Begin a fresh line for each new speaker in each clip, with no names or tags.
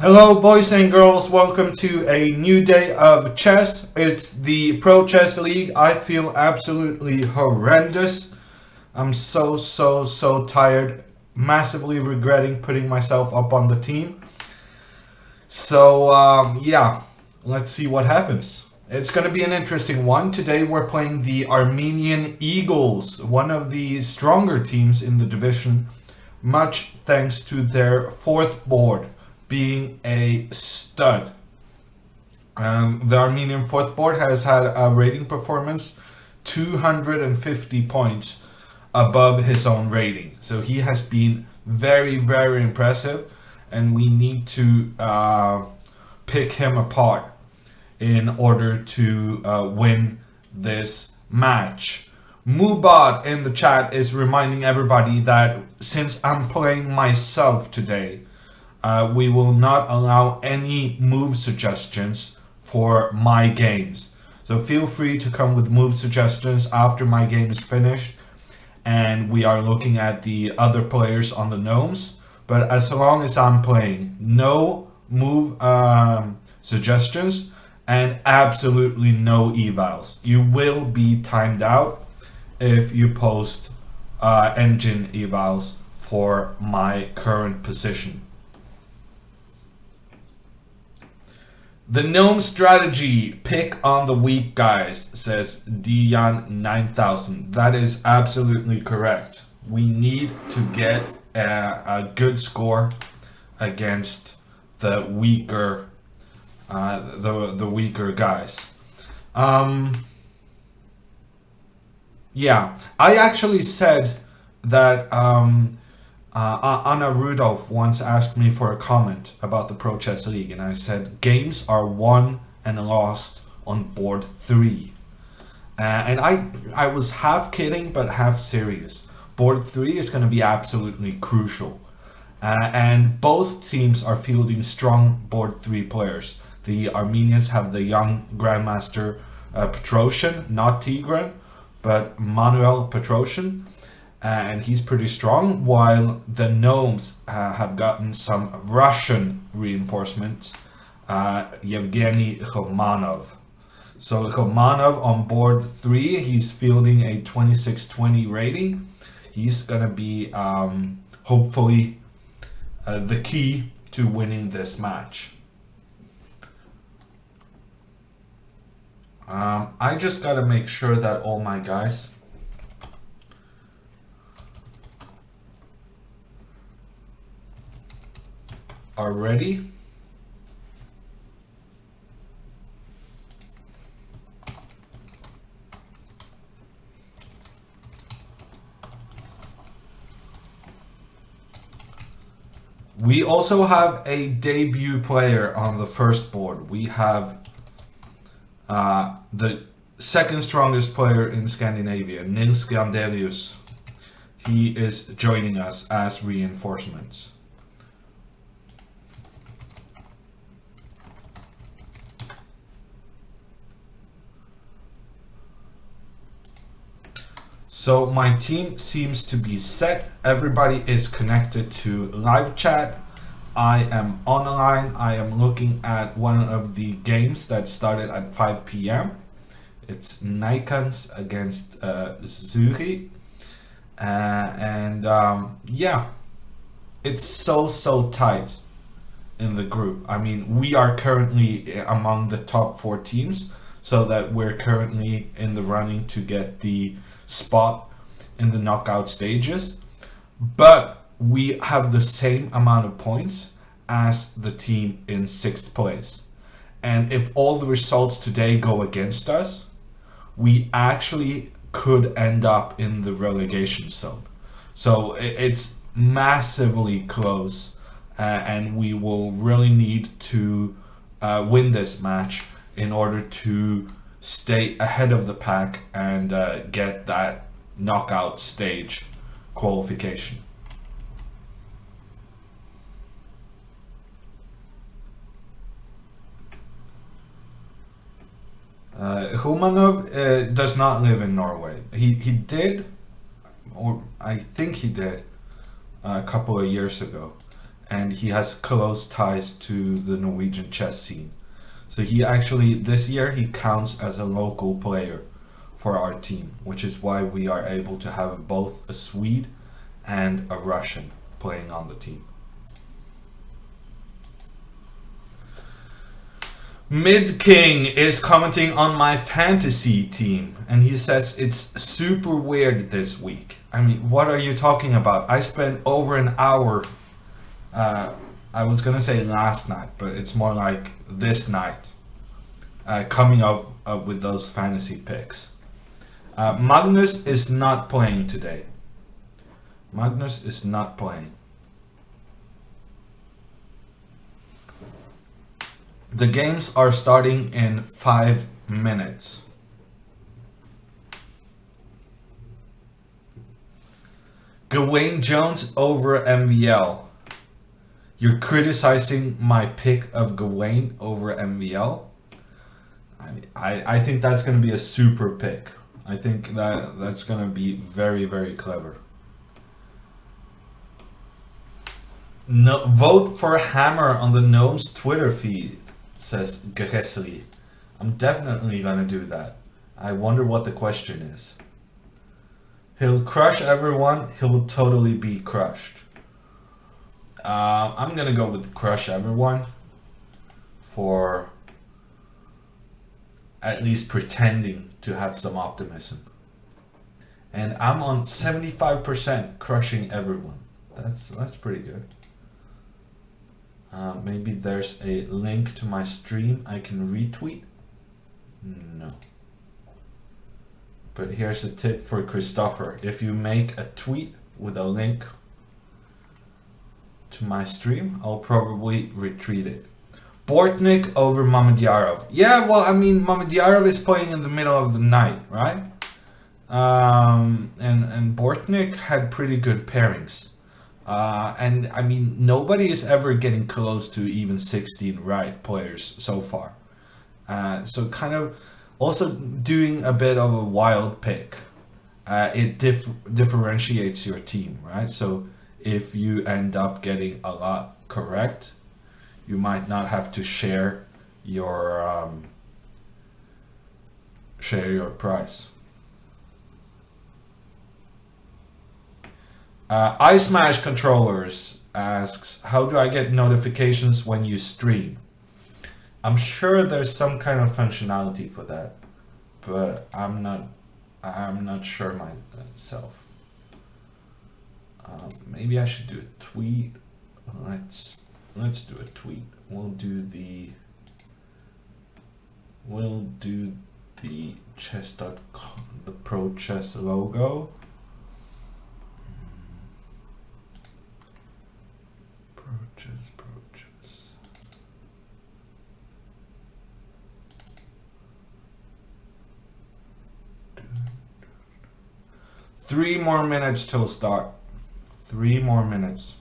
Hello boys and girls, welcome to a new day of chess. It's the Pro Chess League. I feel absolutely horrendous. I'm so tired, massively regretting putting myself up on the team. So yeah, let's see what happens. It's going to be an interesting one. Today we're playing the Armenian Eagles, one of the stronger teams in the division, much thanks to their fourth board being a stud. The Armenian fourth board has had a rating performance 250 points above his own rating. So he has been very impressive, and we need to pick him apart in order to win this match. Mubad in the chat is reminding everybody that since I'm playing myself today, we will not allow any move suggestions for my games. So feel free to come with move suggestions after my game is finished and we are looking at the other players on the gnomes. But as long as I'm playing, no move suggestions and absolutely no evals. You will be timed out if you post engine evals for my current position. The gnome strategy, pick on the weak guys, says Dian9000. That is absolutely correct. We need to get a good score against the weaker the weaker guys. Yeah, I actually said that Anna Rudolph once asked me for a comment about the Pro Chess League, and I said games are won and lost on board 3. And I was half kidding but half serious. Board 3 is going to be absolutely crucial. And both teams are fielding strong board 3 players. The Armenians have the young Grandmaster Petrosyan, not Tigran, but Manuel Petrosyan. And he's pretty strong, while the gnomes have gotten some Russian reinforcements, Evgeny Romanov. So Romanov on board 3, he's fielding a 2620 rating. He's gonna be hopefully the key to winning this match. I just gotta make sure that all my guys are ready. We also have a debut player on the first board. We have the second strongest player in Scandinavia, Nils Grandelius. He is joining us as reinforcements. So my team seems to be set. Everybody is connected to live chat. I am online. I am looking at one of the games that started at 5 p.m. It's Nikons against Zuri. Yeah, it's so tight in the group. I mean, we are currently among the top 4 teams, so that we're currently in the running to get the spot in the knockout stages, but we have the same amount of points as the team in 6th place. And if all the results today go against us, we actually could end up in the relegation zone. So it's massively close, and we will really need to win this match in order to stay ahead of the pack and get that knockout stage qualification. Romanov does not live in Norway. He did, or I think he did, a couple of years ago. and he has close ties to the Norwegian chess scene. So he actually, this year, he counts as a local player for our team, which is why we are able to have both a Swede and a Russian playing on the team. Mid King is commenting on my fantasy team, and he says it's super weird this week. I mean, what are you talking about? I spent over an hour, I was gonna say last night, but it's more like this night, coming up with those fantasy picks. Magnus is not playing today. Magnus is not playing. The games are starting in 5 minutes. Gawain Jones over MVL. You're criticizing my pick of Gawain over MVL? I think that's going to be a super pick. I think that's going to be very, very clever. No, vote for Hammer on the Gnomes Twitter feed, says Gressly. I'm definitely gonna do that. I wonder what the question is. He'll crush everyone. He'll totally be crushed. I'm gonna go with crush everyone for at least pretending to have some optimism. And I'm on 75% crushing everyone. That's pretty good. Maybe there's a link to my stream I can retweet. No. But here's a tip for Christopher. If you make a tweet with a link to my stream, I'll probably retweet it. Bortnik over Mamedyarov. Yeah, well, I mean, Mamedyarov is playing in the middle of the night, right? And Bortnik had pretty good pairings. And I mean, nobody is ever getting close to even 16 right players so far. So kind of also doing a bit of a wild pick. It differentiates your team, right? So if you end up getting a lot correct, you might not have to share your prize. iSmash Controllers asks, how do I get notifications when you stream? I'm sure there's some kind of functionality for that, but I'm not sure myself. Maybe I should do a tweet. Let's do a tweet. We'll do the chess.com, the Pro Chess logo. Pro Chess. 3 more minutes till start. 3 more minutes.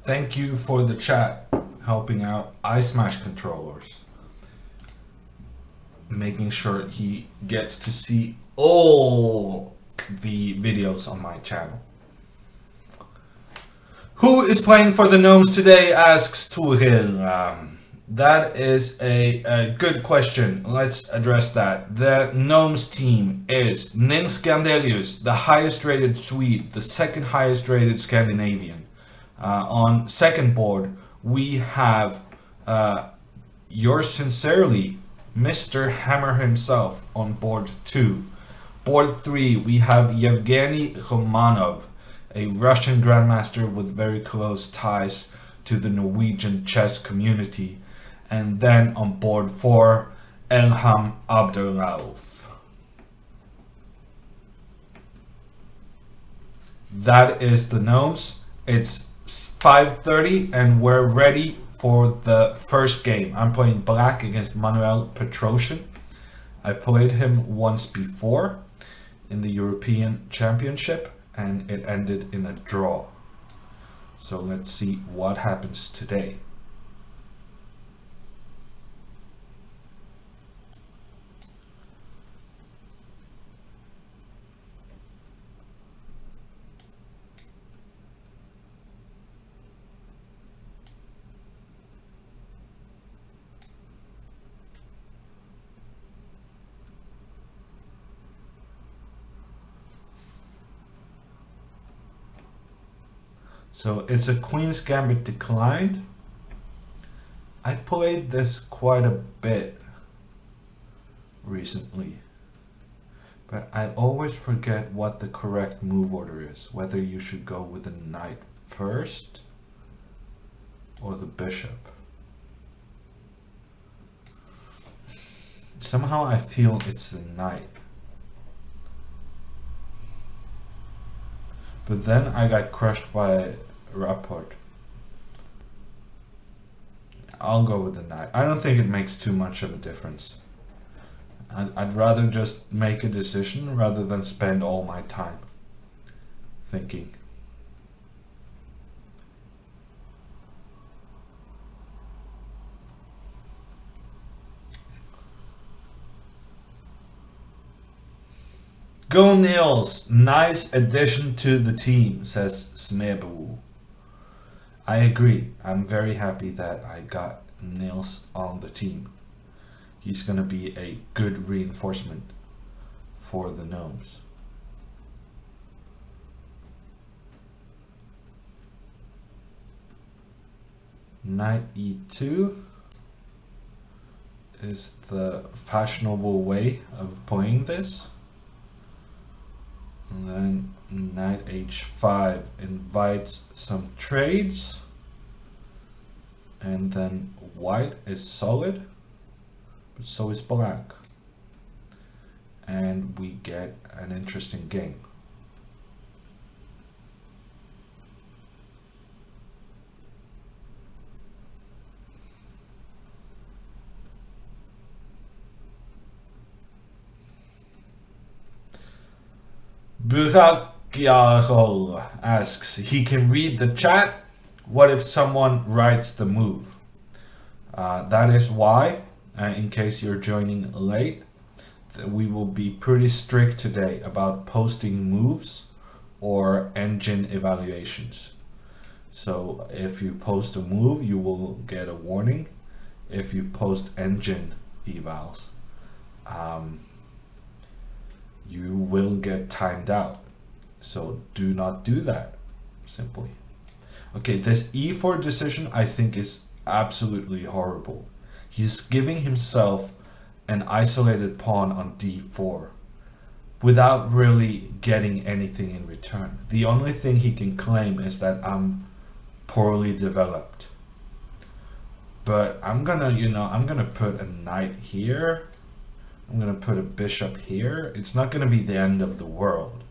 Thank you for the chat, helping out iSmash Controllers. Making sure he gets to see all the videos on my channel. Who is playing for the Gnomes today, asks Turil. That is a good question. Let's address that. The Gnomes team is Nils Grandelius, the highest rated Swede, the second highest rated Scandinavian. On second board, we have yours sincerely, Mr. Hammer himself, on board 2. Board 3, we have Evgeny Romanov, a Russian grandmaster with very close ties to the Norwegian chess community. And then on board 4, Elham Abdrlauf. That is the Gnomes. It's 5:30 and we're ready for the first game. I'm playing black against Manuel Petrosyan. I played him once before in the European Championship and it ended in a draw. So let's see what happens today. So it's a Queen's Gambit declined. I played this quite a bit recently, but I always forget what the correct move order is, whether you should go with the knight first or the bishop. Somehow I feel it's the knight. But then I got crushed by Rapport. I'll go with the knight. I don't think it makes too much of a difference. I'd rather just make a decision rather than spend all my time thinking. Go Nils! Nice addition to the team, says Smebu. I agree. I'm very happy that I got Nils on the team. He's going to be a good reinforcement for the Gnomes. Knight e2 is the fashionable way of playing this. And then knight h5 invites some trades. And then white is solid, but so is black. And we get an interesting game. Burakyahol asks, he can read the chat. What if someone writes the move? That is why, in case you're joining late, we will be pretty strict today about posting moves or engine evaluations. So if you post a move, you will get a warning. If you post engine evals, you will get timed out. So do not do that, simply. Okay, this e4 decision I think is absolutely horrible. He's giving himself an isolated pawn on d4 without really getting anything in return. The only thing he can claim is that I'm poorly developed. But I'm gonna put a knight here. I'm gonna put a bishop here. It's not gonna be the end of the world.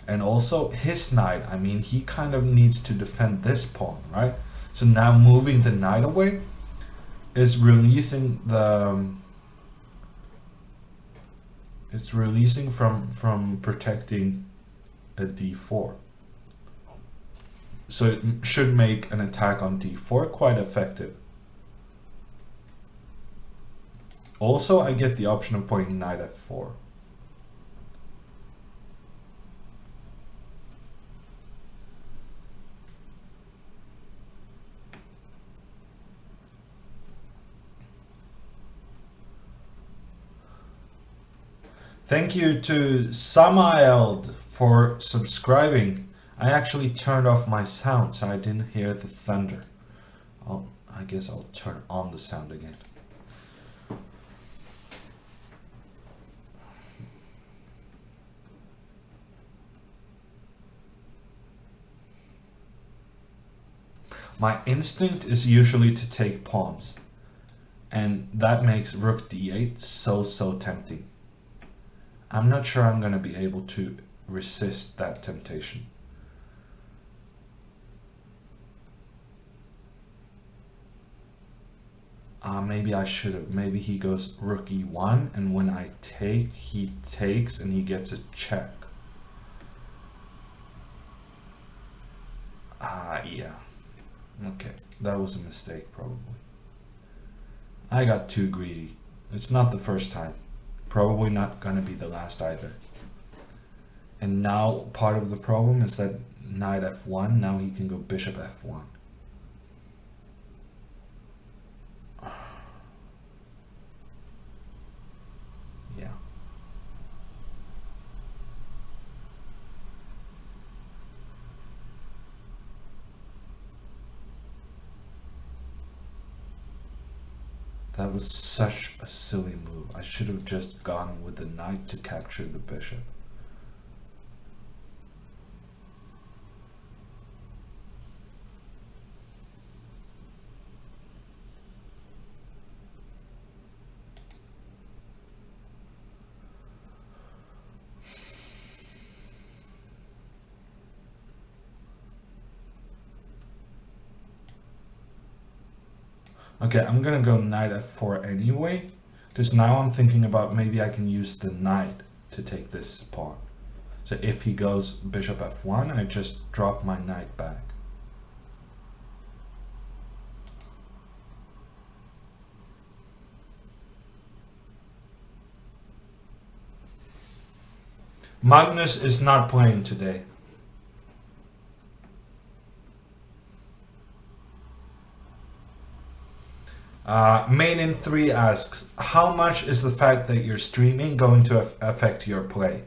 And also his knight, I mean, he kind of needs to defend this pawn, right? So now moving the knight away is releasing the it's releasing from protecting a d4. So it should make an attack on d4 quite effective. Also, I get the option of playing knight f4. Thank you to Samvel for subscribing. I actually turned off my sound so I didn't hear the thunder. I guess I'll turn on the sound again. My instinct is usually to take pawns, and that makes rook d8 so tempting. I'm not sure I'm going to be able to resist that temptation. Maybe I should have. Maybe he goes rook e1, and when I take, he takes and he gets a check. Yeah. Okay, that was a mistake probably. I got too greedy. It's not the first time. Probably not gonna be the last either. And now part of the problem is that knight f1, now he can go bishop f1. Yeah. That was such a silly move. I should have just gone with the knight to capture the bishop. Okay, I'm gonna go knight f4 anyway, because now I'm thinking about maybe I can use the knight to take this pawn. So if he goes bishop f1, I just drop my knight back. Magnus is not playing today. Maiden3 asks, how much is the fact that you're streaming going to affect your play?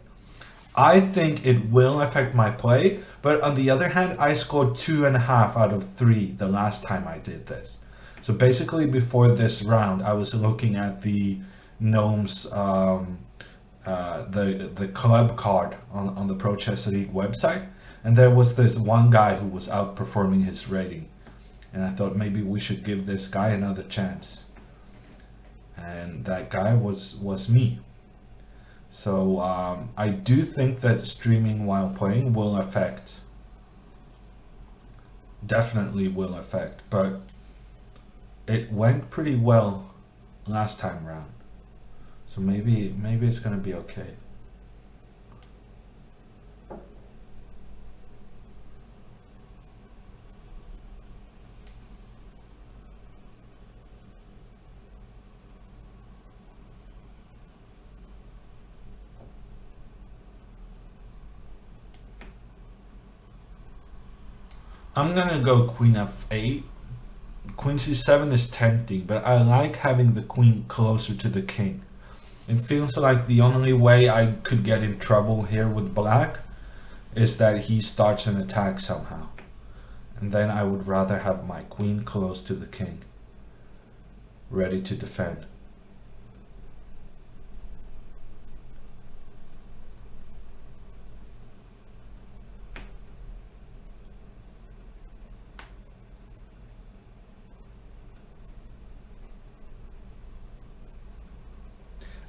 I think it will affect my play, but on the other hand, I scored 2.5 out of 3 the last time I did this. So basically before this round, I was looking at the Gnomes, the club card on the Pro Chess League website, and there was this one guy who was outperforming his rating. And I thought maybe we should give this guy another chance. And that guy was me. So I do think that streaming while playing will affect. Definitely will affect. But it went pretty well last time round. So maybe it's going to be okay. I'm gonna go queen f8. Queen c7 is tempting, but I like having the queen closer to the king. It feels like the only way I could get in trouble here with black is that he starts an attack somehow. And then I would rather have my queen close to the king, ready to defend.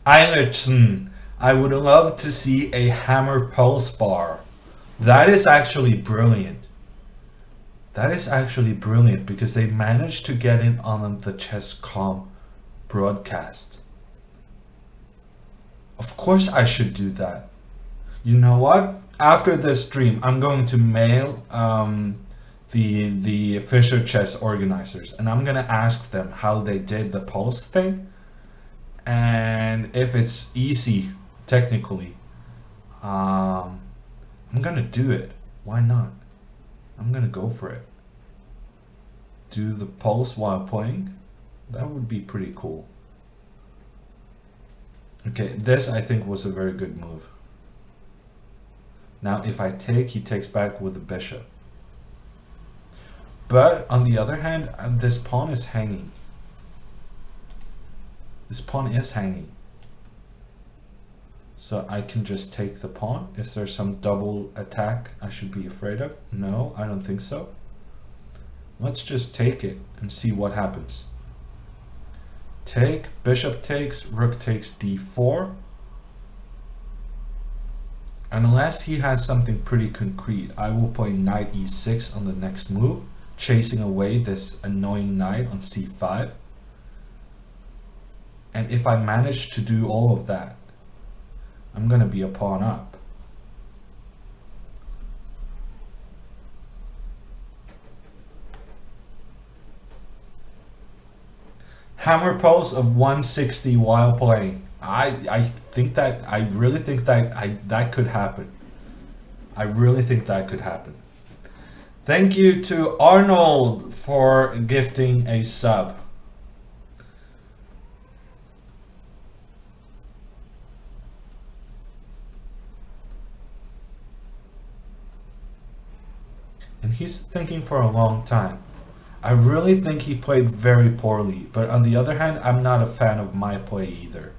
Eilertson, I would love to see a hammer pulse bar. That is actually brilliant. That is actually brilliant because they managed to get it on the Chess.com broadcast. Of course I should do that. You know what? After this stream, I'm going to mail the Fisher Chess organizers, and I'm gonna ask them how they did the pulse thing. And if it's easy, technically, I'm gonna do it. Why not? I'm gonna go for it. Do the pulse while playing? That would be pretty cool. Okay, this I think was a very good move. Now if I take, he takes back with the bishop. But on the other hand, this pawn is hanging. This pawn is hanging. So I can just take the pawn. Is there some double attack I should be afraid of? No, I don't think so. Let's just take it and see what happens. Take, bishop takes, rook takes d4. Unless he has something pretty concrete, I will play knight e6 on the next move, chasing away this annoying knight on c5. And if I manage to do all of that, I'm gonna be a pawn up. Hammer pulse of 160 while playing. I really think that could happen. I really think that could happen. Thank you to Arnold for gifting a sub. And he's thinking for a long time. I really think he played very poorly, but on the other hand, I'm not a fan of my play either.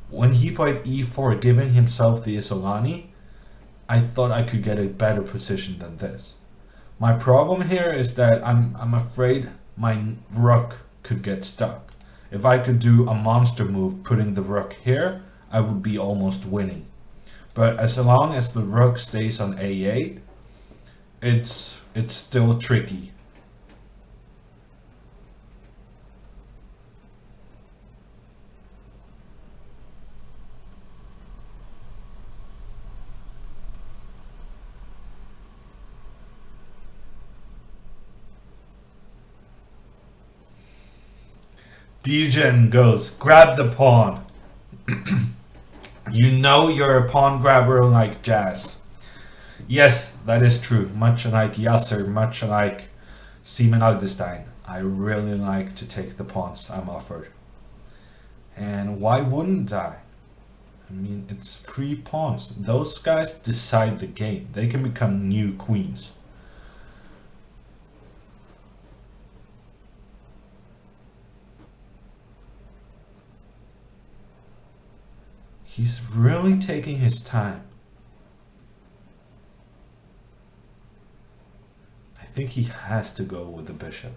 When he played e4, giving himself the Isolani, I thought I could get a better position than this. My problem here is that I'm afraid my rook could get stuck. If I could do a monster move, putting the rook here, I would be almost winning. But as long as the rook stays on a8, it's still tricky. Degen goes, grab the pawn. You know you're a pawn grabber like Jazz. Yes, that is true. Much like Yasser, much like Seminal, I really like to take the pawns I'm offered. And why wouldn't I? I mean, it's free pawns. Those guys decide the game. They can become new queens. He's really taking his time. I think he has to go with the bishop.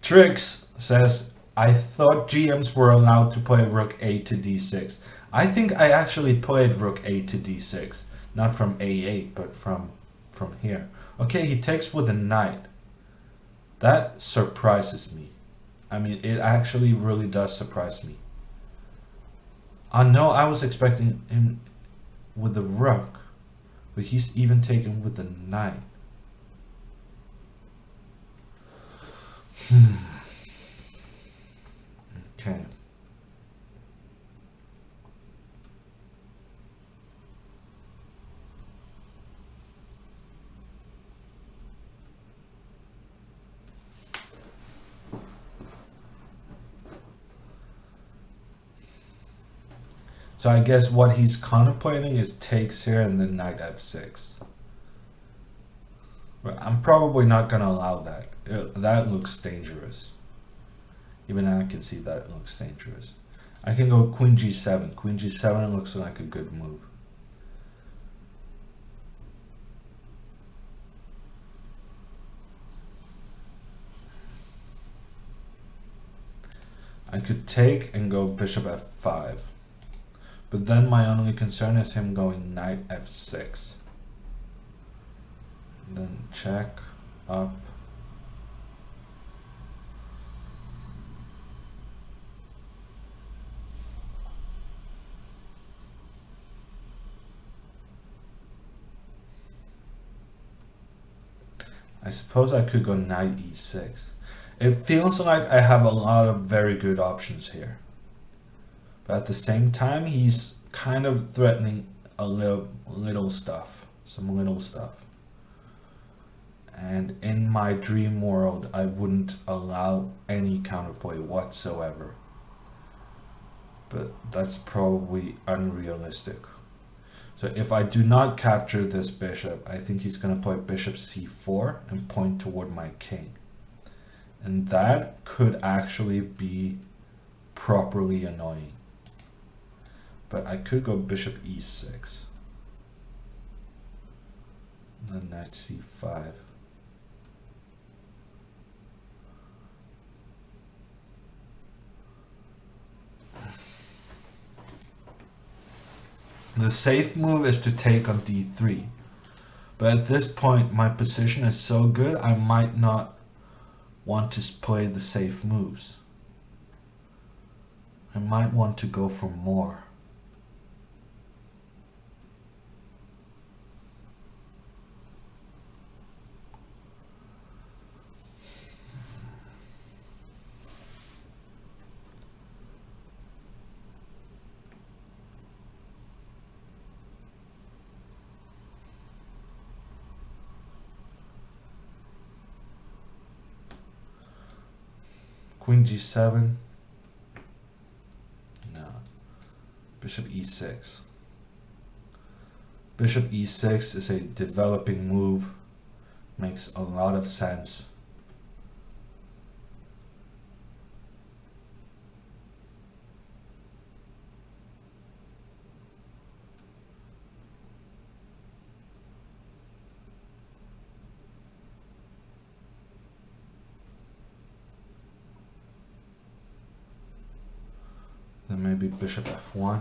Trix says, I thought GMs were allowed to play rook a to d6. I think I actually played rook a to d6. Not from a8, but from here. Okay, he takes with a knight. That surprises me. I mean, it actually really does surprise me. No, I was expecting him with the rook. But he's even taken with the knight. Okay. So I guess what he's contemplating is takes here and then knight f6. But I'm probably not going to allow that. That looks dangerous. Even I can see that looks dangerous. I can go queen g7. Queen g7 looks like a good move. I could take and go bishop f5. But then my only concern is him going knight f6. Then check, up. I suppose I could go knight e6. It feels like I have a lot of very good options here. But at the same time, he's kind of threatening a little stuff, some little stuff. And in my dream world, I wouldn't allow any counterplay whatsoever. But that's probably unrealistic. So if I do not capture this bishop, I think he's going to play bishop c4 and point toward my king. And that could actually be properly annoying. But I could go bishop e6. And then knight c5. The safe move is to take on d3. But at this point, my position is so good, I might not want to play the safe moves. I might want to go for more. Queen g7. No. Bishop e6. Bishop e6 is a developing move. Makes a lot of sense. Then maybe bishop f1.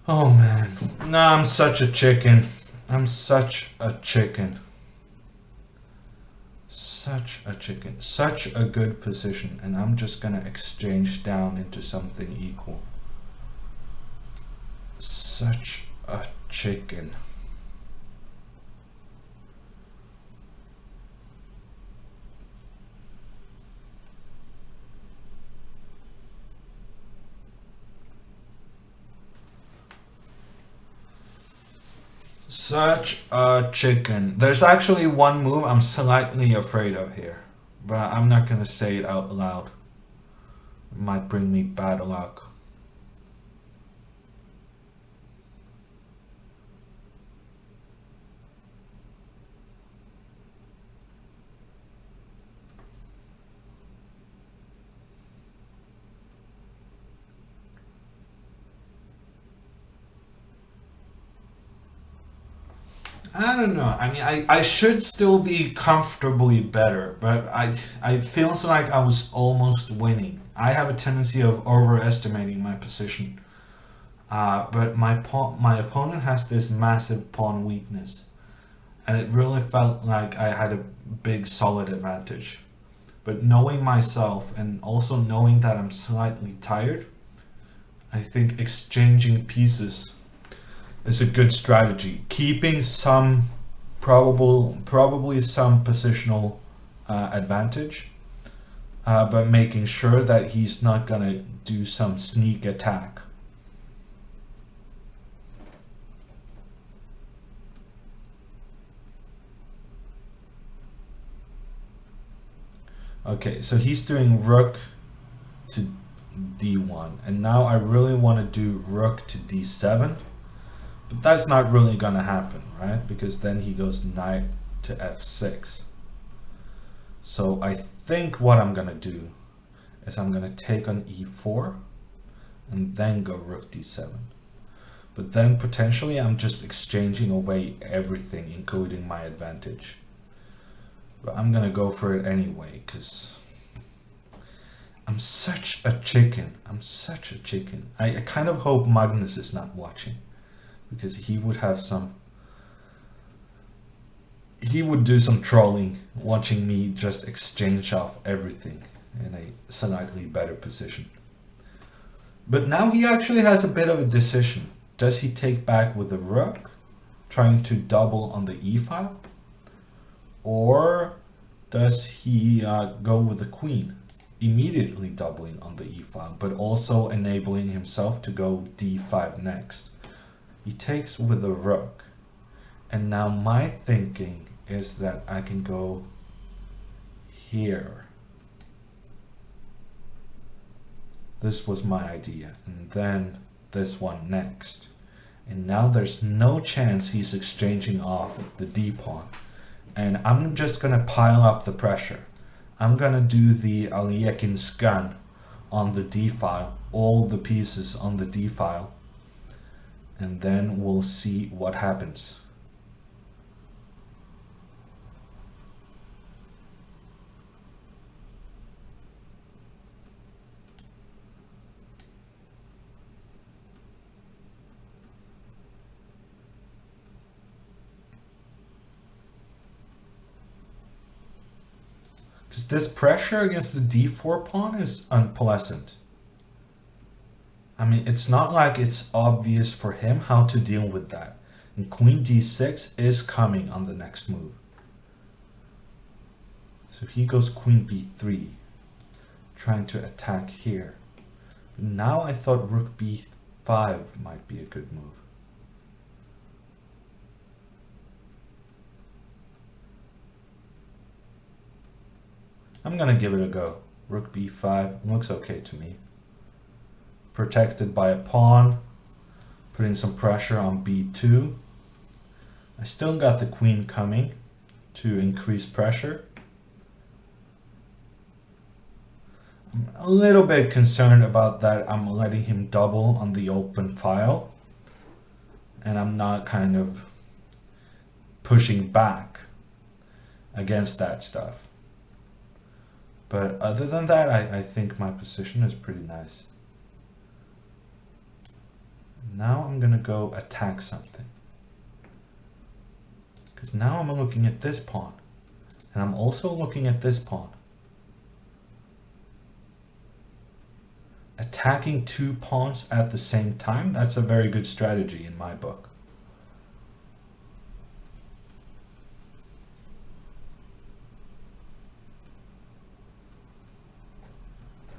Oh man, nah, I'm such a chicken. I'm such a chicken. Such a chicken. Such a good position, and I'm just gonna exchange down into something equal. Such a chicken. Such a chicken. There's actually one move I'm slightly afraid of here, but I'm not gonna say it out loud. It might bring me bad luck. I don't know. I mean, I should still be comfortably better, but I feels like I was almost winning. I have a tendency of overestimating my position. But my opponent has this massive pawn weakness, and it really felt like I had a big solid advantage. But knowing myself and also knowing that I'm slightly tired, I think exchanging pieces is a good strategy. Keeping some probably some positional advantage, but making sure that he's not gonna do some sneak attack. Okay, so he's doing rook to d1, and now I really want to do rook to d7. But that's not really gonna happen, right? Because then he goes knight to f6. So I think what I'm gonna do is I'm gonna take on e4 and then go rook d7. But then potentially I'm just exchanging away everything, including my advantage. But I'm gonna go for it anyway, because I'm such a chicken. I'm such a chicken. I kind of hope Magnus is not watching, because he would do some trolling watching me just exchange off everything in a slightly better position. But now he actually has a bit of a decision. Does he take back with the rook, trying to double on the e file? Or does he go with the queen, immediately doubling on the e file, but also enabling himself to go d5 next? He takes with the rook. And now my thinking is that I can go here. This was my idea. And then this one next. And now there's no chance he's exchanging off the d-pawn. And I'm just going to pile up the pressure. I'm going to do the Aliekin-scan on the d-file, all the pieces on the d-file. And then we'll see what happens. Because this pressure against the d4 pawn is unpleasant. I mean, it's not like it's obvious for him how to deal with that. And queen d6 is coming on the next move. So he goes queen b3, trying to attack here. But now I thought rook b5 might be a good move. I'm gonna give it a go. Rook b5 looks okay to me. Protected by a pawn, putting some pressure on b2. I still got the queen coming to increase pressure. I'm a little bit concerned about that. I'm letting him double on the open file, and I'm not kind of pushing back against that stuff. But other than that, I think my position is pretty nice. Now I'm gonna go attack something. Because now I'm looking at this pawn. And I'm also looking at this pawn. Attacking two pawns at the same time, that's a very good strategy in my book.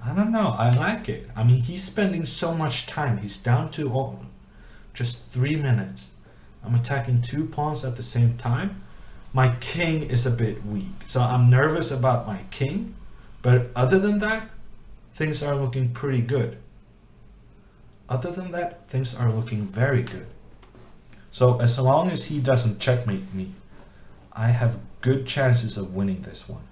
I don't know, I like it. I mean, he's spending so much time. He's down to just 3 minutes. I'm attacking two pawns at the same time. My king is a bit weak, so I'm nervous about my king. But other than that, things are looking pretty good. Other than that, things are looking very good. So as long as he doesn't checkmate me, I have good chances of winning this one.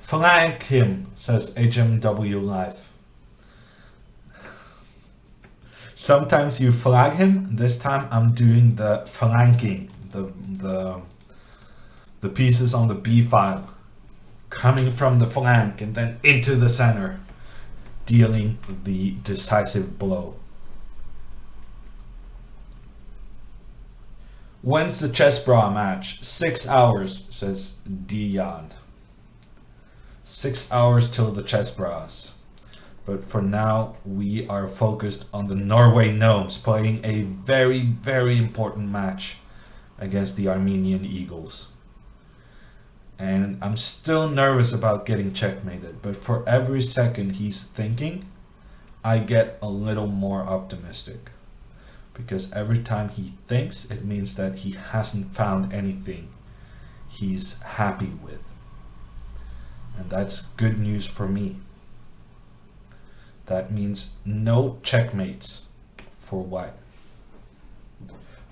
Flank him, says HMW Live. Sometimes you flag him. This time I'm doing the flanking, the pieces on the B file, coming from the flank and then into the center, dealing the decisive blow. When's the chess bra match? 6 hours, says Dion. 6 hours till the chess bras. But for now, we are focused on the Norway Gnomes playing a very, very important match against the Armenian Eagles. And I'm still nervous about getting checkmated, but for every second he's thinking, I get a little more optimistic. Because every time he thinks, it means that he hasn't found anything he's happy with. And that's good news for me. That means no checkmates for white.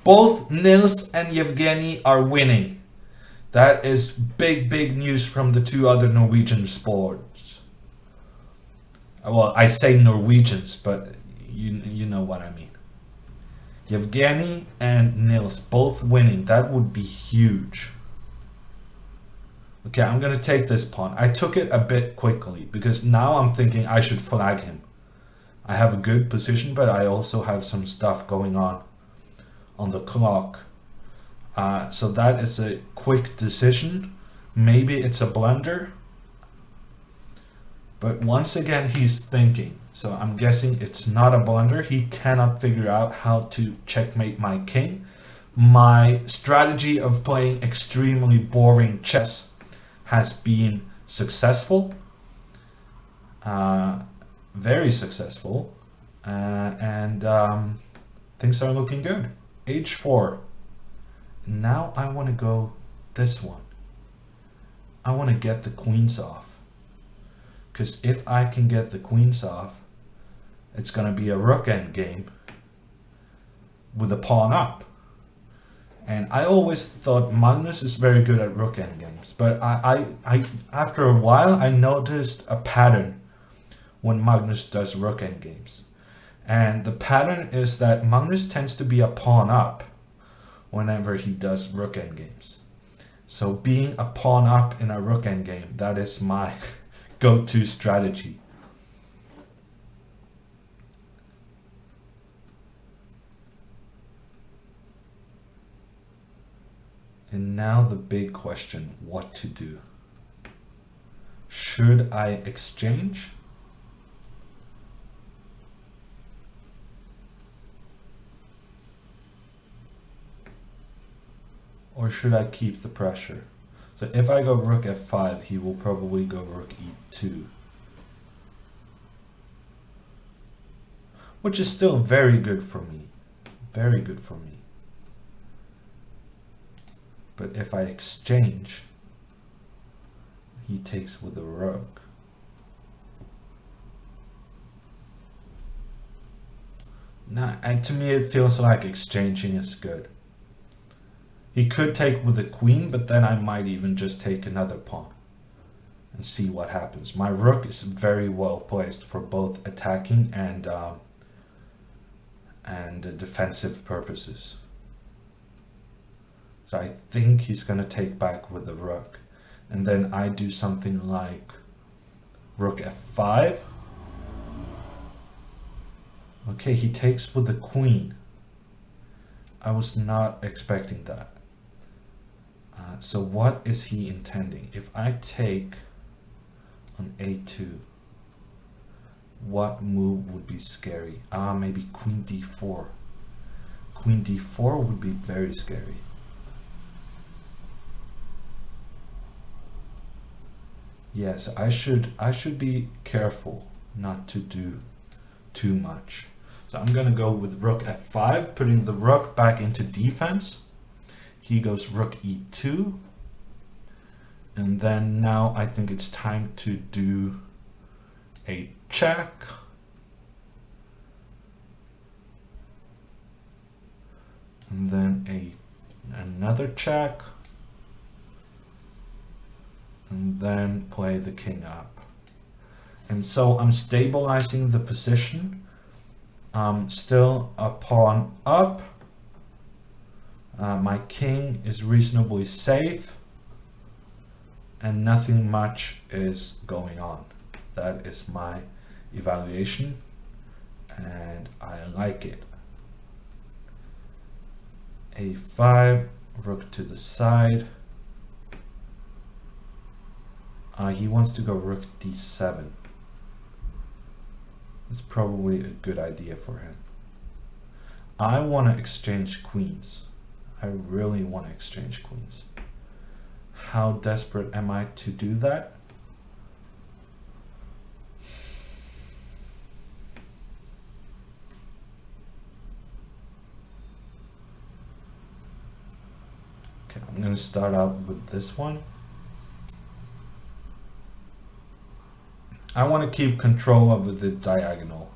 Both Nils and Evgeny are winning. That is big, big news from the two other Norwegian sports. Well, I say Norwegians, but you know what I mean. Evgeny and Nils both winning. That would be huge. Okay, I'm gonna take this pawn. I took it a bit quickly because now I'm thinking I should flag him. I have a good position, but I also have some stuff going on the clock. So that is a quick decision, Maybe it's a blunder. But once again, he's thinking. So I'm guessing it's not a blunder. He cannot figure out how to checkmate my king. My strategy of playing extremely boring chess has been successful. Very successful. And things are looking good. H4. Now I want to go this one. I want to get the queens off. Because if I can get the queens off, it's going to be a rook endgame with a pawn up. And I always thought Magnus is very good at rook endgames. But I after a while, I noticed a pattern when Magnus does rook endgames. And the pattern is that Magnus tends to be a pawn up whenever he does rook endgames. So being a pawn up in a rook endgame, that is my go-to strategy. And now the big question, what to do? Should I exchange? Or should I keep the pressure? So if I go rook f5, he will probably go rook e2. Which is still very good for me. Very good for me. But if I exchange, he takes with a rook. Now, and to me it feels like exchanging is good. He could take with the queen, but then I might even just take another pawn and see what happens. My rook is very well placed for both attacking and defensive purposes. So I think he's going to take back with the rook. And then I do something like rook f5. Okay, he takes with the queen. I was not expecting that. So what is he intending? If I take on a2, what move would be scary? Maybe queen d4. Queen d4 would be very scary. Yes, I should be careful not to do too much. So I'm gonna go with rook f5, putting the rook back into defense. He goes rook e2. And then now I think it's time to do a check. And then another check. And then play the king up. And so I'm stabilizing the position. Still a pawn up. My king is reasonably safe. And nothing much is going on. That is my evaluation. And I like it. a5, rook to the side. He wants to go rook d7. It's probably a good idea for him. I want to exchange queens. I really want to exchange queens. How desperate am I to do that? Okay, I'm going to start out with this one. I want to keep control of the diagonal.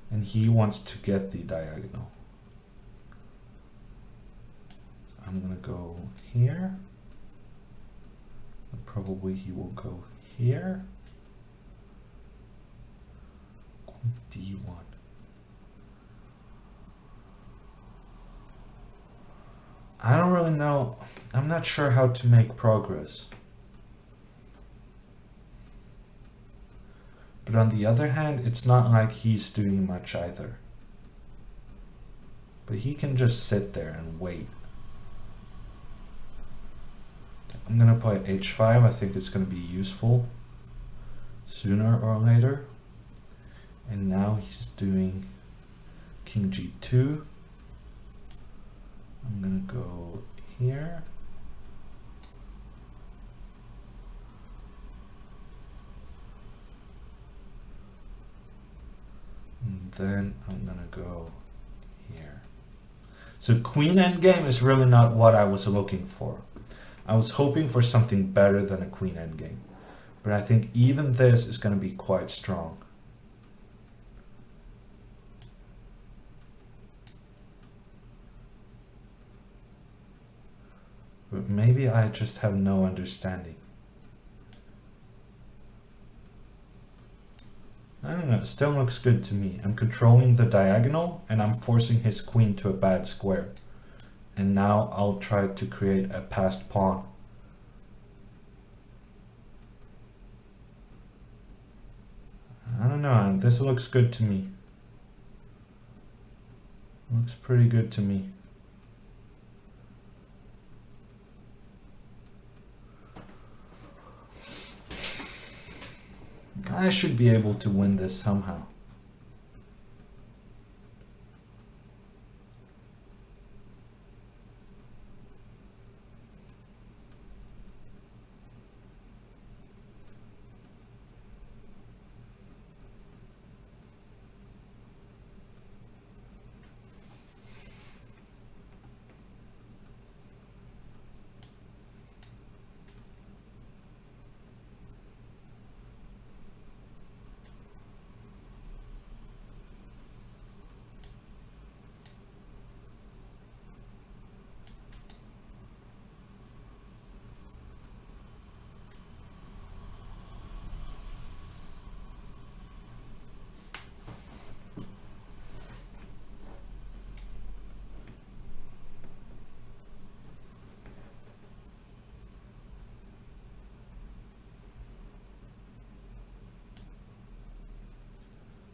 And he wants to get the diagonal. I'm going to go here. And probably he will go here. Queen d1. I don't really know. I'm not sure how to make progress. But on the other hand, it's not like he's doing much either. But he can just sit there and wait. I'm gonna play h5. I think it's gonna be useful sooner or later. And now he's doing king g2. I'm gonna go here. And then I'm gonna go here. So queen endgame is really not what I was looking for. I was hoping for something better than a queen endgame. But I think even this is gonna be quite strong. But maybe I just have no understanding. I don't know, it still looks good to me. I'm controlling the diagonal and I'm forcing his queen to a bad square. And now I'll try to create a passed pawn. I don't know, this looks good to me. Looks pretty good to me. I should be able to win this somehow.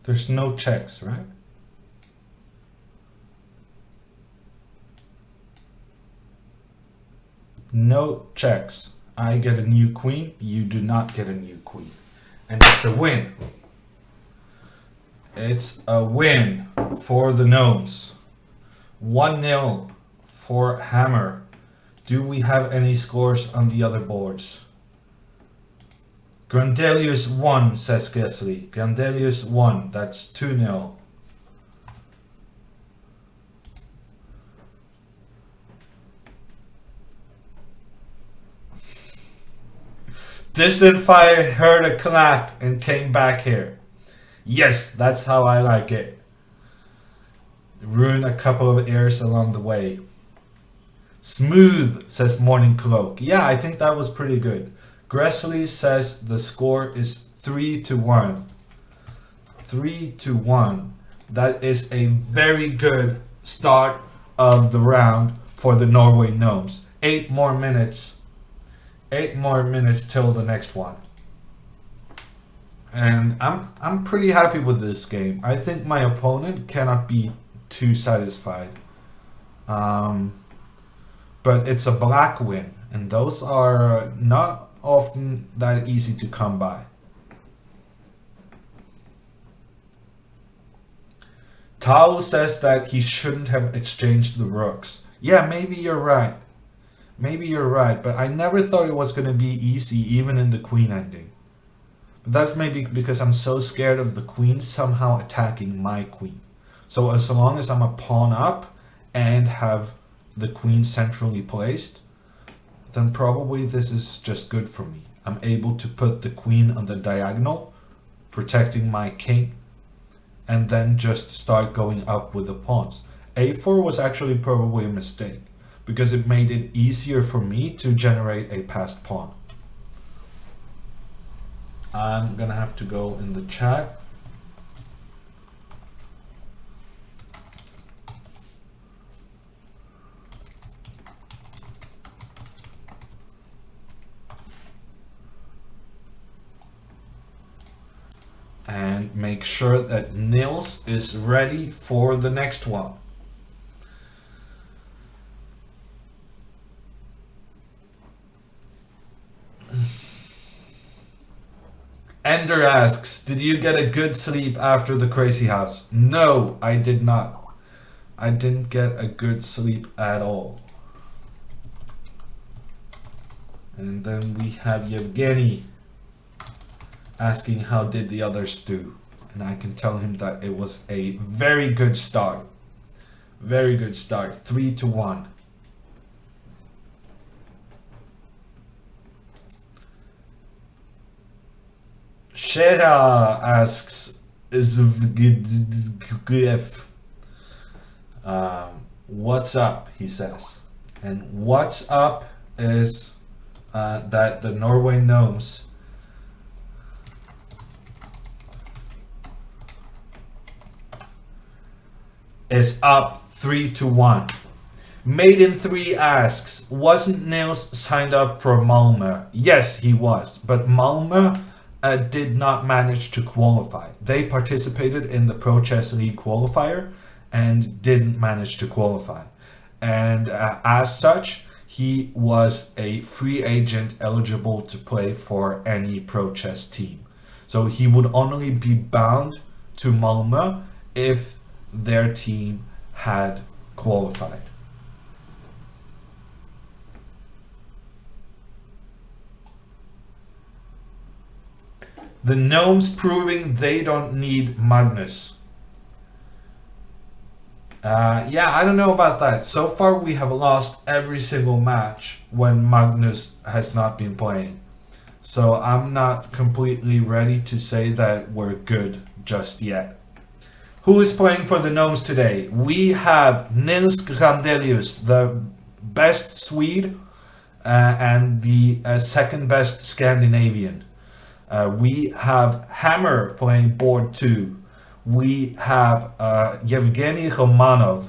There's no checks, right? No checks. I get a new queen, you do not get a new queen. And it's a win. It's a win for the Gnomes. 1-0 for Hammer. Do we have any scores on the other boards? Grandelius 1, says Gesley. Grandelius 1, that's 2-0. Distant Fire heard a clap and came back here. Yes, that's how I like it. Ruin a couple of airs along the way. Smooth, says Morning Cloak. Yeah, I think that was pretty good. Gresley says the score is 3-1. 3-1. That is a very good start of the round for the Norway Gnomes. 8 more minutes. 8 more minutes till the next one. And I'm pretty happy with this game. I think my opponent cannot be too satisfied. But it's a black win, and those are not often that easy to come by. Tao says that he shouldn't have exchanged the rooks. Yeah, maybe you're right. Maybe you're right, but I never thought it was going to be easy even in the queen ending. But that's maybe because I'm so scared of the queen somehow attacking my queen. So as long as I'm a pawn up and have the queen centrally placed, then probably this is just good for me. I'm able to put the queen on the diagonal, protecting my king, and then just start going up with the pawns. A4 was actually probably a mistake, because it made it easier for me to generate a passed pawn. I'm gonna have to go in the chat. And make sure that Nils is ready for the next one. Ender asks, did you get a good sleep after the crazy house? No, I did not. I didn't get a good sleep at all. And then we have Evgeny asking how did the others do. And I can tell him that it was a very good start. Very good start. 3-1. Shera asks, what's up, he says. And what's up is that the Norway Gnomes is up 3-1. Maiden 3 asks, wasn't Nils signed up for Malmö? Yes, he was, but Malmö did not manage to qualify. They participated in the Pro Chess League qualifier and didn't manage to qualify. And as such, he was a free agent eligible to play for any Pro Chess team. So he would only be bound to Malmö if their team had qualified. The Gnomes proving they don't need Magnus. Yeah, I don't know about that. So far we have lost every single match when Magnus has not been playing. So I'm not completely ready to say that we're good just yet. Who is playing for the Gnomes today? We have Nils Grandelius, the best Swede and the second best Scandinavian. We have Hammer playing board 2. We have Evgeny Romanov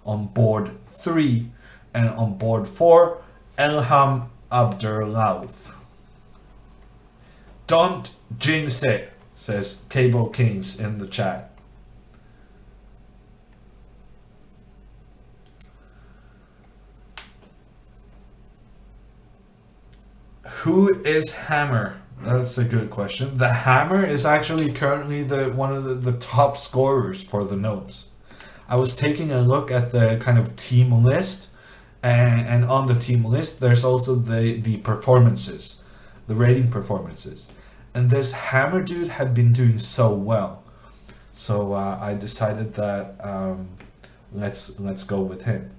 on board 3. And on board 4, Elham Abdrlauf. Don't jinx it, says Cable Kings in the chat. Who is Hammer? That's a good question. The Hammer is actually currently one of the top scorers for the Gnomes. I was taking a look at the kind of team list, and on the team list there's also the performances, the rating performances. And this Hammer dude had been doing so well. So I decided that let's go with him.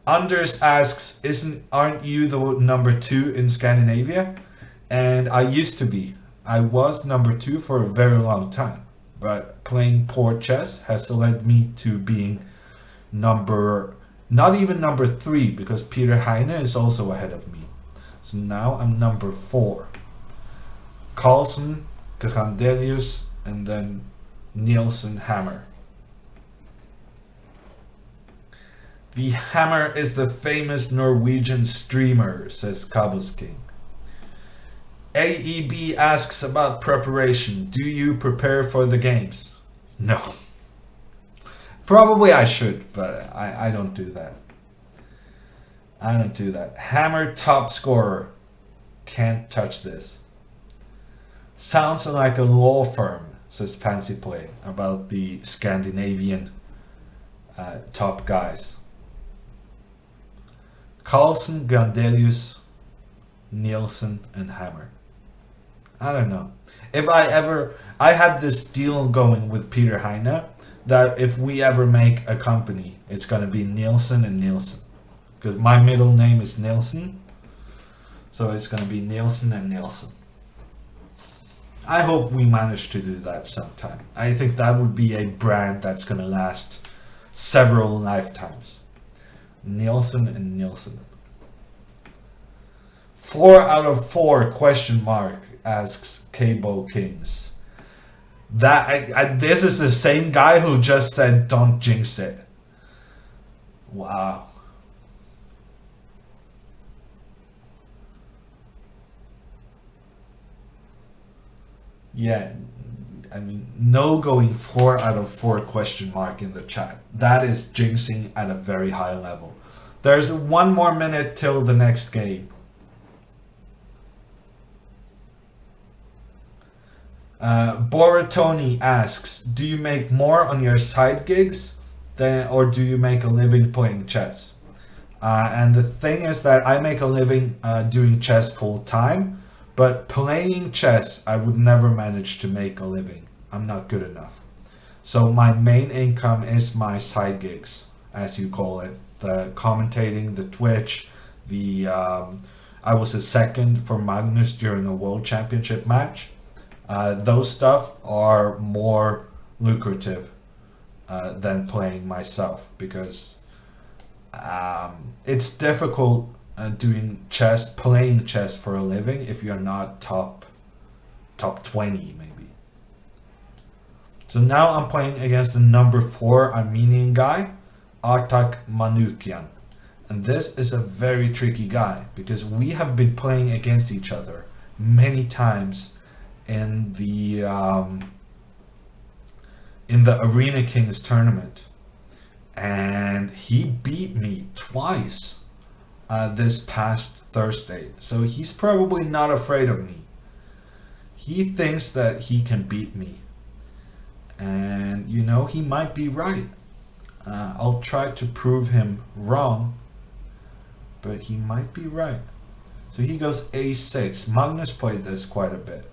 Anders asks, aren't you the number 2 in Scandinavia? And I used to be. I was number 2 for a very long time. But playing poor chess has led me to being not even number 3, because Peter Heine is also ahead of me. So now I'm number 4. Carlsen, Grandelius, and then Nielsen Hammer. The Hammer is the famous Norwegian streamer, says Cabos King. AEB asks about preparation. Do you prepare for the games? No. Probably I should, but I don't do that. I don't do that. Hammer top scorer. Can't touch this. Sounds like a law firm, says Fancy Play, about the Scandinavian top guys. Carlsen, Grandelius, Nielsen, and Hammer. I don't know. I had this deal going with Peter Heine that if we ever make a company, it's gonna be Nielsen and Nielsen. Because my middle name is Nielsen. So it's gonna be Nielsen and Nielsen. I hope we manage to do that sometime. I think that would be a brand that's gonna last several lifetimes. Nielsen and Nielsen. 4 out of 4 question mark, asks Cabo Kings. This is the same guy who just said don't jinx it. Wow. Yeah, I mean, no going 4 out of 4 question mark in the chat. That is jinxing at a very high level. There's 1 more minute till the next game. Boratoni asks, do you make more on your side gigs or do you make a living playing chess? And the thing is that I make a living doing chess full time, but playing chess I would never manage to make a living. I'm not good enough. So my main income is my side gigs, as you call it. The commentating, the Twitch, I was a second for Magnus during a World Championship match. Those stuff are more lucrative than playing myself, because it's difficult playing chess for a living if you're not top 20 maybe. So now I'm playing against the number 4 Armenian guy, Artak Manukyan. And this is a very tricky guy, because we have been playing against each other many times in the Arena Kings tournament, and he beat me twice this past Thursday. So he's probably not afraid of me. He thinks that he can beat me, and you know, he might be right. I'll try to prove him wrong, but he might be right. So he goes a6. Magnus played this quite a bit.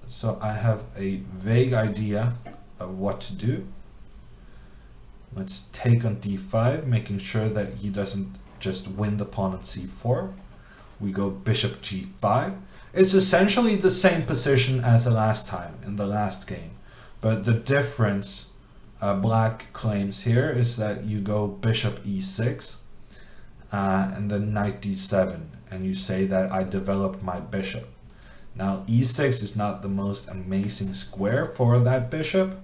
So I have a vague idea of what to do. Let's take on d5, making sure that he doesn't just win the pawn on c4. We go bishop g5. It's essentially the same position as the last time in the last game, but the difference black claims here is that you go bishop e6 and then knight d7, and you say that I developed my bishop. Now e6 is not the most amazing square for that bishop,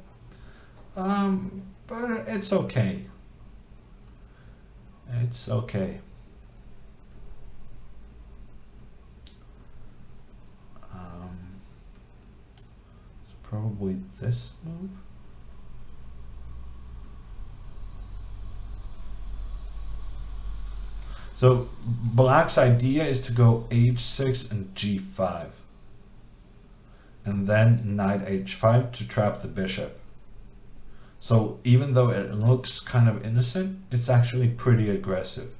but it's okay. It's okay. It's probably this move. So black's idea is to go h6 and g5, and then knight h5 to trap the bishop. So even though it looks kind of innocent, it's actually pretty aggressive.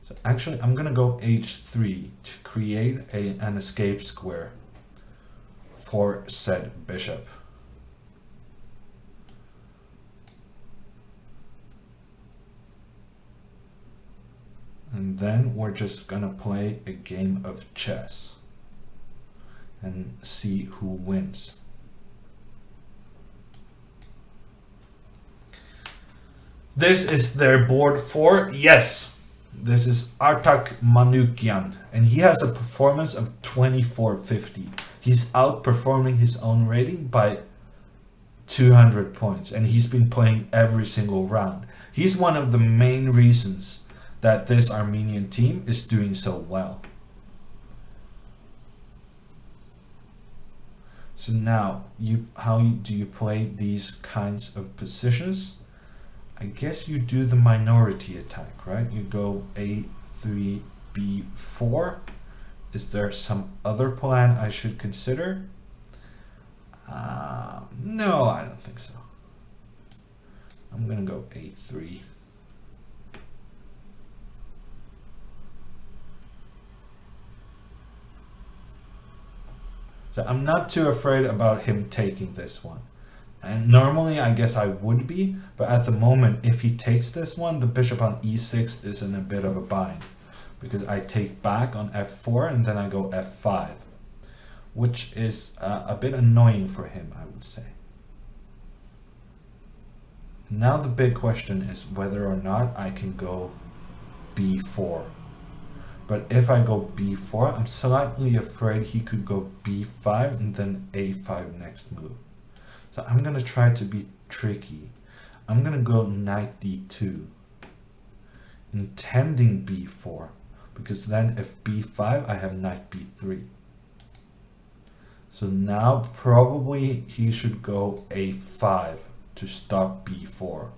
So actually I'm gonna go h3 to create an escape square for said bishop. And then we're just gonna play a game of chess and see who wins. This is their board 4. Yes, this is Artak Manukyan, and he has a performance of 2450. He's outperforming his own rating by 200 points, and he's been playing every single round. He's one of the main reasons that this Armenian team is doing so well. So now, how do you play these kinds of positions? I guess you do the minority attack, right? You go a3, b4. Is there some other plan I should consider? No, I don't think so. I'm gonna go a3. So I'm not too afraid about him taking this one. And normally I guess I would be, but at the moment if he takes this one, the bishop on e6 is in a bit of a bind, because I take back on f4 and then I go f5, which is a bit annoying for him, I would say. Now the big question is whether or not I can go b4. But if I go b4, I'm slightly afraid he could go b5 and then a5 next move. So I'm gonna try to be tricky. I'm gonna go knight d2, intending b4, because then if b5, I have knight b3. So now probably he should go a5 to stop b4.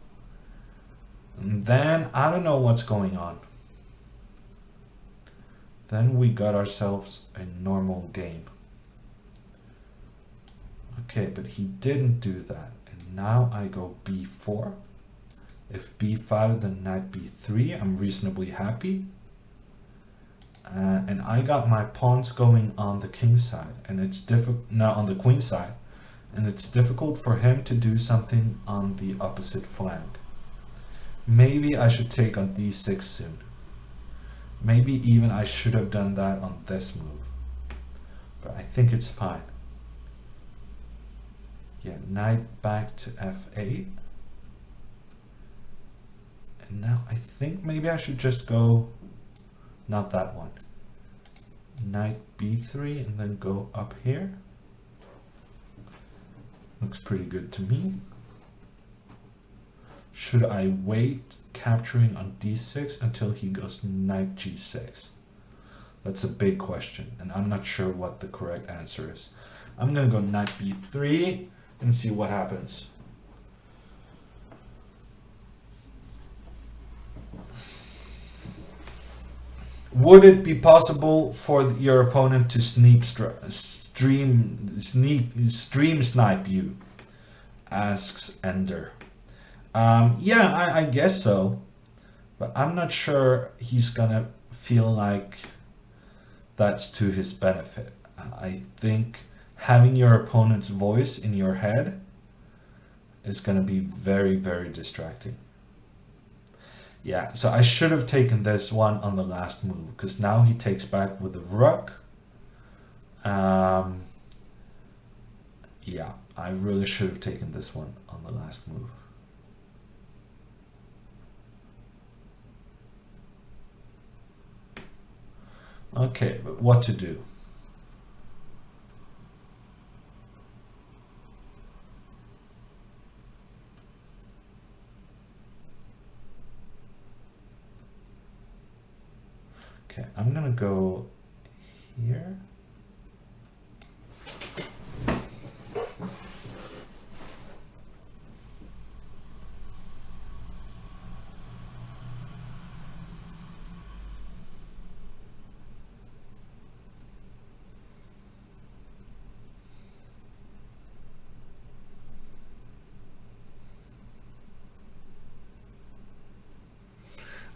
And then I don't know what's going on. then we got ourselves a normal game. Okay, but he didn't do that. And now I go b4. If b5, then knight b3. I'm reasonably happy. And I got my pawns going on the king side, and it's difficult now on the queen side, and it's difficult for him to do something on the opposite flank. Maybe I should take on d6 soon. Maybe even I should have done that on this move, but I think it's fine. Yeah, knight back to f8. And now I think maybe I should just go, not that one. Knight b3 and then go up here. Looks pretty good to me. Should I wait capturing on d6 until he goes knight g6? That's a big question, and I'm not sure what the correct answer is. I'm gonna go knight b3 and see what happens. Would it be possible for your opponent to stream snipe you? Asks Ender. Yeah, I guess so, but I'm not sure he's gonna feel like that's to his benefit. I think having your opponent's voice in your head is gonna be very, very distracting. Yeah, so I should have taken this one on the last move, because now he takes back with the rook. Yeah, I really should have taken this one on the last move. Okay, but what to do? Okay, I'm gonna go here.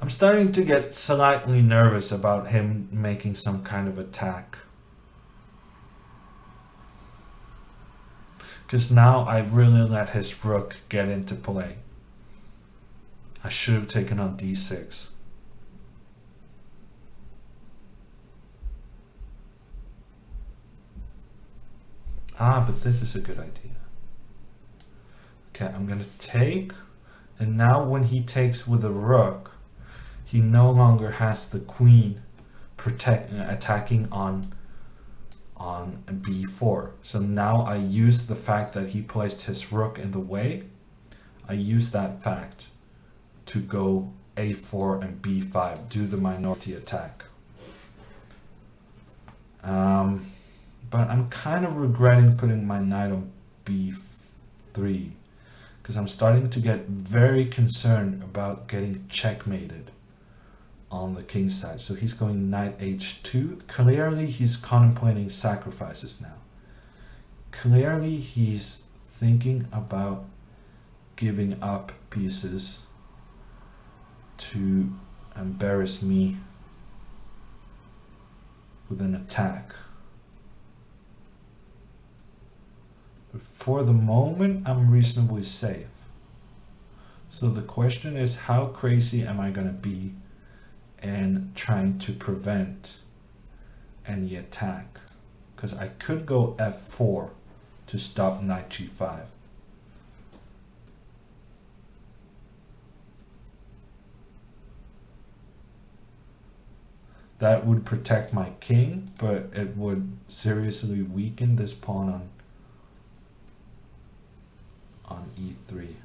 I'm starting to get slightly nervous about him making some kind of attack. Because now I've really let his rook get into play. I should have taken on d6. Ah, but this is a good idea. Okay, I'm gonna take, and now when he takes with the rook, he no longer has the queen attacking on b4. So now I use the fact that he placed his rook in the way. I use that fact to go a4 and b5, do the minority attack. But I'm kind of regretting putting my knight on b3, because I'm starting to get very concerned about getting checkmated on the king side. So he's going knight h2. Clearly he's contemplating sacrifices now. Clearly he's thinking about giving up pieces to embarrass me with an attack. But for the moment, I'm reasonably safe. So the question is, how crazy am I gonna be and trying to prevent any attack? Because I could go f4 to stop knight g5. That would protect my king, but it would seriously weaken this pawn on e3.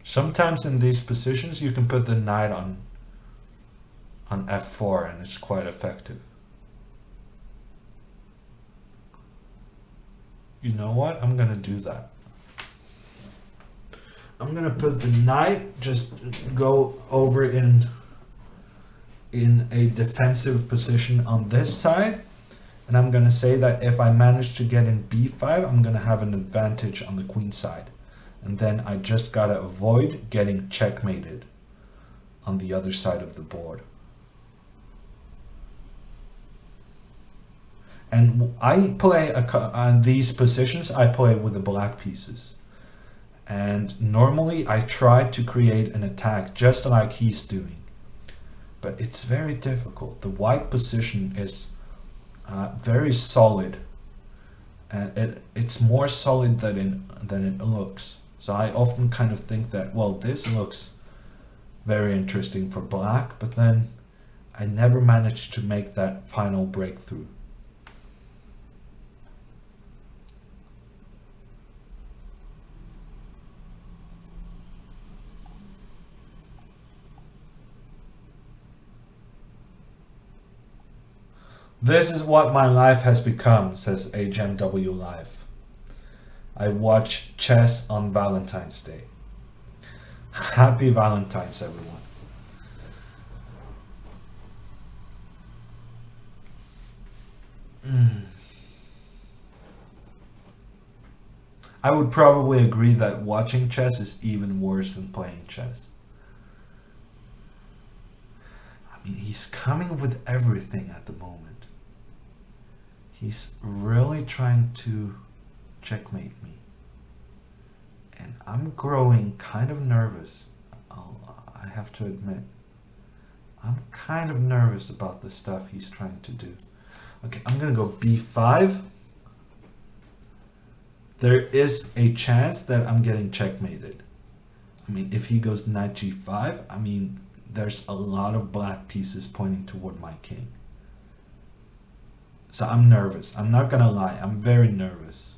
Sometimes in these positions you can put the knight on f4 and it's quite effective. You know what? I'm gonna do that. I'm gonna put the knight, just go over in a defensive position on this side. And I'm gonna say that if I manage to get in b5, I'm gonna have an advantage on the queen side. And then I just gotta avoid getting checkmated on the other side of the board. And I play on these positions, I play with the black pieces. And normally I try to create an attack just like he's doing. But it's very difficult. The white position is very solid. And it's more solid than it looks. So I often kind of think that, well, this looks very interesting for black, but then I never managed to make that final breakthrough. This is what my life has become, says HMW Live. I watch chess on Valentine's Day. Happy Valentine's, everyone. I would probably agree that watching chess is even worse than playing chess. I mean, he's coming with everything at the moment. He's really trying to checkmate me. And I'm growing kind of nervous. I have to admit. I'm kind of nervous about the stuff he's trying to do. Okay, I'm gonna go b5. There is a chance that I'm getting checkmated. I mean, if he goes knight g5, I mean, there's a lot of black pieces pointing toward my king. So I'm nervous. I'm not gonna lie. I'm very nervous.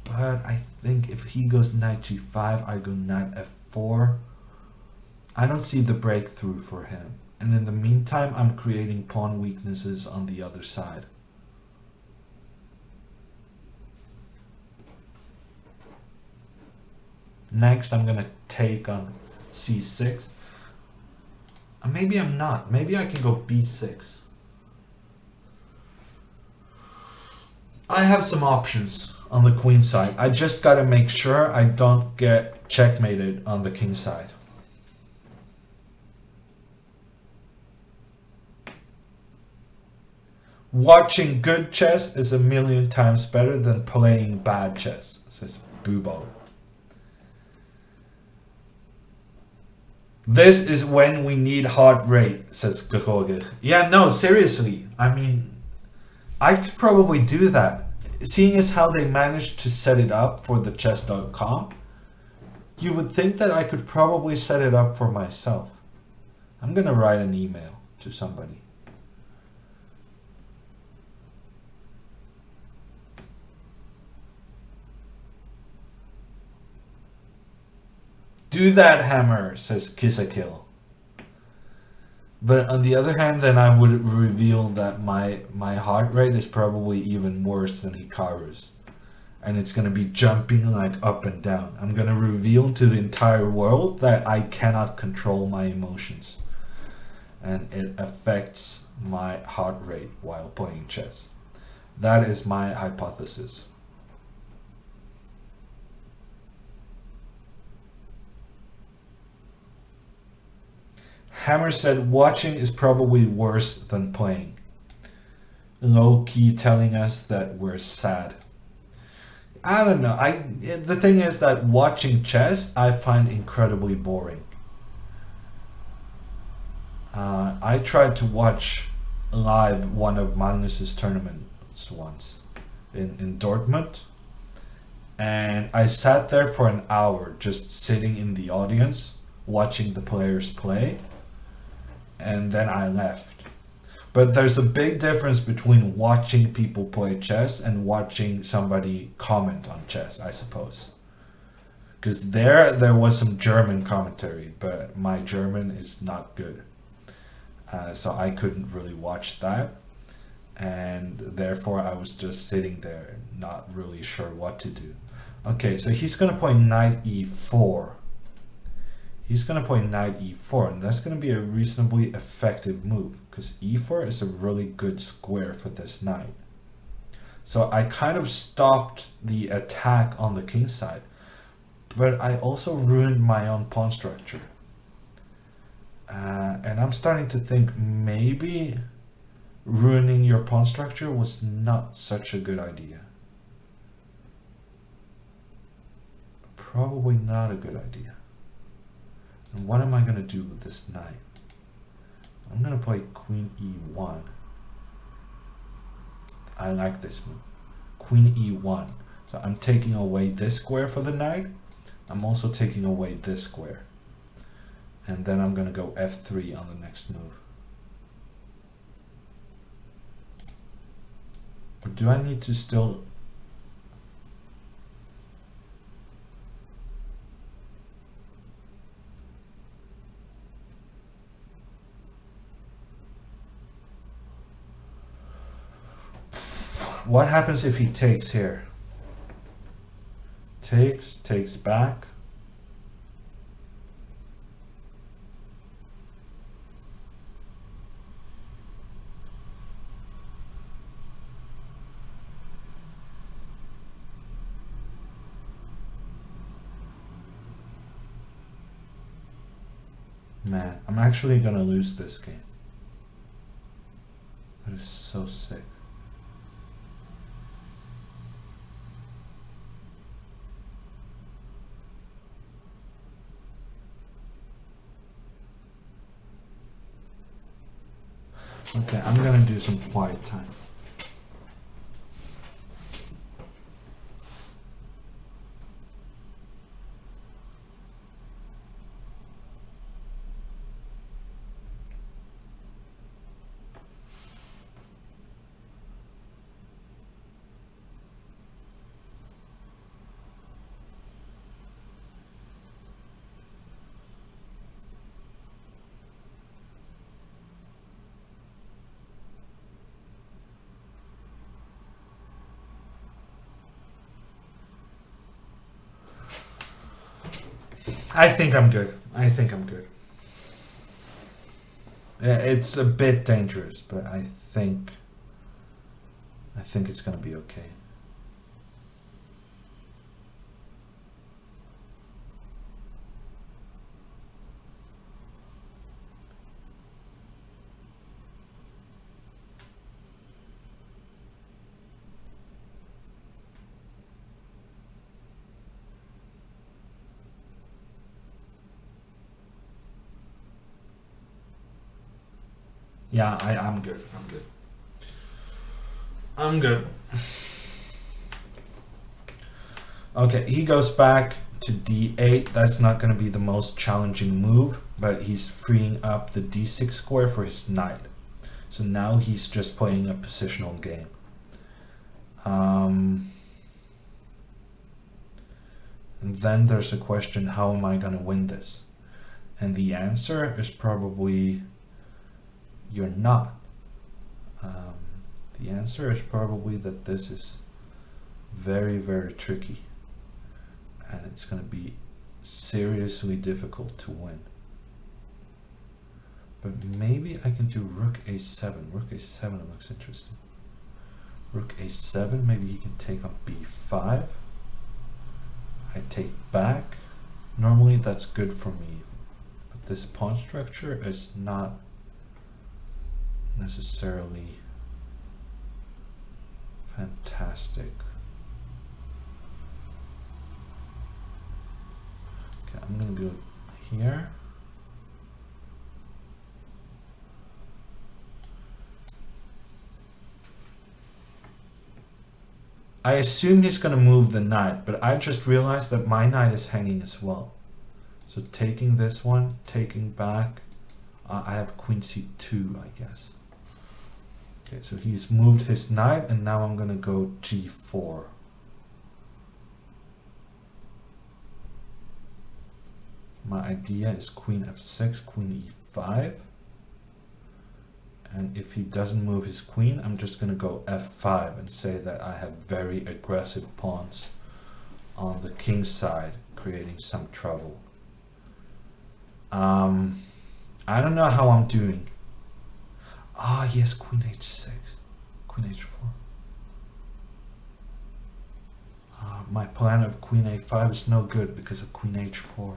But I think if he goes knight g5, I go knight f4. I don't see the breakthrough for him. And in the meantime, I'm creating pawn weaknesses on the other side. Next, I'm gonna take on c6. Maybe I'm not. Maybe I can go b6. I have some options on the queen side. I just gotta make sure I don't get checkmated on the king side. Watching good chess is a million times better than playing bad chess, says Boobo. This is when we need heart rate, says George. Yeah, no, seriously. I mean, I could probably do that. Seeing as how they managed to set it up for the chess.com, you would think that I could probably set it up for myself. I'm gonna write an email to somebody. Do that, Hammer, says Kisakil. But on the other hand, then I would reveal that my heart rate is probably even worse than Hikaru's. And it's going to be jumping like up and down. I'm going to reveal to the entire world that I cannot control my emotions. And it affects my heart rate while playing chess. That is my hypothesis. Hammer said watching is probably worse than playing. Low-key telling us that we're sad. I don't know. The thing is that watching chess I find incredibly boring. I tried to watch live one of Magnus's tournaments once in Dortmund. And I sat there for an hour just sitting in the audience watching the players play. And then I left. But there's a big difference between watching people play chess and watching somebody comment on chess, I suppose. Because there was some German commentary, but my German is not good. So I couldn't really watch that. And therefore I was just sitting there, not really sure what to do. Okay, so he's going to play knight e4. He's going to play knight e4, and that's going to be a reasonably effective move, because e4 is a really good square for this knight. So I kind of stopped the attack on the king side, but I also ruined my own pawn structure. And I'm starting to think maybe ruining your pawn structure was not such a good idea. Probably not a good idea. And what am I going to do with this knight? I'm going to play queen e1. I like this move. Queen e1. So I'm taking away this square for the knight. I'm also taking away this square. And then I'm going to go f3 on the next move. Or do I need to still... What happens if he takes here? Takes back. Man, I'm actually gonna lose this game. That is so sick. Okay, I'm gonna do some quiet time. I think I'm good. I think I'm good. It's a bit dangerous, but I think it's gonna be okay. Yeah, I'm good. I'm good. I'm good. Okay, he goes back to d8. That's not going to be the most challenging move, but he's freeing up the d6 square for his knight. So now he's just playing a positional game. And then there's a question, how am I going to win this? And the answer is probably... You're not. The answer is probably that this is very, very tricky. And it's going to be seriously difficult to win. But maybe I can do rook a7. Rook a7 looks interesting. Rook a7, maybe he can take on b5. I take back. Normally that's good for me. But this pawn structure is not necessarily fantastic. Okay, I'm gonna go here. I assume he's gonna move the knight, but I just realized that my knight is hanging as well. So taking this one, taking back, I have Quincy 2, I guess. Okay, so he's moved his knight, and now I'm gonna go g4. my idea is queen f6, queen e5. And if he doesn't move his queen, I'm just going to go f5 and say that I have very aggressive pawns on the king's side, creating some trouble. I don't know how I'm doing. Ah, yes, queen h6, queen h4. My plan of queen a5 is no good because of queen h4.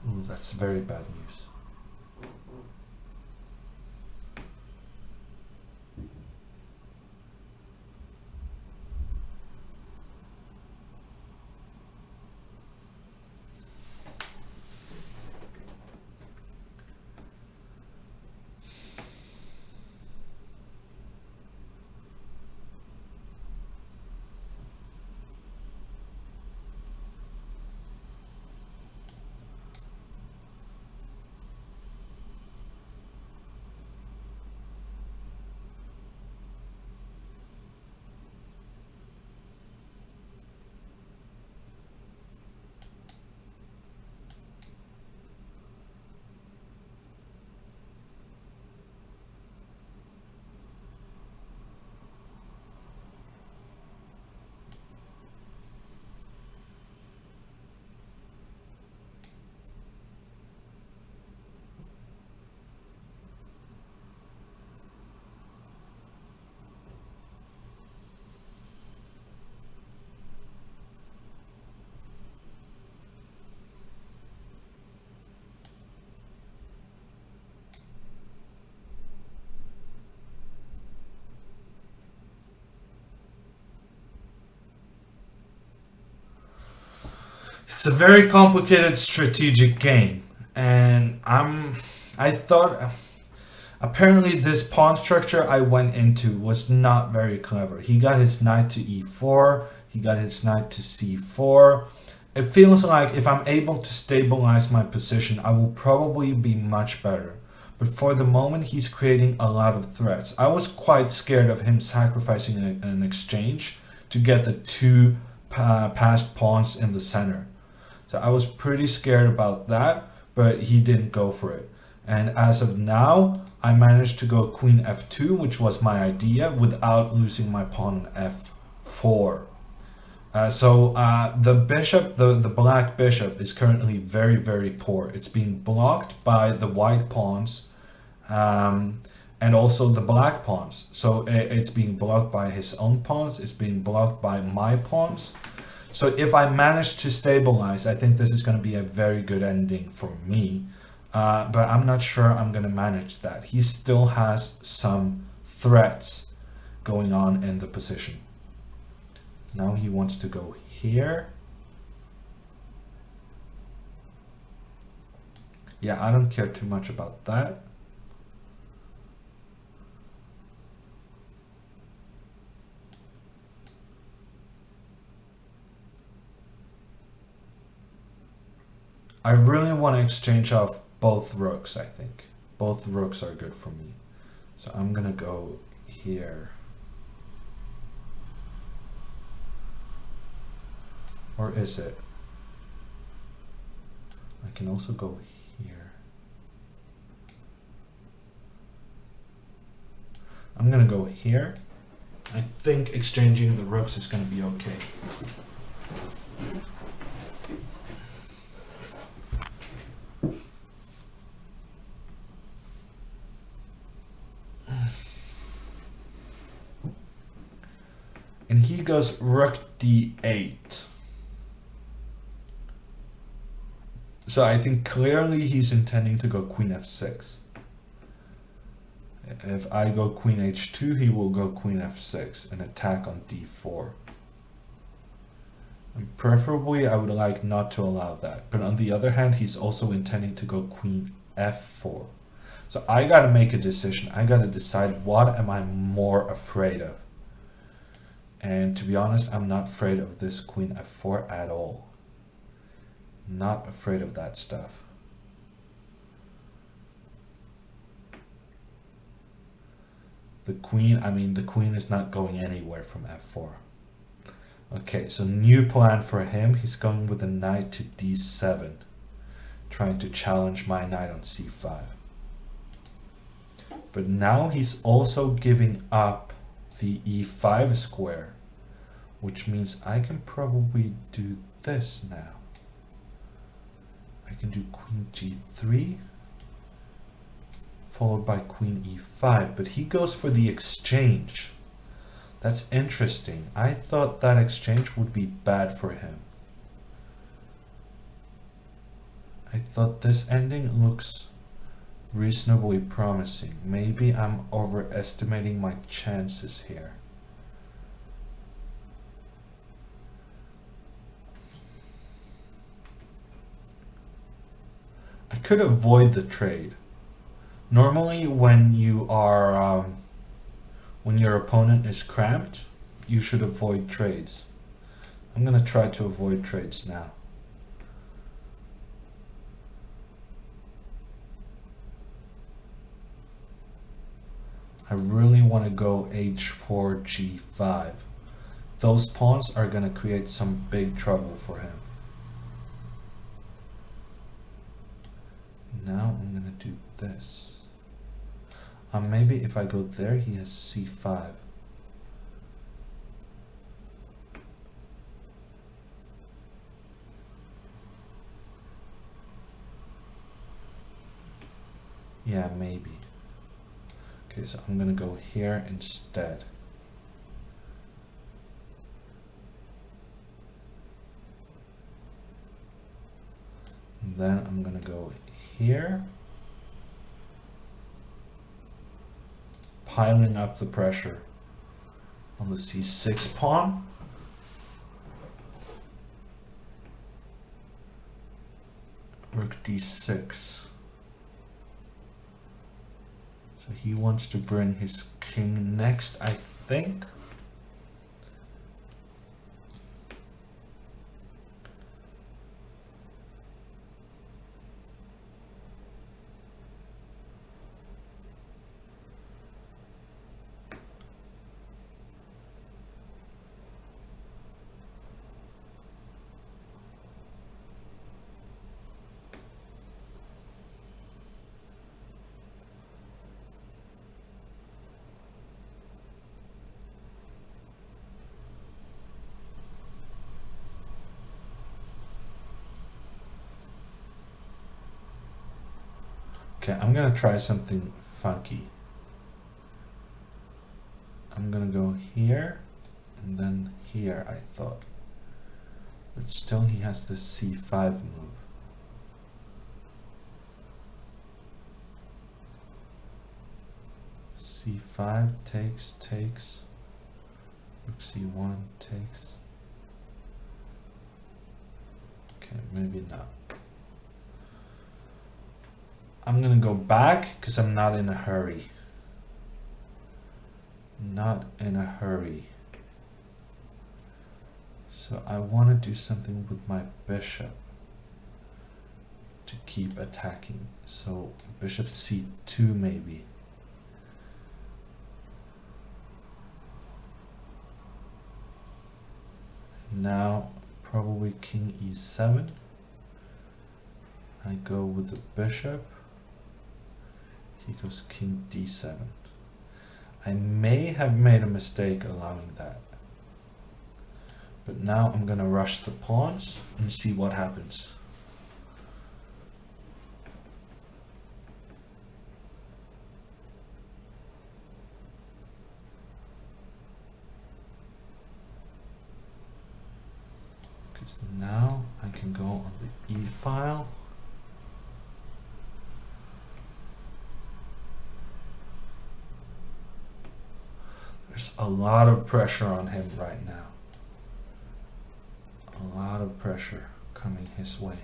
Ooh, that's very bad news. It's a very complicated strategic game, and I thought apparently this pawn structure I went into was not very clever. He got his knight to e4, he got his knight to c4. It feels like if I'm able to stabilize my position, I will probably be much better. But for the moment, he's creating a lot of threats. I was quite scared of him sacrificing an exchange to get the two passed pawns in the center. So I was pretty scared about that, but he didn't go for it. And as of now, I managed to go queen f2, which was my idea, without losing my pawn on f4. The bishop, the black bishop, is currently very, very poor. It's being blocked by the white pawns and also the black pawns. So it's being blocked by his own pawns. It's being blocked by my pawns. So if I manage to stabilize, I think this is going to be a very good ending for me. But I'm not sure I'm going to manage that. He still has some threats going on in the position. Now he wants to go here. Yeah, I don't care too much about that. I really want to exchange off both rooks, I think. Both rooks are good for me. So I'm gonna go here. Or is it? I can also go here. I'm gonna go here. I think exchanging the rooks is gonna be okay. And he goes rook d8. So I think clearly he's intending to go queen f6. If I go queen h2, he will go queen f6 and attack on d4. And preferably, I would like not to allow that. But on the other hand, he's also intending to go queen f4. So I gotta make a decision. I gotta decide what am I more afraid of. And to be honest, I'm not afraid of this queen f4 at all. Not afraid of that stuff. The queen, I mean, the queen is not going anywhere from f4. Okay, so new plan for him. He's going with the knight to d7, trying to challenge my knight on c5. But now he's also giving up the e5 square, which means I can probably do this now. I can do queen g3, followed by queen e5, but he goes for the exchange. That's interesting. I thought that exchange would be bad for him. I thought this ending looks reasonably promising. Maybe I'm overestimating my chances here. I could avoid the trade. Normally when you are when your opponent is cramped, you should avoid trades. I'm gonna try to avoid trades now. I really want to go h4, g5. Those pawns are gonna create some big trouble for him. Now I'm gonna do this. Maybe if I go there, he has c5. Yeah, maybe. Okay, so I'm gonna go here instead. And then I'm gonna go here. Piling up the pressure on the c6 pawn. Rook d6. So he wants to bring his king next, I think. Okay, I'm gonna try something funky. I'm gonna go here and then here, I thought. But still he has the c5 move. c5 takes. Rook c1 takes. Okay, maybe not. I'm gonna go back because I'm not in a hurry. Not in a hurry. So I want to do something with my bishop to keep attacking. So bishop c2 maybe. Now probably king e7. I go with the bishop. He goes king d7. I may have made a mistake allowing that. But now I'm gonna rush the pawns and see what happens. Because now I can go on the e file. There's a lot of pressure on him right now. A lot of pressure coming his way.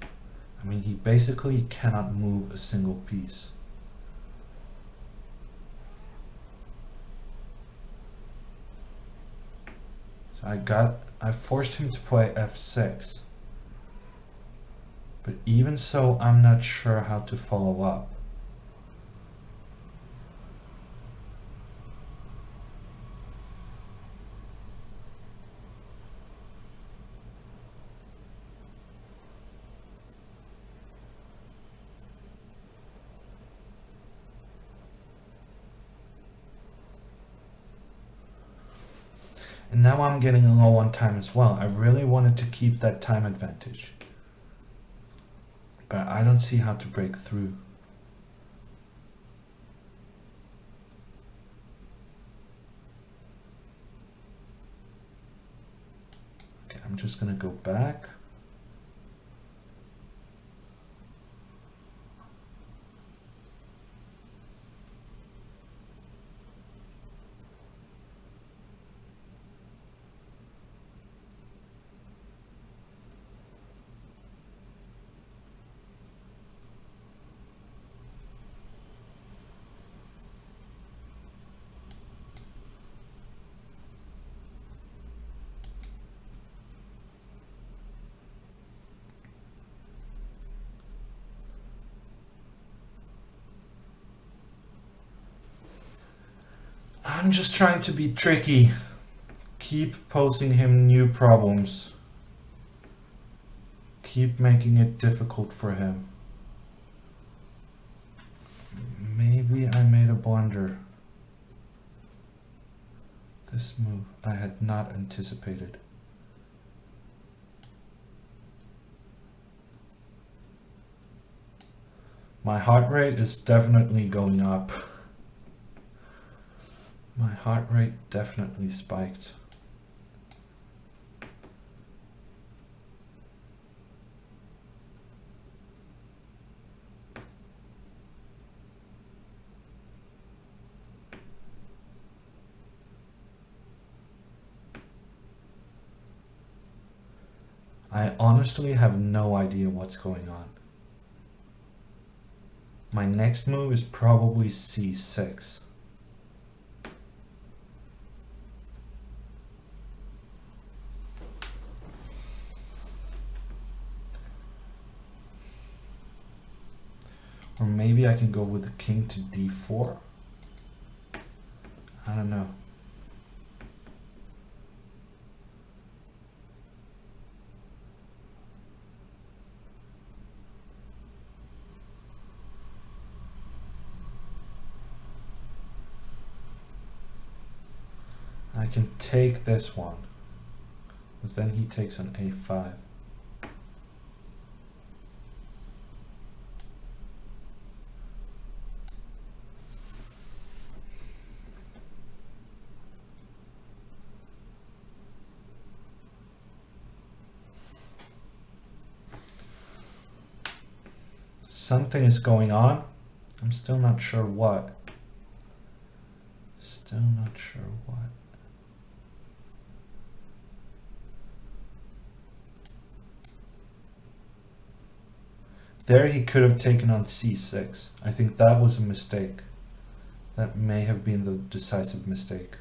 I mean, he basically cannot move a single piece. So I forced him to play f6. But even so, I'm not sure how to follow up. And now I'm getting low on time as well. I really wanted to keep that time advantage. But I don't see how to break through. Okay, I'm just gonna go back. I'm just trying to be tricky. Keep posing him new problems. Keep making it difficult for him. Maybe I made a blunder. This move I had not anticipated. My heart rate is definitely going up. My heart rate definitely spiked. I honestly have no idea what's going on. My next move is probably c6. Or maybe I can go with the king to d4. I don't know. I can take this one, but then he takes an a5. Something is going on. I'm still not sure what. Still not sure what. There he could have taken on c6. I think that was a mistake. That may have been the decisive mistake.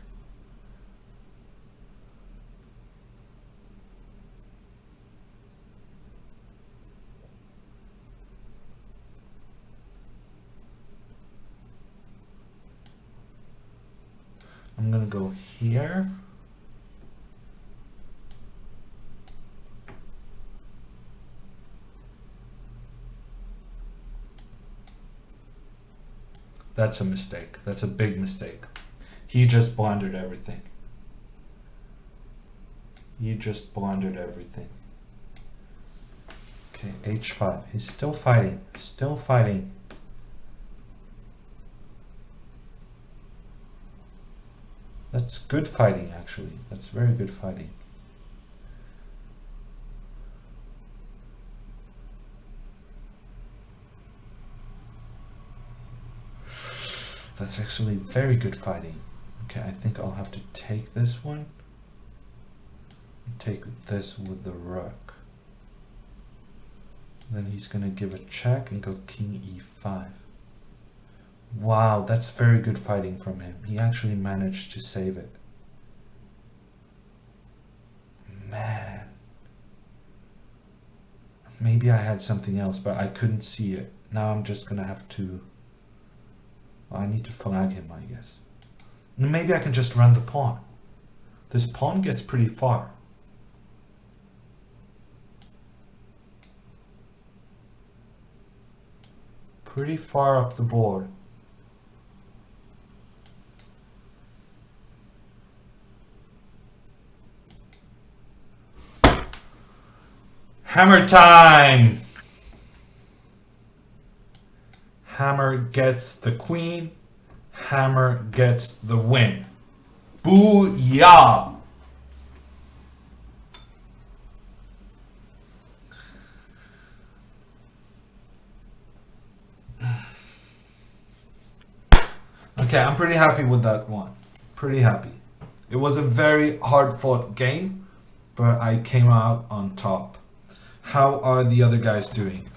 I'm gonna go here. That's a mistake. That's a big mistake. He just blundered everything. He just blundered everything. Okay, h5. He's still fighting. Still fighting. That's good fighting, actually. That's very good fighting. That's actually very good fighting. Okay, I think I'll have to take this one. Take this with the rook. Then he's gonna give a check and go king e5. Wow, that's very good fighting from him. He actually managed to save it. Man. Maybe I had something else, but I couldn't see it. Now I'm just gonna have to... Well, I need to flag him, I guess. Maybe I can just run the pawn. This pawn gets pretty far. Pretty far up the board. Hammer time! Hammer gets the queen. Hammer gets the win. Booyah! Okay, I'm pretty happy with that one. Pretty happy. It was a very hard-fought game, but I came out on top. How are the other guys doing?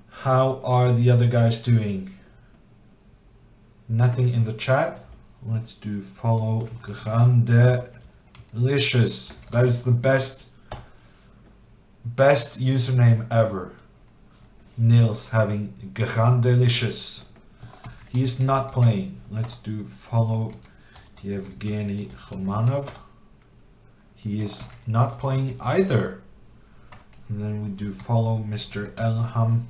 How are the other guys doing? Nothing in the chat. Let's do follow Grandelius. That is the best username ever. Nils having Grandelius. He is not playing. Let's do follow Evgeny Romanov. He is not playing either. And then we do follow Mr. Elham.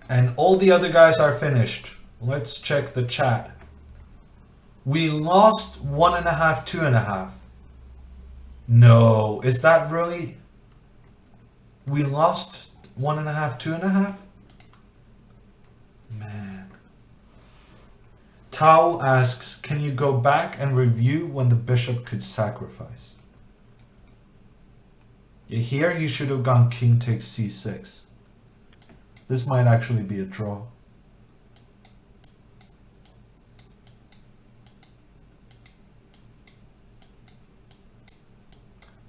And all the other guys are finished. Let's check the chat. We lost 1.5, 2.5. No, is that really? We lost 1.5, 2.5? Man. Tao asks, can you go back and review when the bishop could sacrifice? Here he should have gone king takes c6. This might actually be a draw.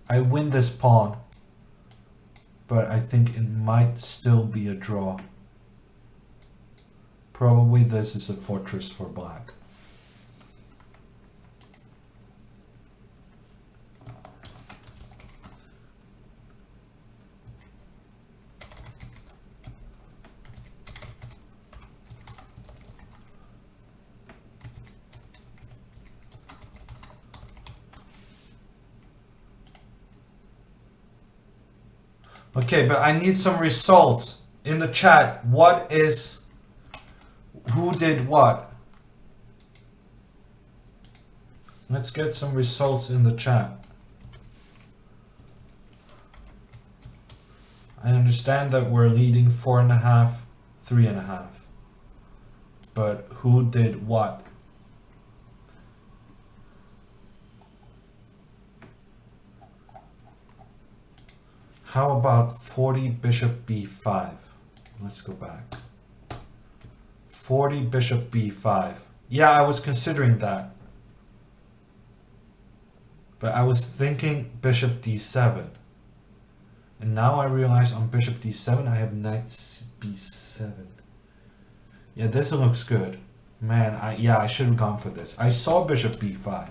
I win this pawn, but I think it might still be a draw. Probably this is a fortress for black. Okay, but I need some results in the chat. What is, who did what? Let's get some results in the chat. I understand that we're leading 4.5, 3.5. But who did what? How about 40 bishop b5? Let's go back. 40 bishop b5. Yeah, I was considering that. But I was thinking bishop d7. And now I realize on bishop d7 I have knight b7. Yeah, this looks good. Man, I should have gone for this. I saw bishop b5.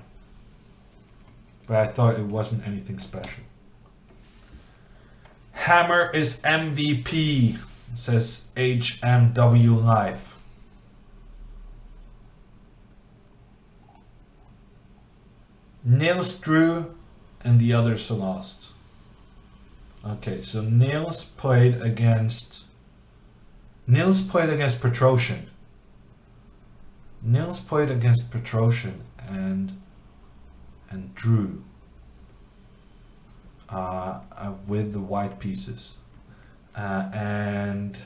But I thought it wasn't anything special. Hammer is MVP, says HMW Live. Nils drew and the others lost. Okay, so Nils played against Petrosyan. Nils played against Petrosyan and drew. With the white pieces, and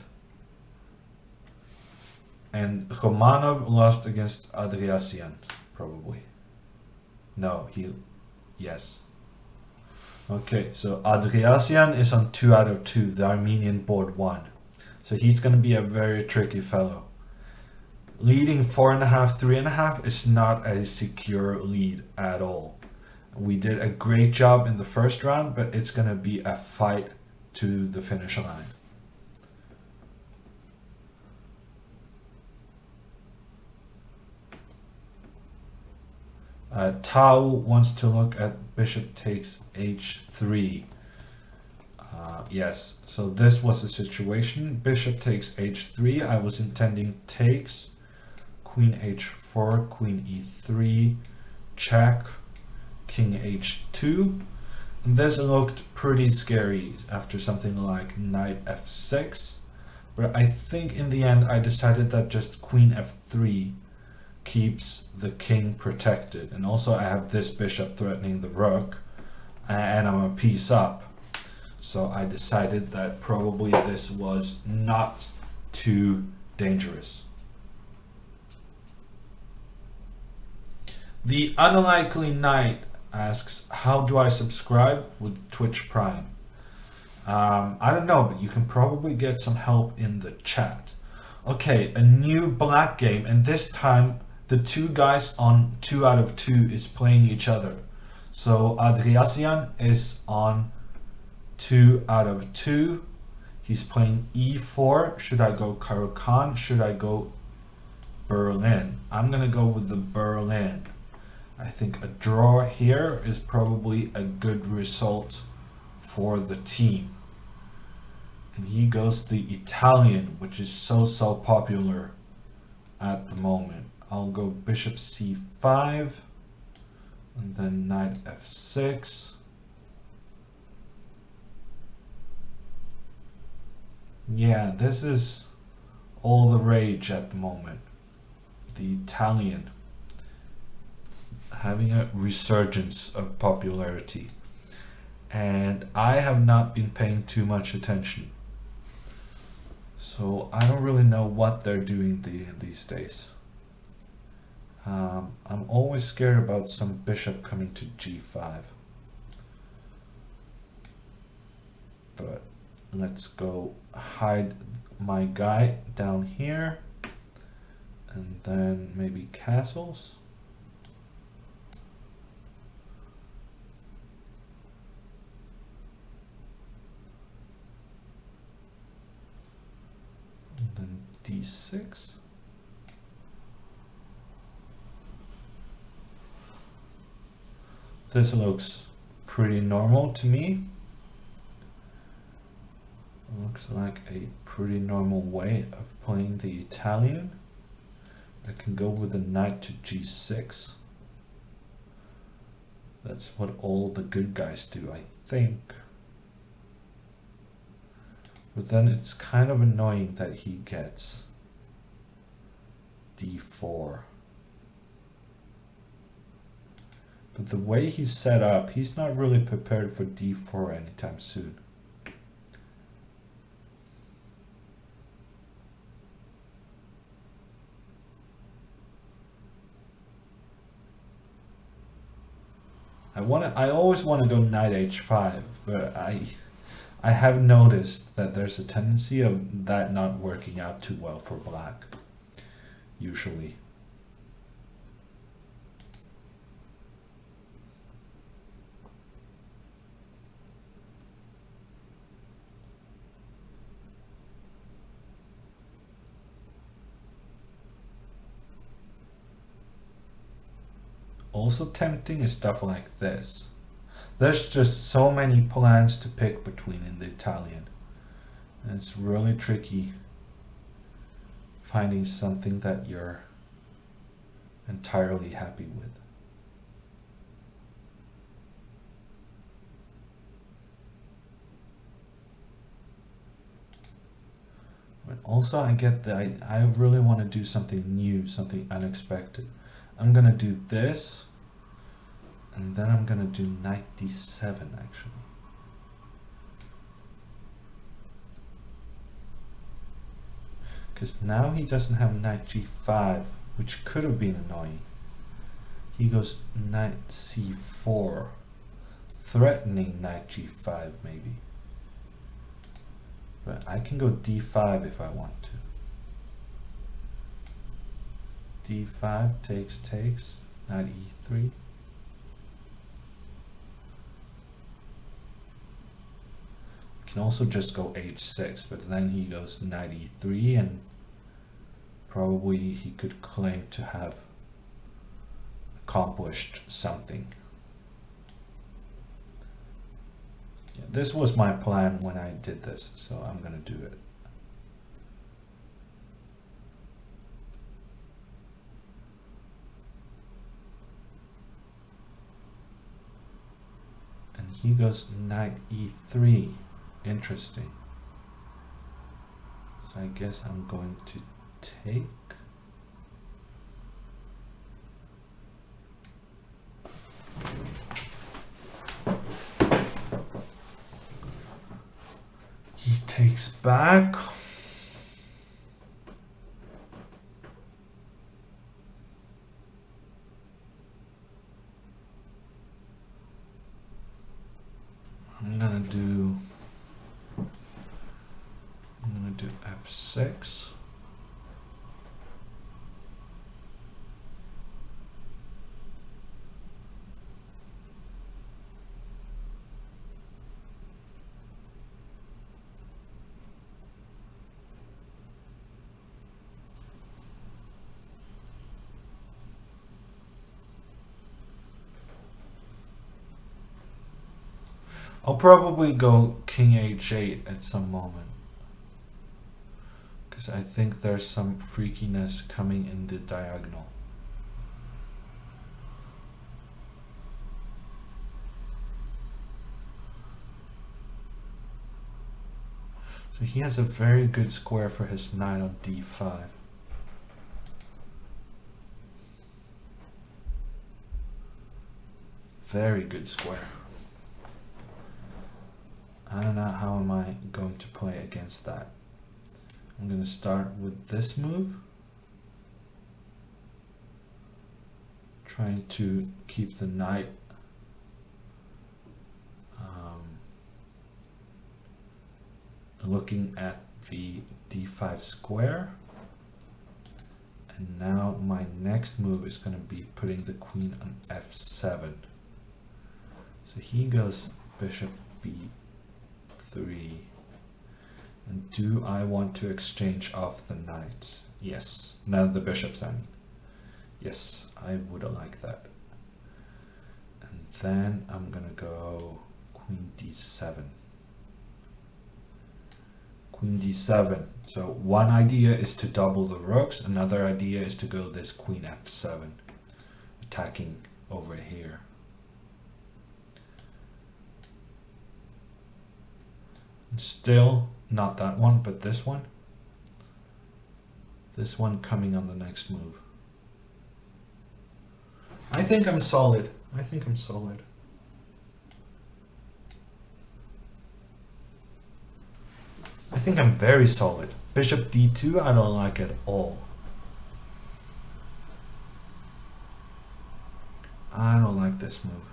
Romanov lost against Andriasyan, probably. No, yes. Okay, so Andriasyan is on 2 out of 2. The Armenian board 1, so he's going to be a very tricky fellow. Leading 4.5, 3.5 is not a secure lead at all. We did a great job in the first round, but it's going to be a fight to the finish line. Tao wants to look at bishop takes h3. Yes, so this was the situation. Bishop takes h3. I was intending takes, queen h4, queen e3, check, king h2, and this looked pretty scary after something like knight f6, but I think in the end I decided that just queen f3 keeps the king protected, and also I have this bishop threatening the rook, and I'm a piece up. So I decided that probably this was not too dangerous. The Unlikely Knight asks, how do I subscribe with Twitch Prime? I don't know, but you can probably get some help in the chat. Okay, a new black game, and this time the two guys on 2 out of 2 is playing each other. So Andriasyan is on 2 out of 2. He's playing e4. Should I go Karakan? Should I go Berlin? I'm gonna go with the Berlin. I think a draw here is probably a good result for the team. And he goes the Italian, which is so popular at the moment. I'll go bishop c5 and then knight f6. Yeah, this is all the rage at the moment. The Italian having a resurgence of popularity. And I have not been paying too much attention. So I don't really know what they're doing these days. I'm always scared about some bishop coming to g5. But let's go hide my guy down here. And then maybe castles. And then d6. This looks pretty normal to me. Looks like a pretty normal way of playing the Italian. I can go with a knight to g6. That's what all the good guys do, I think. But then it's kind of annoying that he gets d4. But the way he's set up, he's not really prepared for d4 anytime soon. I always want to go knight h5, but I have noticed that there's a tendency of that not working out too well for black, usually. Also tempting is stuff like this. There's just so many plans to pick between in the Italian. And it's really tricky finding something that you're entirely happy with. But also I get that I really want to do something new, something unexpected. I'm gonna do this, and then I'm gonna do knight d7 actually. Because now he doesn't have knight g5, which could have been annoying. He goes knight c4, threatening knight g5 maybe. But I can go d5 if I want to. d5 takes, knight e3. You can also just go h6, but then he goes knight e3, and probably he could claim to have accomplished something. Yeah, this was my plan when I did this, so I'm gonna do it. And he goes knight e3. Interesting. So I guess I'm going to take. takes back. I'm gonna do f6. I'll probably go king h8 at some moment, because I think there's some freakiness coming in the diagonal. So he has a very good square for his knight on d5. Very good square. I don't know how am I going to play against that. I'm going to start with this move. Trying to keep the knight looking at the d5 square. And now my next move is going to be putting the queen on f7. So he goes bishop b3. And do I want to exchange off the knights? Yes. Now the bishops, I mean. Yes, I would like that. And then I'm gonna go queen d7. Queen d7. So one idea is to double the rooks. Another idea is to go this queen f7, attacking over here. Still not that one, but this one. This one coming on the next move. I think I'm solid. I think I'm solid. I think I'm very solid. Bishop d2, I don't like at all. I don't like this move.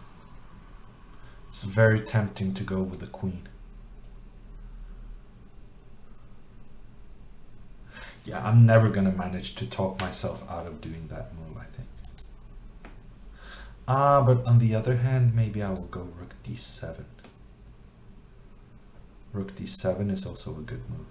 It's very tempting to go with the queen. Yeah, I'm never gonna manage to talk myself out of doing that move, I think. But on the other hand, maybe I will go rook d7. Rook d7 is also a good move.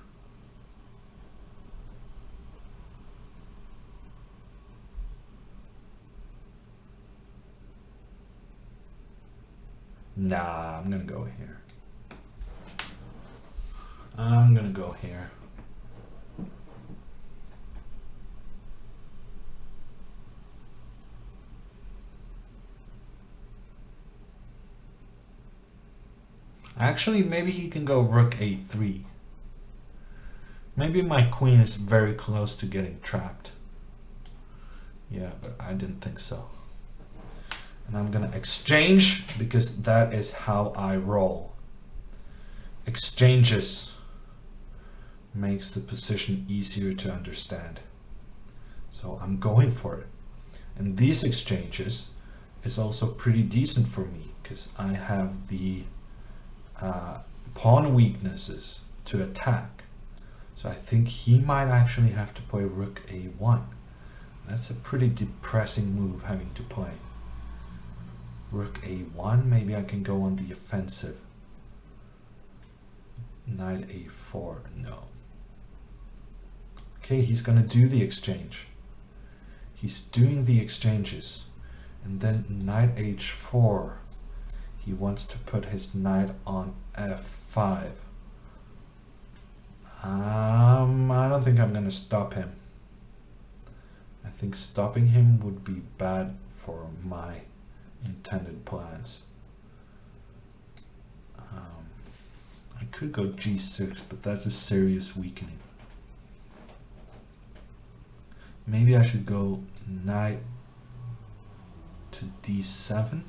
Nah, I'm gonna go here. I'm gonna go here. Actually, maybe he can go rook a3. Maybe my queen is very close to getting trapped. Yeah, but I didn't think so. And I'm gonna exchange, because that is how I roll. Exchanges makes the position easier to understand. So I'm going for it. And these exchanges is also pretty decent for me, because I have the pawn weaknesses to attack. So I think he might actually have to play rook a1. That's a pretty depressing move having to play. Rook a1, maybe I can go on the offensive. Knight a4, no. Okay, he's gonna do the exchange. He's doing the exchanges. And then knight h4. He wants to put his knight on f5. I don't think I'm gonna stop him. I think stopping him would be bad for my intended plans. I could go g6, but that's a serious weakening. Maybe I should go knight to d7.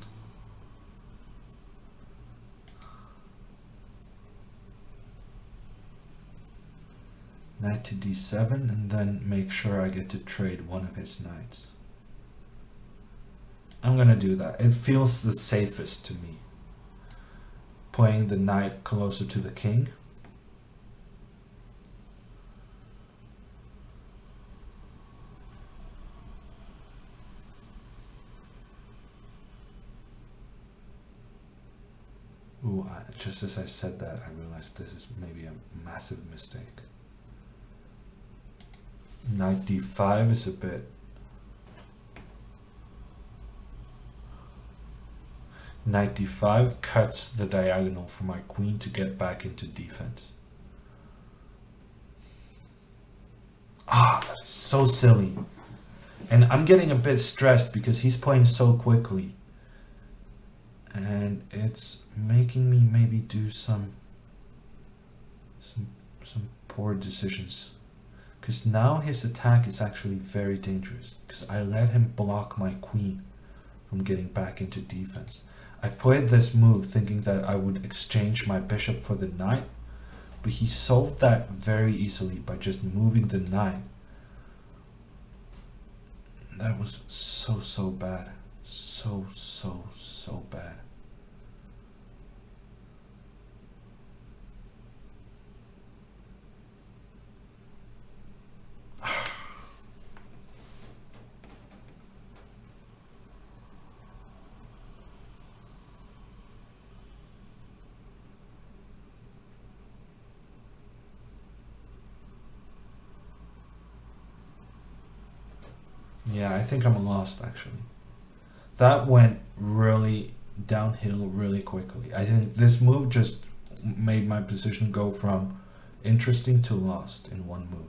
Knight to d7, and then make sure I get to trade one of his knights. I'm gonna do that. It feels the safest to me. Playing the knight closer to the king. Ooh, just as I said that, I realized this is maybe a massive mistake. Knight d5 is a bit... Knight d5 cuts the diagonal for my queen to get back into defense. Ah, that is so silly. And I'm getting a bit stressed because he's playing so quickly. And it's making me maybe do some poor decisions. Because now his attack is actually very dangerous. Because I let him block my queen from getting back into defense. I played this move thinking that I would exchange my bishop for the knight. But he solved that very easily by just moving the knight. That was so bad. So bad. Yeah, I think I'm lost actually. That went really downhill really quickly. I think this move just made my position go from interesting to lost in one move.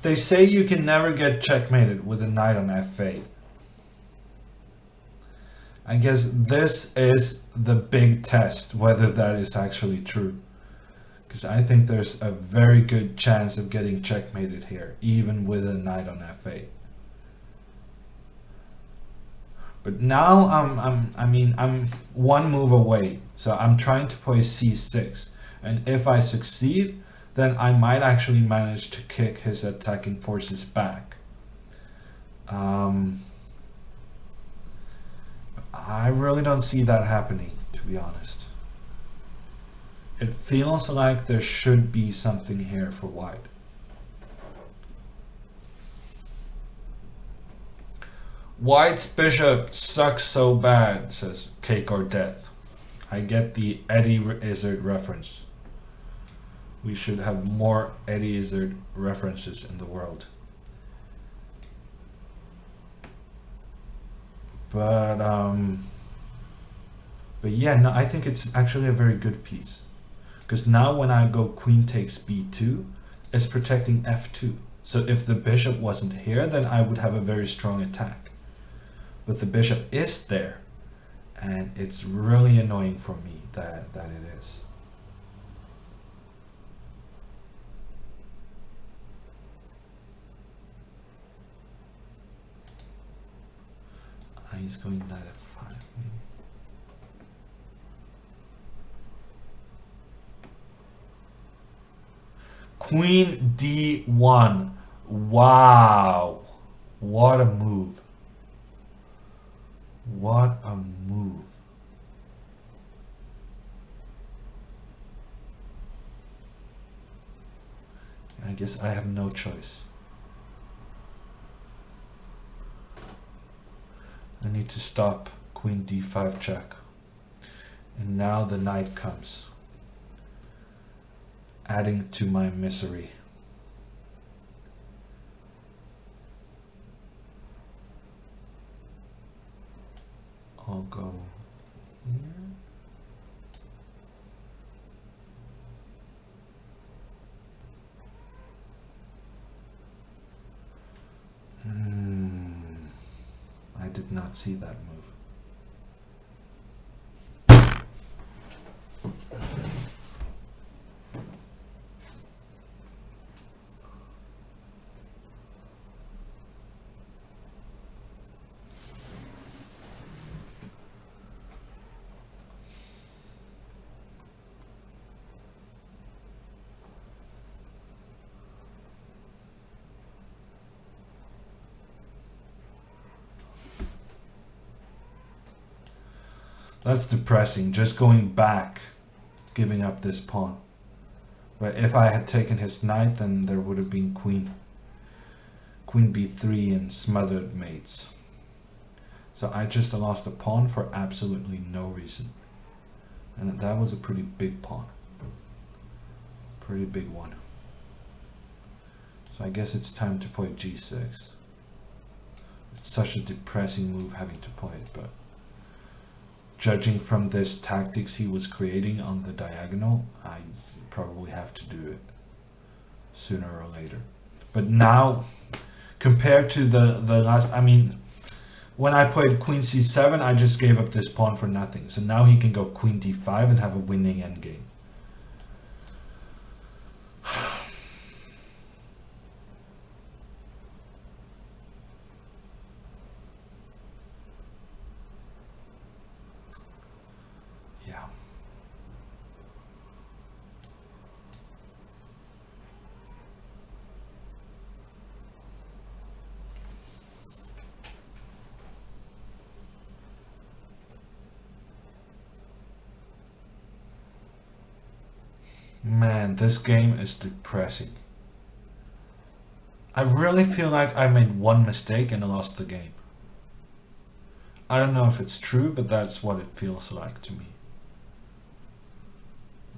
They say you can never get checkmated with a knight on f8. I guess this is the big test, whether that is actually true. Because I think there's a very good chance of getting checkmated here, even with a knight on f8. But now I'm one move away, so I'm trying to play c6. And if I succeed, then I might actually manage to kick his attacking forces back. I really don't see that happening, to be honest. It feels like there should be something here for white. White's bishop sucks so bad, says Cake or Death. I get the Eddie Izzard reference. We should have more Eddie Izzard references in the world. But yeah, no, I think it's actually a very good piece. Because now when I go queen takes b2, it's protecting f2. So if the bishop wasn't here, then I would have a very strong attack. But the bishop is there. And it's really annoying for me that it is. He's going knight f5 maybe. Queen d1. Wow. What a move. What a move. I guess I have no choice. I need to stop queen d5 check. And now the knight comes, adding to my misery. I'll go here. I did not see that move. That's depressing, just going back, giving up this pawn. But if I had taken his knight, then there would have been queen b3 and smothered mates. So I just lost a pawn for absolutely no reason. And that was a pretty big pawn. Pretty big one. So I guess it's time to play g6. It's such a depressing move having to play it, but judging from this tactics he was creating on the diagonal, I probably have to do it sooner or later. But now, compared to the last, I mean, when I played queen c7, I just gave up this pawn for nothing. So now he can go queen d5 and have a winning endgame. Man, this game is depressing. I really feel like I made one mistake and I lost the game. I don't know if it's true, but that's what it feels like to me.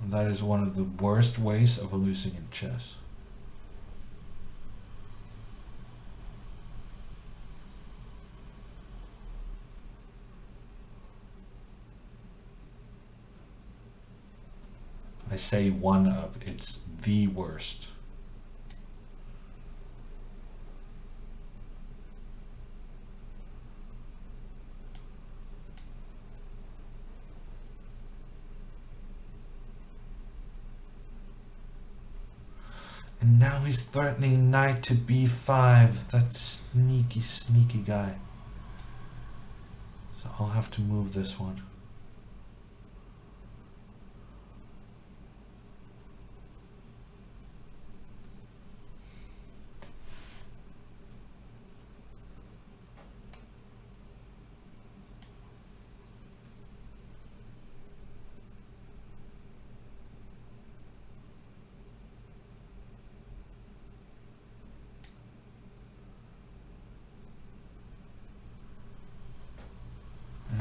And that is one of the worst ways of losing in chess. I say one of, it's the worst. And now he's threatening knight to b5. That sneaky, sneaky guy. So I'll have to move this one.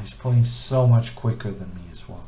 He's playing so much quicker than me as well.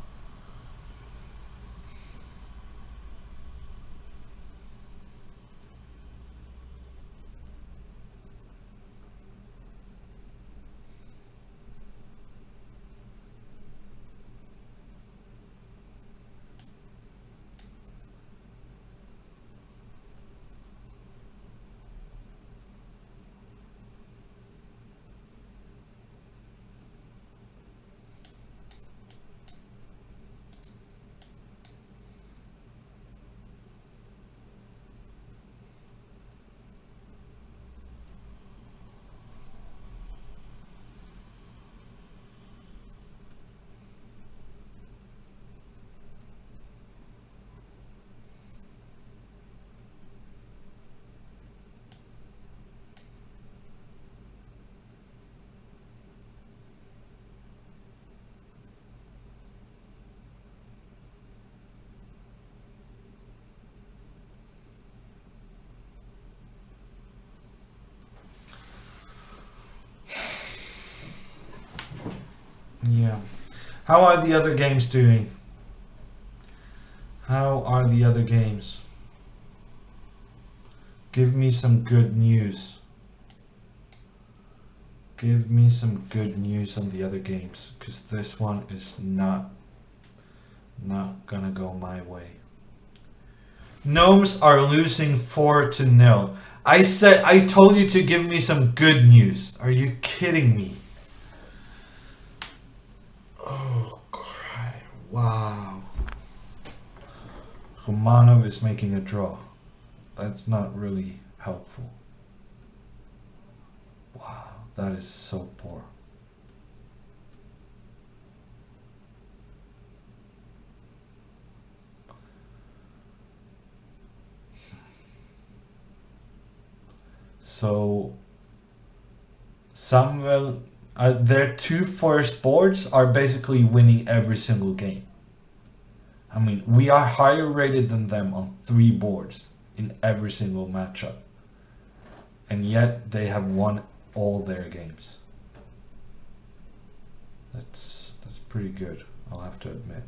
Yeah. How are the other games doing? How are the other games? Give me some good news. Give me some good news on the other games, because this one is not gonna go my way. Gnomes are losing 4-0. I told you to give me some good news. Are you kidding me? Oh, crap. Wow. Romanov is making a draw. That's not really helpful. Wow, that is so poor. So, Samvel, their two first boards are basically winning every single game. I mean, we are higher rated than them on 3 boards in every single matchup. And yet they have won all their games. That's pretty good, I'll have to admit.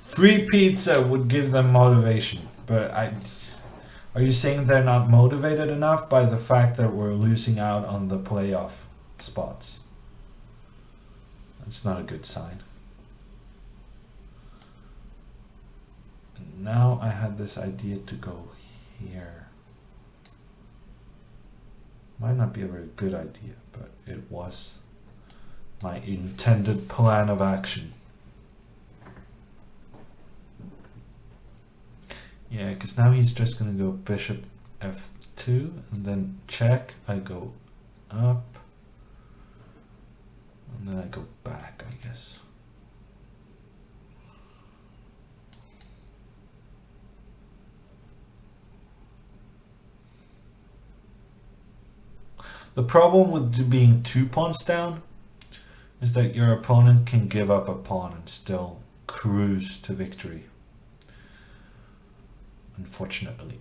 Free pizza would give them motivation, but are you saying they're not motivated enough by the fact that we're losing out on the playoff spots? That's not a good sign. And now I had this idea to go here. Might not be a very good idea, but it was my intended plan of action. Yeah, because now he's just going to go bishop f2 and then check. I go up and then I go back, I guess. The problem with being 2 pawns down is that your opponent can give up a pawn and still cruise to victory. Unfortunately.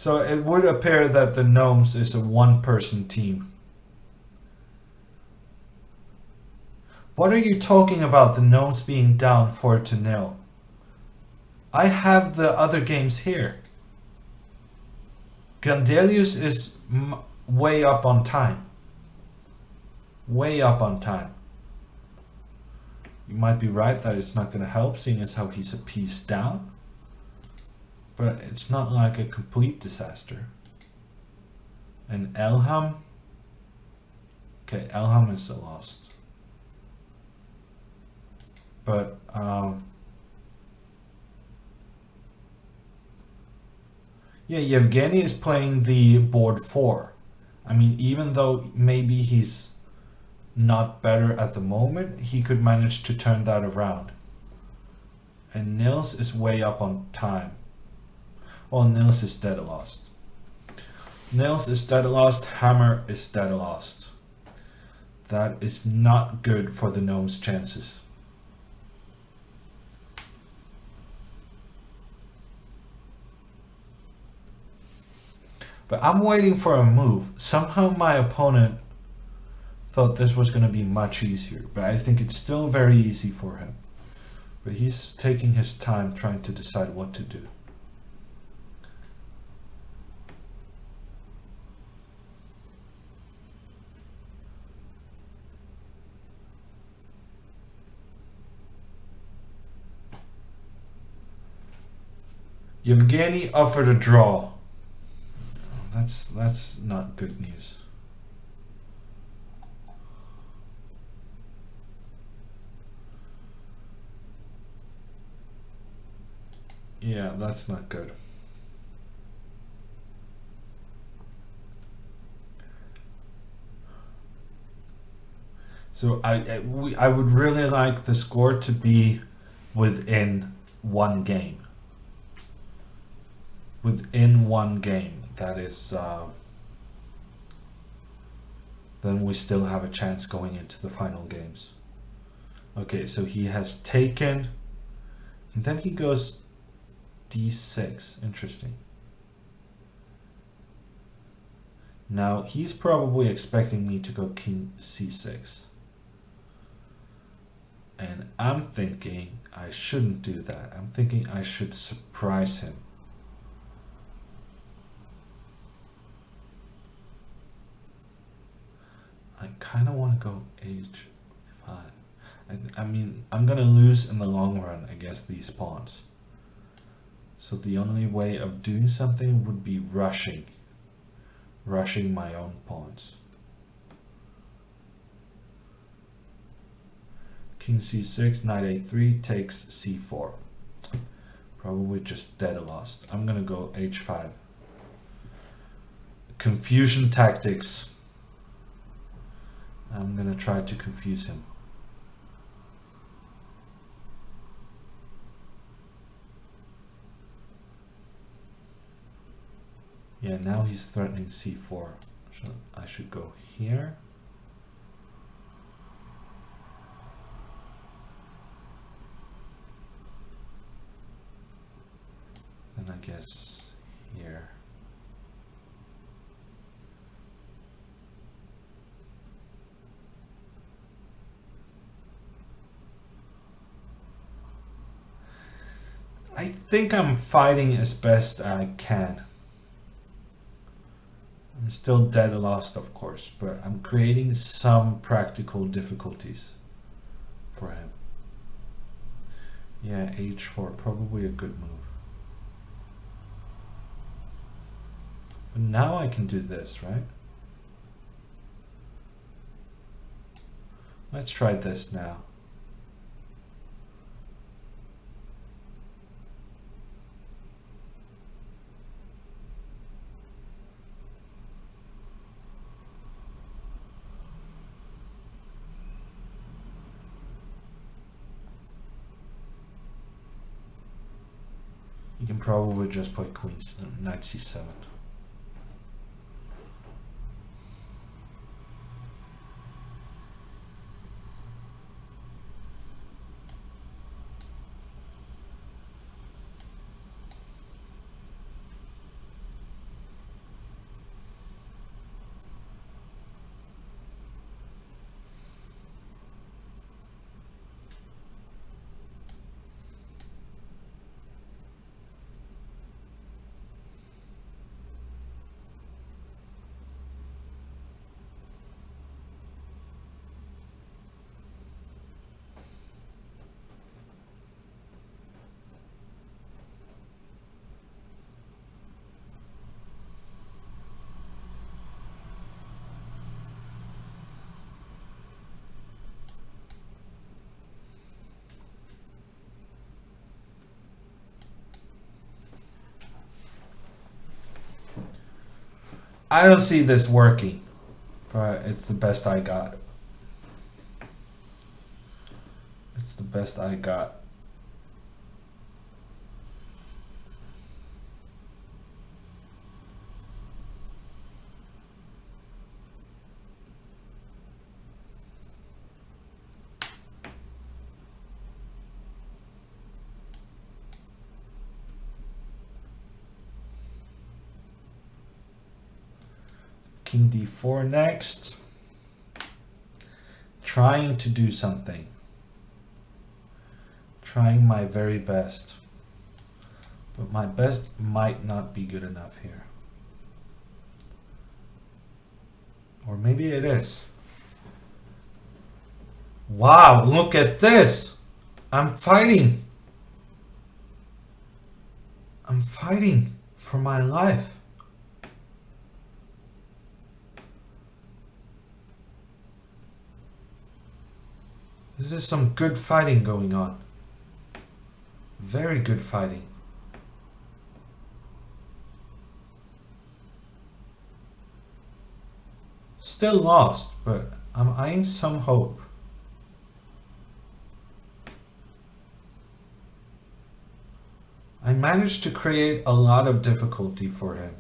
So it would appear that the Gnomes is a one-person team. What are you talking about, the Gnomes being down 4-0? I have the other games here. Grandelius is way up on time. Way up on time. You might be right that it's not going to help, seeing as how he's a piece down. But it's not like a complete disaster. And Elham. Okay, Elham is a lost. But yeah, Evgeny is playing the board 4. I mean, even though maybe he's not better at the moment, he could manage to turn that around. And Nils is way up on time. Well, Nils is dead lost. Nils is dead lost. Hammer is dead lost. That is not good for the Gnomes' chances. But I'm waiting for a move. Somehow my opponent thought this was going to be much easier, but I think it's still very easy for him. But he's taking his time trying to decide what to do. Evgeny offered a draw. That's not good news. Yeah, that's not good. So I would really like the score to be within one game. Within one game. That is, then we still have a chance going into the final games. Okay, so he has taken, and then he goes d6. Interesting. Now he's probably expecting me to go king c6. And I'm thinking I shouldn't do that. I'm thinking I should surprise him. I kind of want to go h5. I mean, I'm going to lose in the long run against these pawns. So the only way of doing something would be rushing my own pawns. King c6, knight a3 takes c4. Probably just dead lost. I'm going to go h5. Confusion tactics. I'm gonna try to confuse him. Yeah, now he's threatening c4. So I should go here. And I guess here. I think I'm fighting as best I can. I'm still dead lost, of course, but I'm creating some practical difficulties for him. Yeah, h4, probably a good move. But now I can do this, right? Let's try this now. You can probably just play Queen's knight c7. I don't see this working, but it's the best I got. It's the best I got. King d4 next. Trying to do something. Trying my very best. But my best might not be good enough here. Or maybe it is. Wow, look at this! I'm fighting! I'm fighting for my life. This is some good fighting going on. Very good fighting. Still lost, but I'm eyeing some hope. I managed to create a lot of difficulty for him,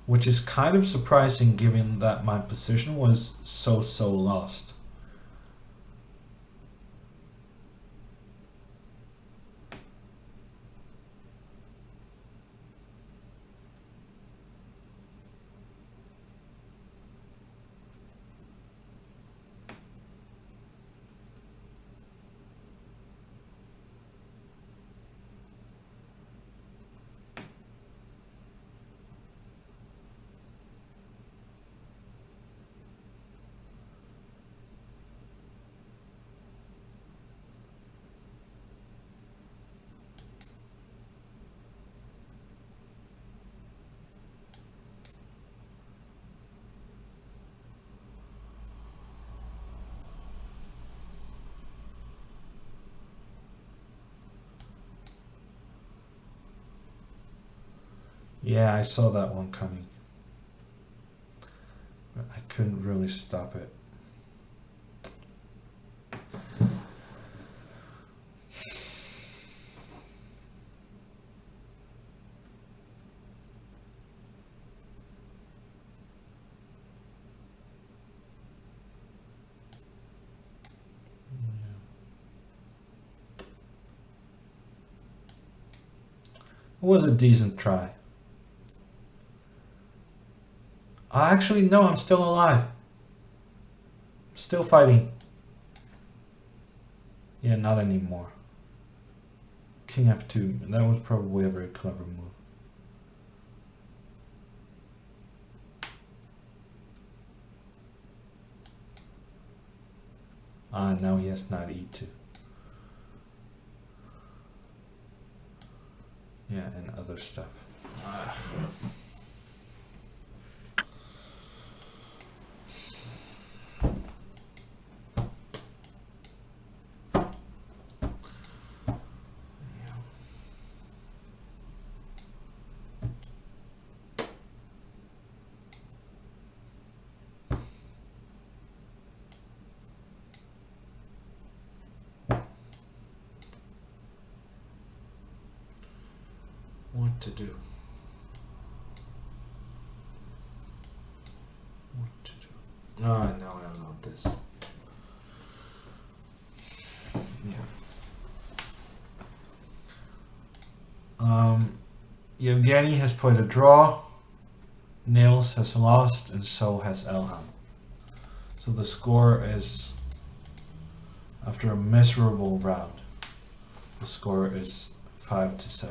which is kind of surprising given that my position was so lost. Yeah, I saw that one coming. But I couldn't really stop it. It was a decent try. Actually, no, I'm still alive. Still fighting. Yeah, not anymore. King f2. That was probably a very clever move. Now he has knight e2. Yeah, and other stuff. What to do? What to do? Oh, no, I want this. Yeah. Evgeny has played a draw. Nils has lost, and so has Elham. So the score is, after a miserable round, the score is 5-7.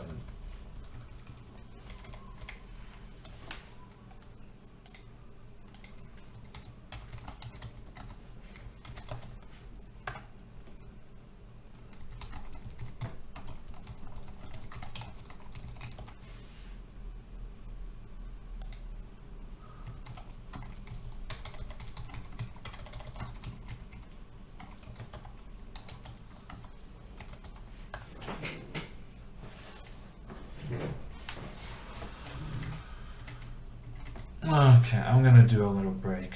Okay, I'm gonna do a little break.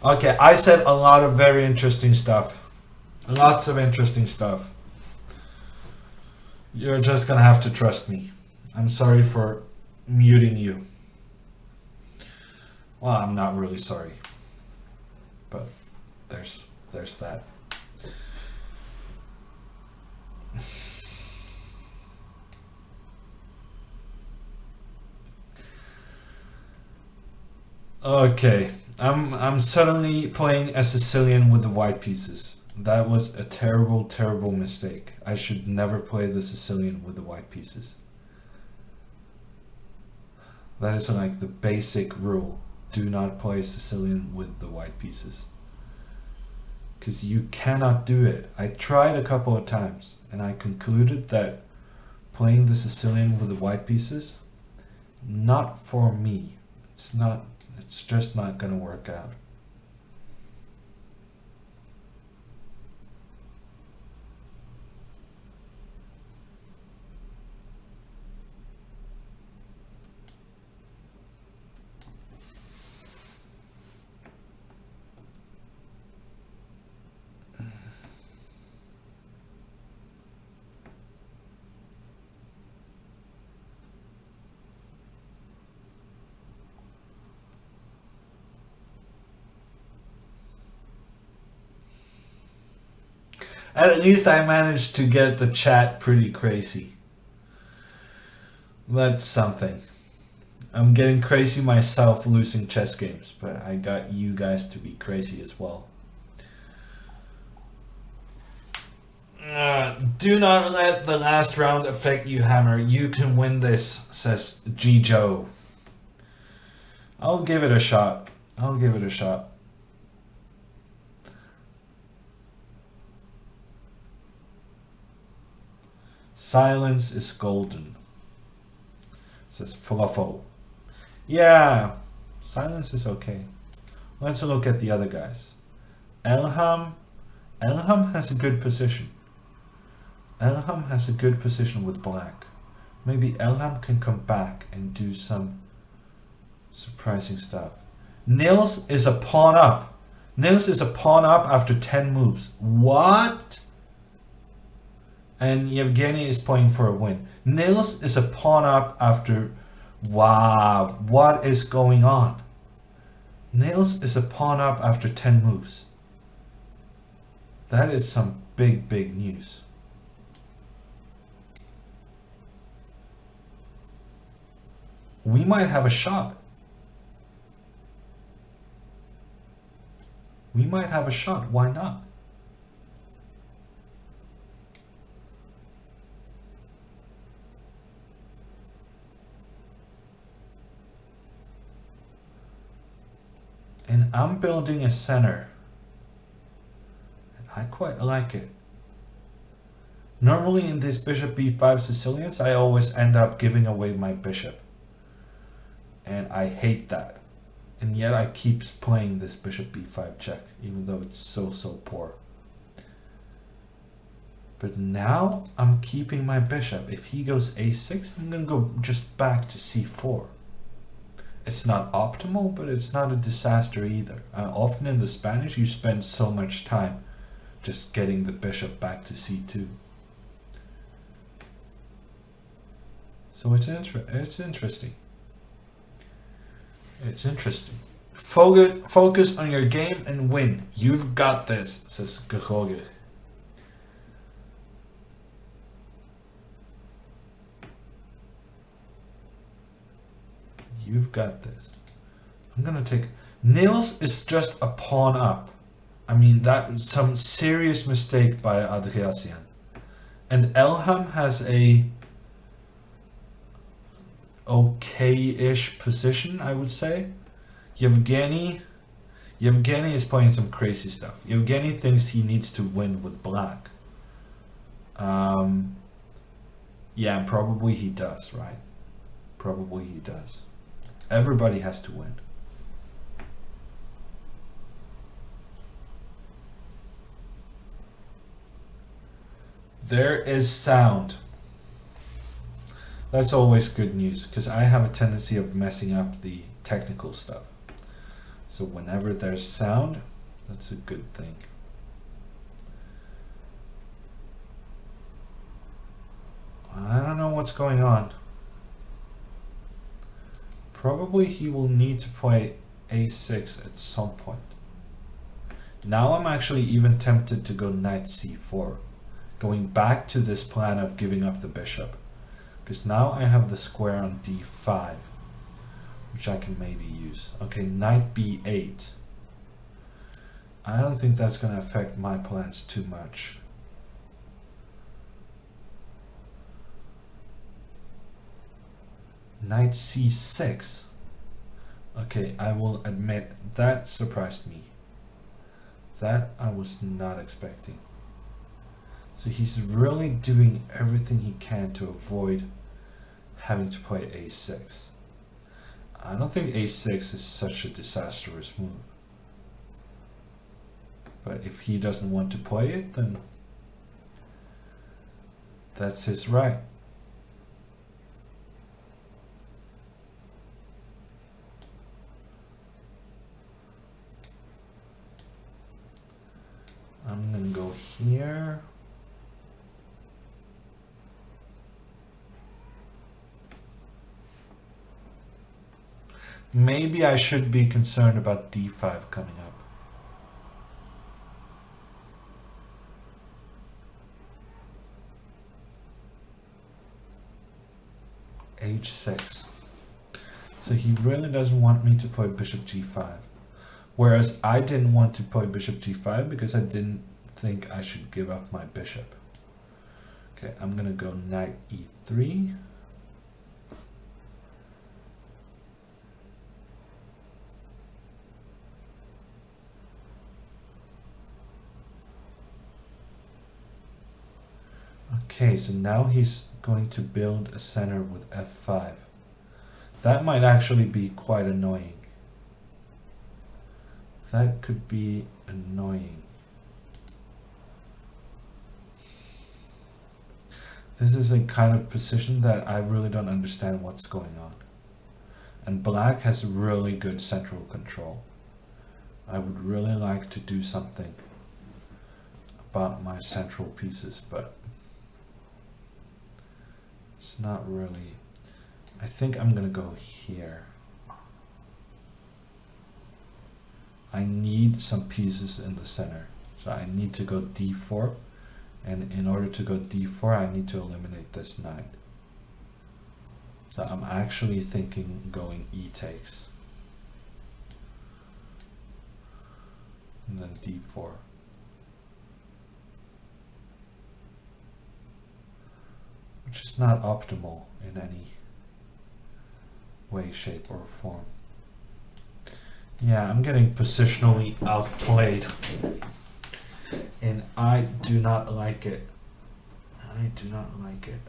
Okay, I said a lot of very interesting stuff. Lots of interesting stuff. You're just gonna have to trust me. I'm sorry for muting you. Well, I'm not really sorry. But there's that. Okay, I'm suddenly playing a Sicilian with the white pieces. That was a terrible, terrible mistake. I should never play the Sicilian with the white pieces. That is like the basic rule. Do not play Sicilian with the white pieces. Because you cannot do it. I tried a couple of times and I concluded that playing the Sicilian with the white pieces, not for me. It's just not gonna work out. At least I managed to get the chat pretty crazy. That's something. I'm getting crazy myself losing chess games, but I got you guys to be crazy as well. Do not let the last round affect you, Hammer. You can win this, says G. Joe. I'll give it a shot. I'll give it a shot. Silence is golden, says Fluffo. Yeah, silence is okay. Let's look at the other guys. Elham has a good position. Elham has a good position with black. Maybe Elham can come back and do some surprising stuff. Nils is a pawn up. Nils is a pawn up after 10 moves. What? And Evgeny is playing for a win. Nils is a pawn up after... Wow, what is going on? Nils is a pawn up after 10 moves. That is some big news. We might have a shot. We might have a shot, why not? And I'm building a center. And I quite like it. Normally in these bishop b5 Sicilians, I always end up giving away my bishop. And I hate that. And yet I keep playing this bishop b5 check, even though it's so poor. But now I'm keeping my bishop. If he goes a6, I'm going to go just back to c4. It's not optimal, but it's not a disaster either. Often in the Spanish, you spend so much time just getting the bishop back to c2. So it's interesting. It's interesting. Focus on your game and win. You've got this, says George. You've got this. I'm gonna take... Nils is just a pawn up. I mean, that's some serious mistake by Andriasyan. And Elham has a okay-ish position, I would say. Evgeny is playing some crazy stuff. Evgeny thinks he needs to win with black. Yeah, probably he does, right? Probably he does. Everybody has to win. There is sound. That's always good news, because I have a tendency of messing up the technical stuff. So whenever there's sound, that's a good thing. I don't know what's going on. Probably he will need to play a6 at some point. Now I'm actually even tempted to go knight c4. Going back to this plan of giving up the bishop. Because now I have the square on d5. Which I can maybe use. Okay, knight b8. I don't think that's going to affect my plans too much. Knight c6. Okay, I will admit that surprised me. That I was not expecting. So he's really doing everything he can to avoid having to play a6. I don't think a6 is such a disastrous move. But if he doesn't want to play it, then that's his right. I'm gonna go here. Maybe I should be concerned about d5 coming up. h6. So he really doesn't want me to play bishop g5. Whereas I didn't want to play bishop g5 because I didn't think I should give up my bishop. Okay, I'm gonna go knight e3. Okay, so now he's going to build a center with f5. That might actually be quite annoying. That could be annoying. This is a kind of position that I really don't understand what's going on. And black has really good central control. I would really like to do something about my central pieces, but it's not really. I think I'm gonna go here. I need some pieces in the center. So I need to go d4. And in order to go d4, I need to eliminate this knight. So I'm actually thinking going e takes. And then d4. Which is not optimal in any way, shape, or form. Yeah, I'm getting positionally outplayed. And I do not like it. I do not like it.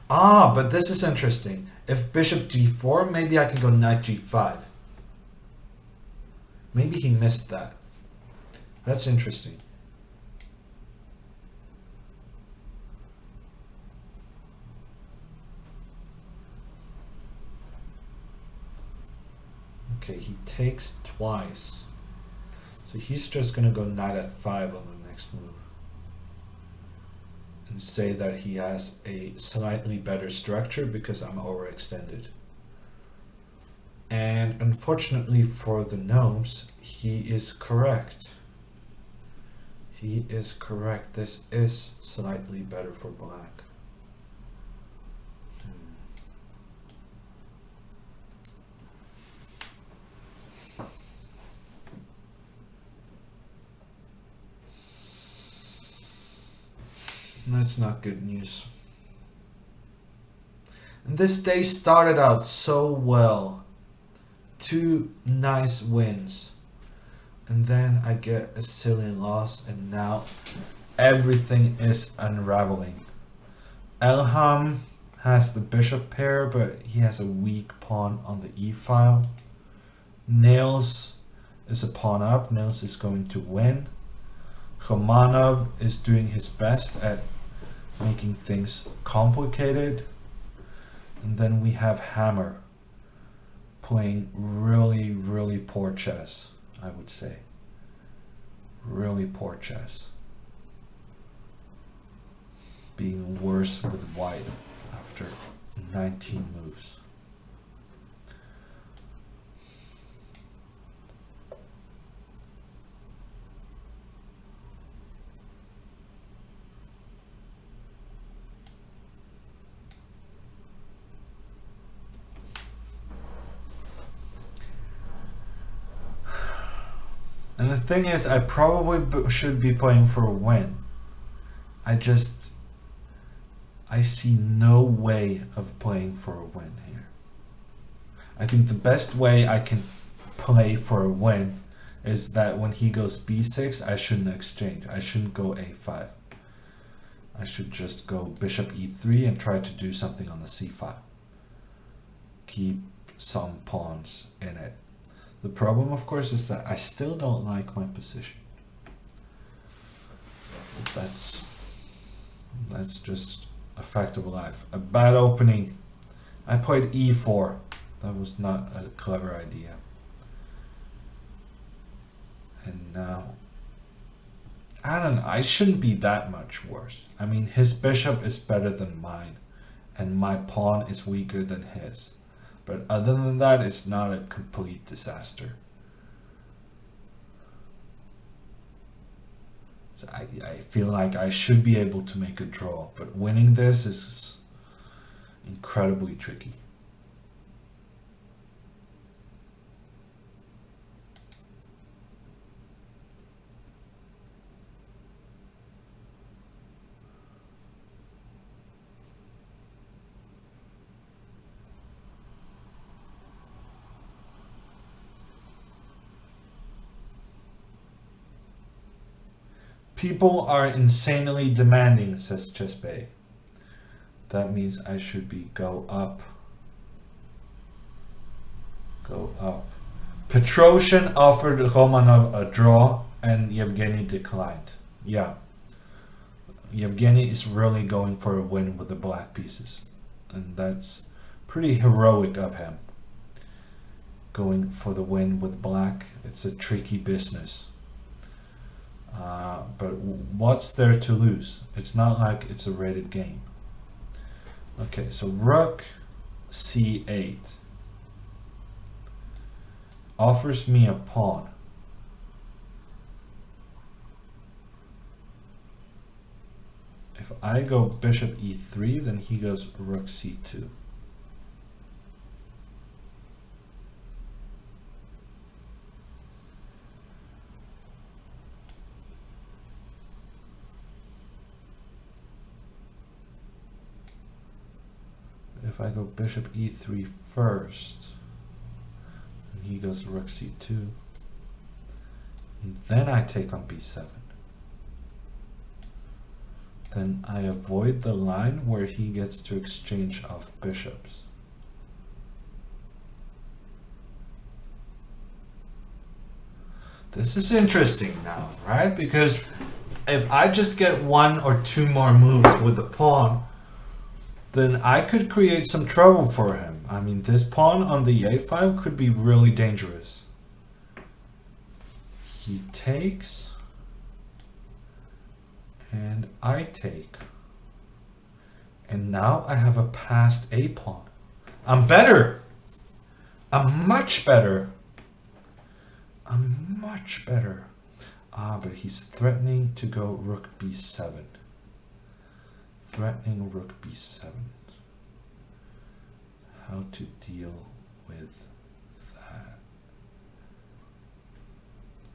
Ah, but this is interesting. If bishop g4, maybe I can go knight g5. Maybe he missed that. That's interesting. Okay, he takes twice. So he's just going to go knight f5 on the next move. And say that he has a slightly better structure because I'm overextended. And unfortunately for the gnomes, he is correct. He is correct. This is slightly better for black. That's not good news. And this day started out so well. 2 nice wins. And then I get a silly loss and now everything is unraveling. Elham has the bishop pair, but he has a weak pawn on the e file. Nils is a pawn up. Nils is going to win. Romanov is doing his best at making things complicated. And then we have Hammer playing really, really poor chess, I would say. Really poor chess. Being worse with white after 19 moves. And the thing is, I probably should be playing for a win. I see no way of playing for a win here. I think the best way I can play for a win is that when he goes b6, I shouldn't exchange. I shouldn't go a5. I should just go bishop e3 and try to do something on the c file. Keep some pawns in it. The problem, of course, is that I still don't like my position. That's just a fact of life. A bad opening. I played e4. That was not a clever idea. And now, I don't know, I shouldn't be that much worse. I mean, his bishop is better than mine, and my pawn is weaker than his. But other than that, it's not a complete disaster. So I feel like I should be able to make a draw, but winning this is incredibly tricky. People are insanely demanding, says Chesbey. That means I should be go up. Go up. Petrosyan offered Romanov a draw and Evgeny declined. Yeah. Evgeny is really going for a win with the black pieces. And that's pretty heroic of him. Going for the win with black. It's a tricky business. But what's there to lose? It's not like it's a rated game. Okay, so Rook c8 offers me a pawn. If I go bishop e3, then he goes Rook c2. If I go bishop e3 first, and he goes Rook c2, and then I take on b7, then I avoid the line where he gets to exchange off bishops. This is interesting now, right? Because if I just get one or two more moves with the pawn, then I could create some trouble for him. I mean, this pawn on the a file could be really dangerous. He takes, and I take. And now I have a passed a pawn. I'm better. I'm much better. I'm much better. But he's threatening to go Rook b7. Threatening Rook b7. How to deal with that?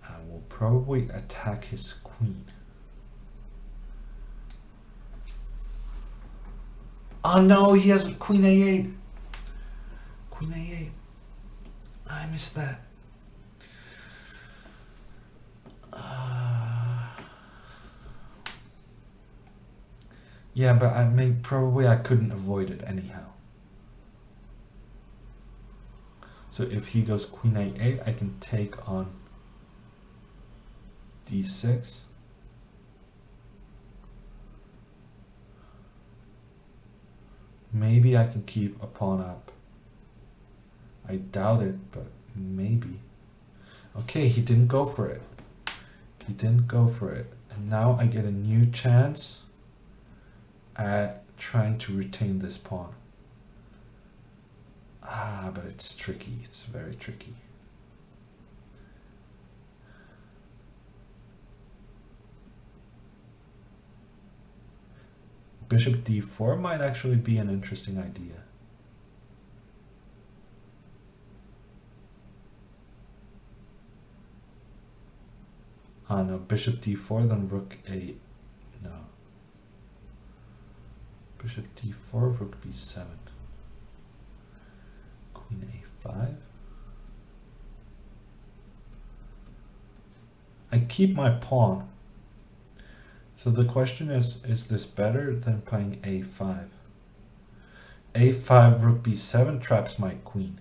I will probably attack his queen. Oh no, he has queen a8. Queen a8. I missed that. Yeah, but I couldn't avoid it anyhow. So if he goes queen a8, I can take on d6. Maybe I can keep a pawn up. I doubt it, but maybe. Okay, he didn't go for it. He didn't go for it. And now I get a new chance at trying to retain this pawn. But it's tricky. It's very tricky. Bishop d4 might actually be an interesting idea. No, bishop d4, then rook a... No. Bishop d4, rook b7. Queen a5. I keep my pawn. So the question is this better than playing a5? a5, rook b7 traps my queen.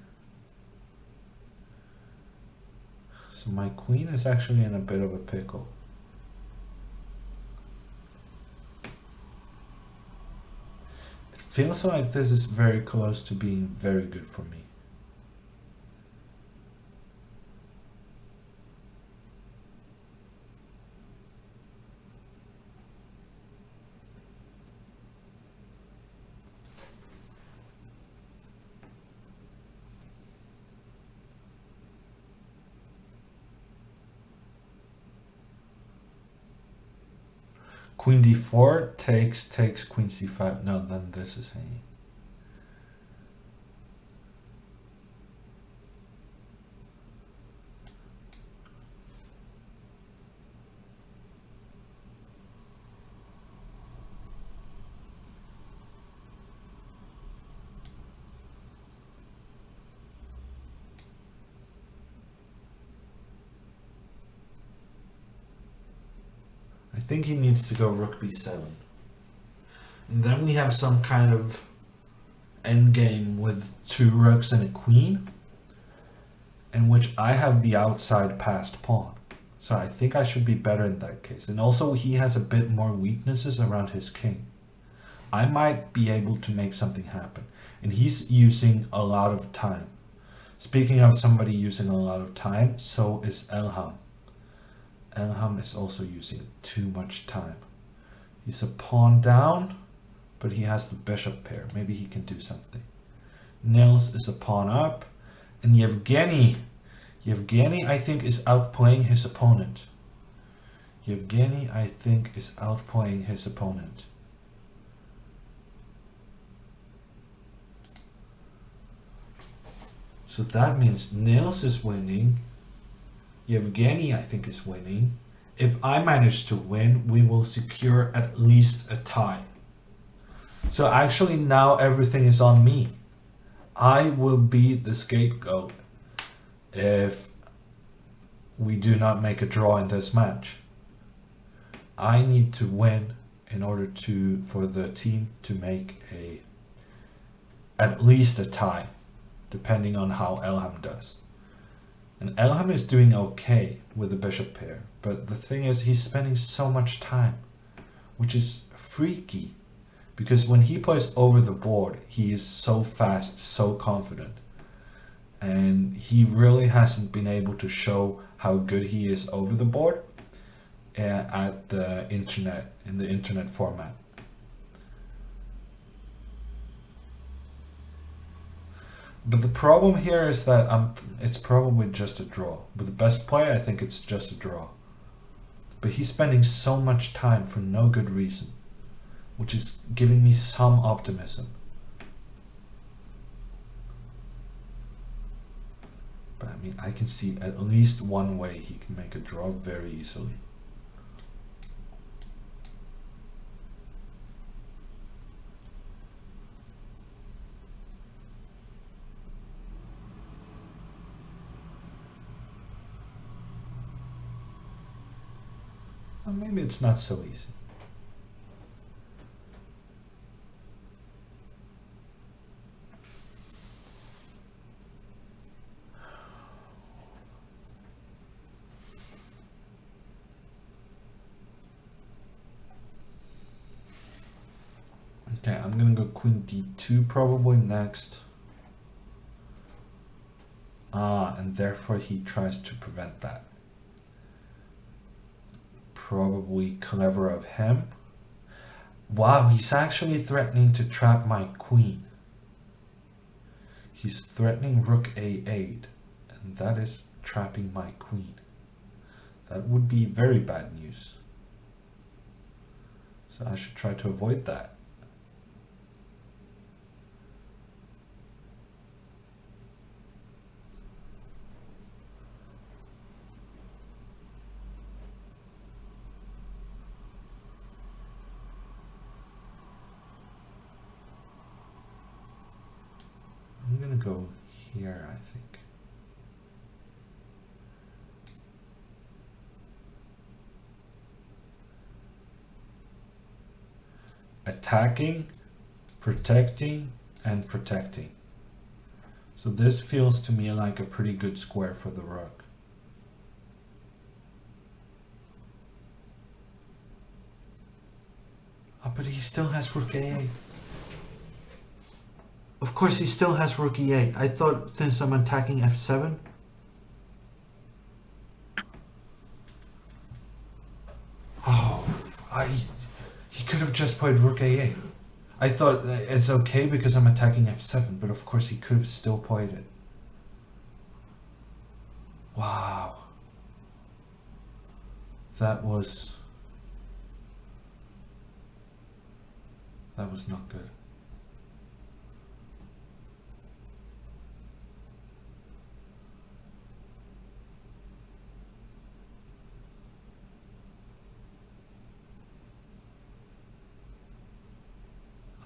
So my queen is actually in a bit of a pickle. It feels like this is very close to being very good for me. Queen d4 takes queen c5. No, then this is hanging. I think he needs to go rook b7. And then we have some kind of endgame with 2 rooks and a queen, in which I have the outside passed pawn. So I think I should be better in that case. And also he has a bit more weaknesses around his king. I might be able to make something happen. And he's using a lot of time. Speaking of somebody using a lot of time, so is Elham. Elham is also using too much time. He's a pawn down, but he has the bishop pair. Maybe he can do something. Nils is a pawn up, and Evgeny I think is outplaying his opponent. Evgeny I think is outplaying his opponent. So that means Nils is winning. Evgeny, I think, is winning. If I manage to win, we will secure at least a tie. So actually now everything is on me. I will be the scapegoat if we do not make a draw in this match. I need to win in order for the team to make at least a tie, depending on how Elham does. And Elham is doing okay with the bishop pair, but the thing is he's spending so much time, which is freaky, because when he plays over the board, he is so fast, so confident, and he really hasn't been able to show how good he is over the board at the internet, in the internet format. But the problem here is that it's probably just a draw. With the best play, I think it's just a draw. But he's spending so much time for no good reason, which is giving me some optimism. But I mean, I can see at least one way he can make a draw very easily. Well, maybe it's not so easy. Okay, I'm gonna go queen d2 probably next. And therefore he tries to prevent that. Probably clever of him. Wow, he's actually threatening to trap my queen. He's threatening rook a8, and that is trapping my queen. That would be very bad news. So I should try to avoid that. I'm gonna go here, I think. Attacking, protecting, and protecting. So this feels to me like a pretty good square for the rook. Oh, but he still has rook a8. Of course he still has rook e8. I thought since I'm attacking f7. Oh, he could have just played rook a8. I thought it's okay because I'm attacking f7, but of course he could have still played it. Wow. That was not good.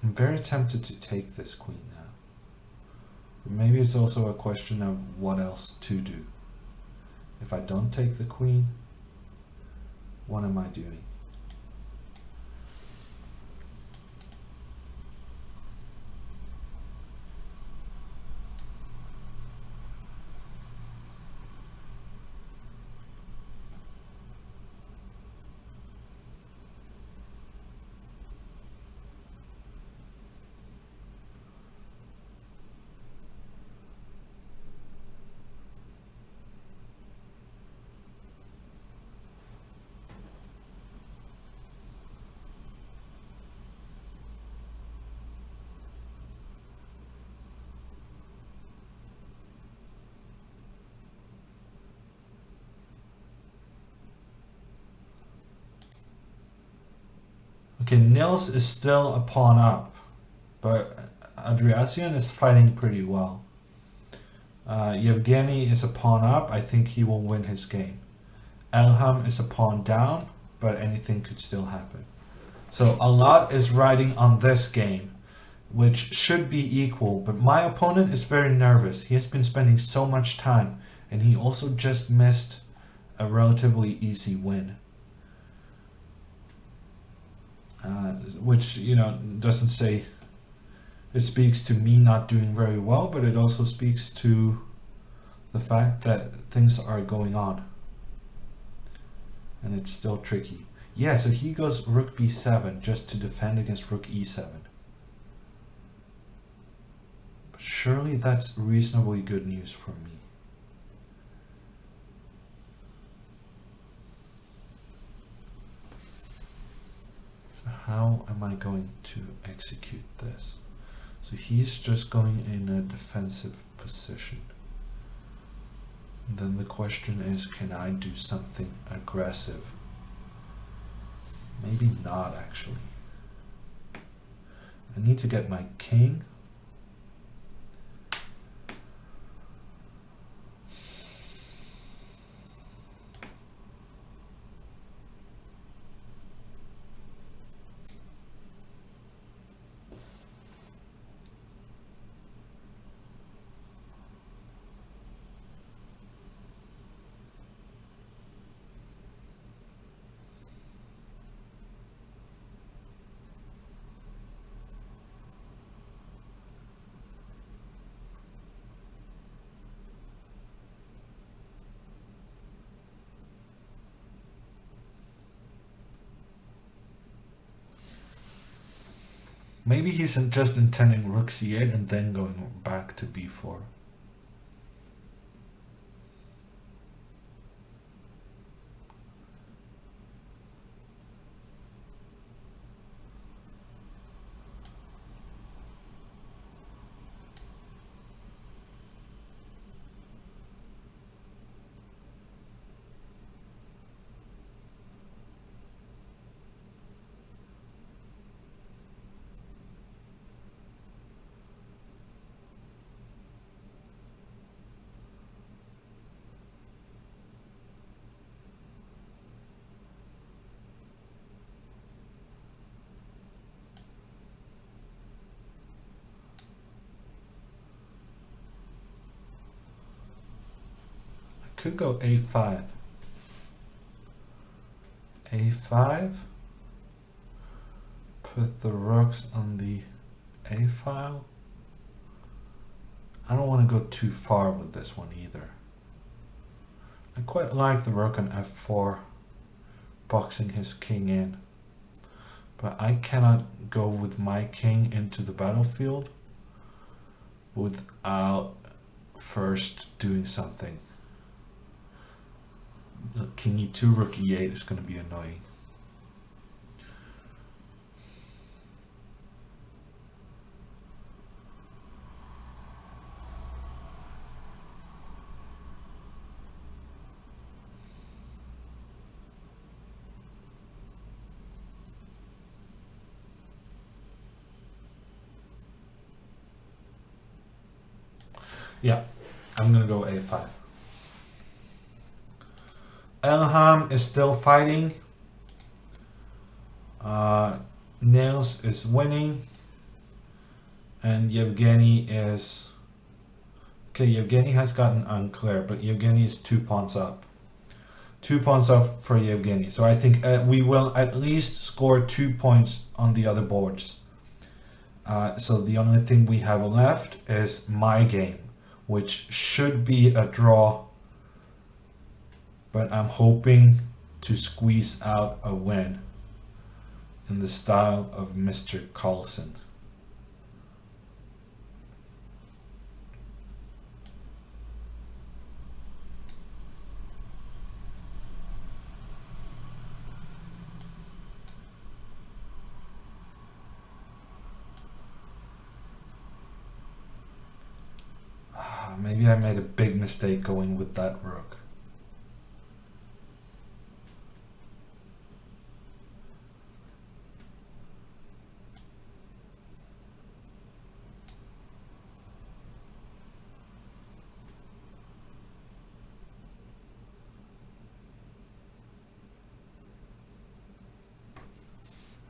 I'm very tempted to take this queen now. Maybe it's also a question of what else to do. If I don't take the queen, what am I doing? Okay, Nils is still a pawn up, but Andriasyan is fighting pretty well. Evgeny is a pawn up. I think he will win his game. Elham is a pawn down, but anything could still happen. So a lot is riding on this game, which should be equal, but my opponent is very nervous. He has been spending so much time, and he also just missed a relatively easy win. Which, you know, doesn't say, it speaks to me not doing very well, but it also speaks to the fact that things are going on. And it's still tricky. Yeah, so he goes rook b7 just to defend against rook e7. But surely that's reasonably good news for me. How am I going to execute this? So he's just going in a defensive position. And then the question is, can I do something aggressive? Maybe not, actually. I need to get my king. Maybe he's just intending rook c8 and then going back to b4. Could go a5. a5. Put the rooks on the a file. I don't want to go too far with this one either. I quite like the rook on f4, boxing his king in. But I cannot go with my king into the battlefield without first doing something. King e2, rook e8 is going to be annoying. Yeah, I'm gonna go a5. Elham is still fighting. Nils is winning. And Evgeny is... Okay, Evgeny has gotten unclear, but Evgeny is 2 pawns up. 2 pawns up for Evgeny. So I think we will at least score 2 points on the other boards. So the only thing we have left is my game, which should be a draw, but I'm hoping to squeeze out a win in the style of Mr. Carlson. Maybe I made a big mistake going with that rook.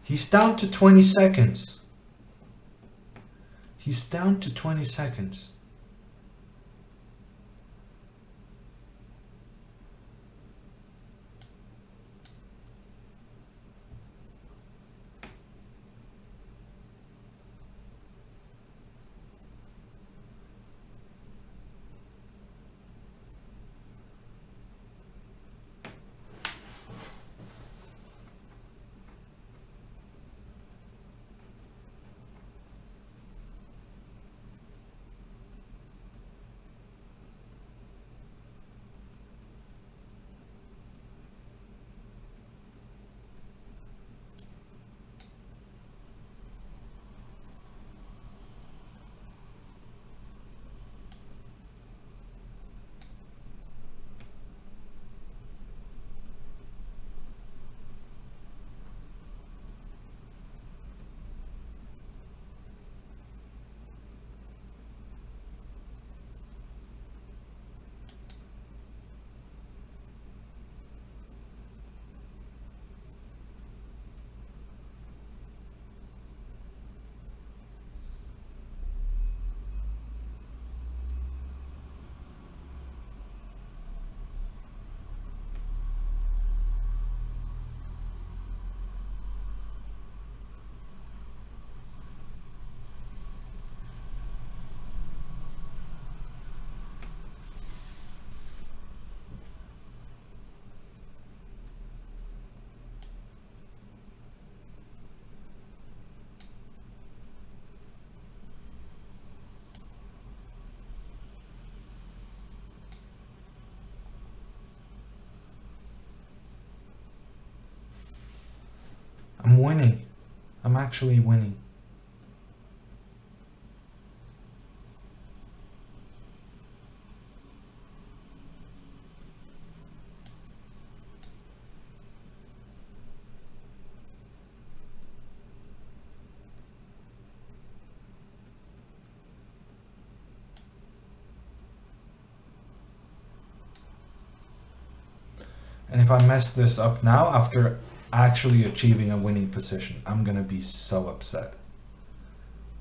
He's down to 20 seconds. He's down to 20 seconds. I'm winning. I'm actually winning. And if I mess this up now, after actually achieving a winning position, I'm gonna be so upset.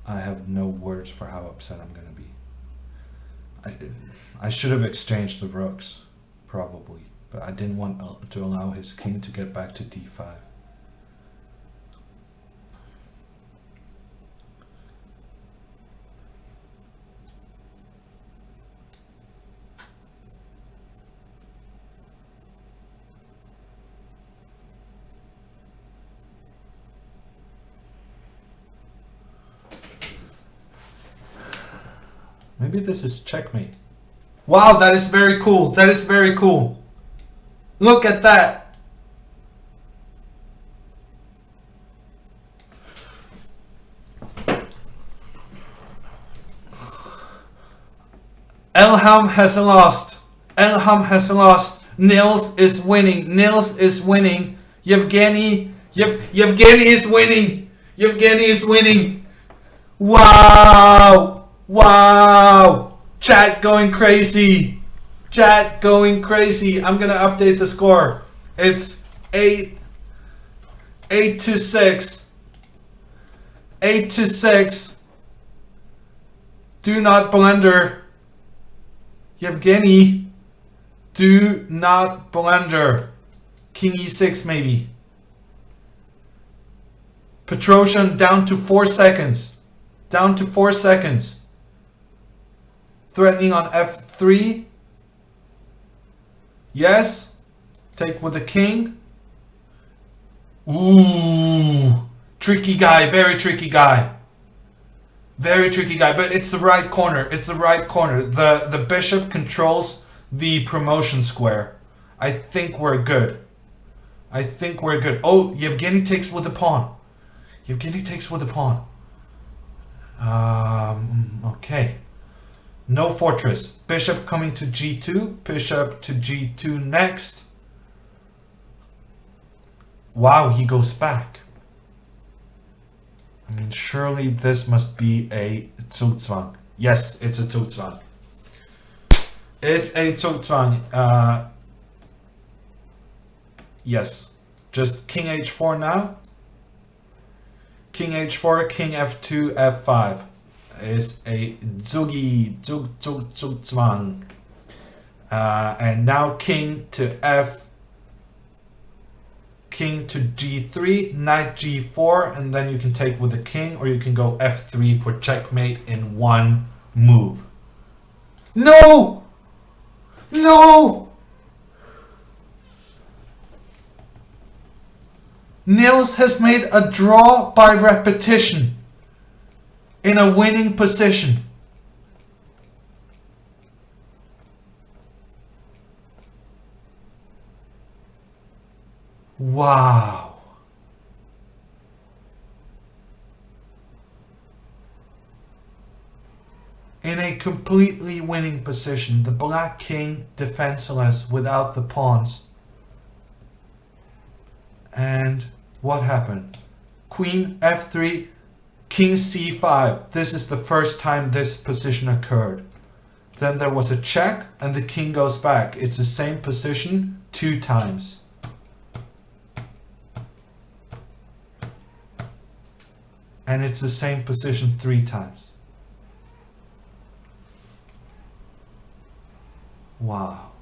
I have no words for how upset I'm gonna be. I should have exchanged the rooks, probably, but I didn't want to allow his king to get back to d5. Maybe this is checkmate. Wow, that is very cool. That is very cool. Look at that. Elham has lost. Elham has lost. Nils is winning. Nils is winning. Evgeny is winning. Evgeny is winning. Wow. Wow. Chat going crazy. Chat going crazy. I'm gonna update the score. It's 8 to 6. 8 to 6. Do not blunder. Evgeny, do not blunder. King e6 maybe. Petrosyan down to 4 seconds. Down to 4 seconds. Threatening on f3. Yes. Take with the king. Ooh. Tricky guy. Very tricky guy. Very tricky guy. But it's the right corner. It's the right corner. The bishop controls the promotion square. I think we're good. I think we're good. Oh, Evgeny takes with the pawn. Evgeny takes with the pawn. Okay. No fortress. Bishop coming to g2. Bishop to g2 next. Wow, he goes back. I mean, surely this must be a Zugzwang. Yes, it's a Zugzwang. It's a Zugzwang. Yes. Just king h4 now. King h4, king f2, f5 is a Zugzwang. And now king to king to g3, knight g4, and then you can take with the king, or you can go f3 for checkmate in one move. No! No! Nils has made a draw by repetition in a winning position. Wow. In a completely winning position, the black king defenseless without the pawns. And what happened? Queen f3, king c5. This is the first time this position occurred. Then there was a check and the king goes back. It's the same position 2 times. And it's the same position 3 times. Wow.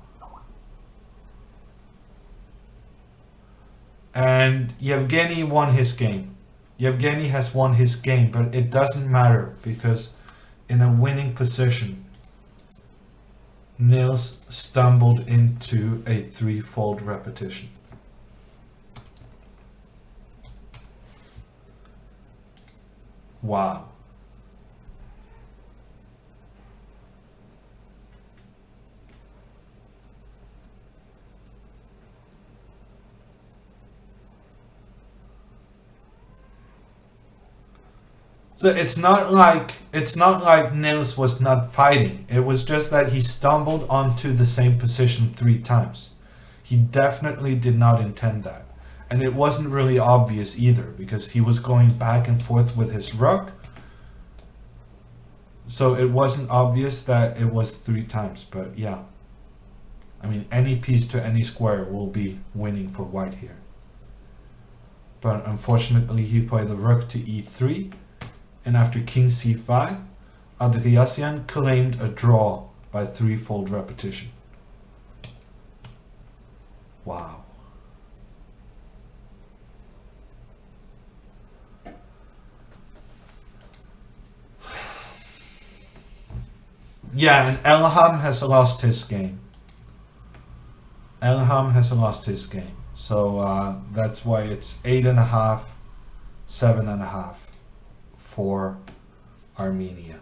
And Evgeny won his game. Evgeny has won his game, but it doesn't matter because in a winning position, Nils stumbled into a 3-fold repetition. Wow. So it's not like Nils was not fighting. It was just that he stumbled onto the same position 3 times. He definitely did not intend that. And it wasn't really obvious either because he was going back and forth with his rook. So it wasn't obvious that it was 3 times, but yeah. I mean, any piece to any square will be winning for white here. But unfortunately he played the rook to e3. And after king c5, Andriasyan claimed a draw by 3-fold repetition. Wow. Yeah, and Elham has lost his game. Elham has lost his game. So that's why it's 8.5, 7.5 for Armenia.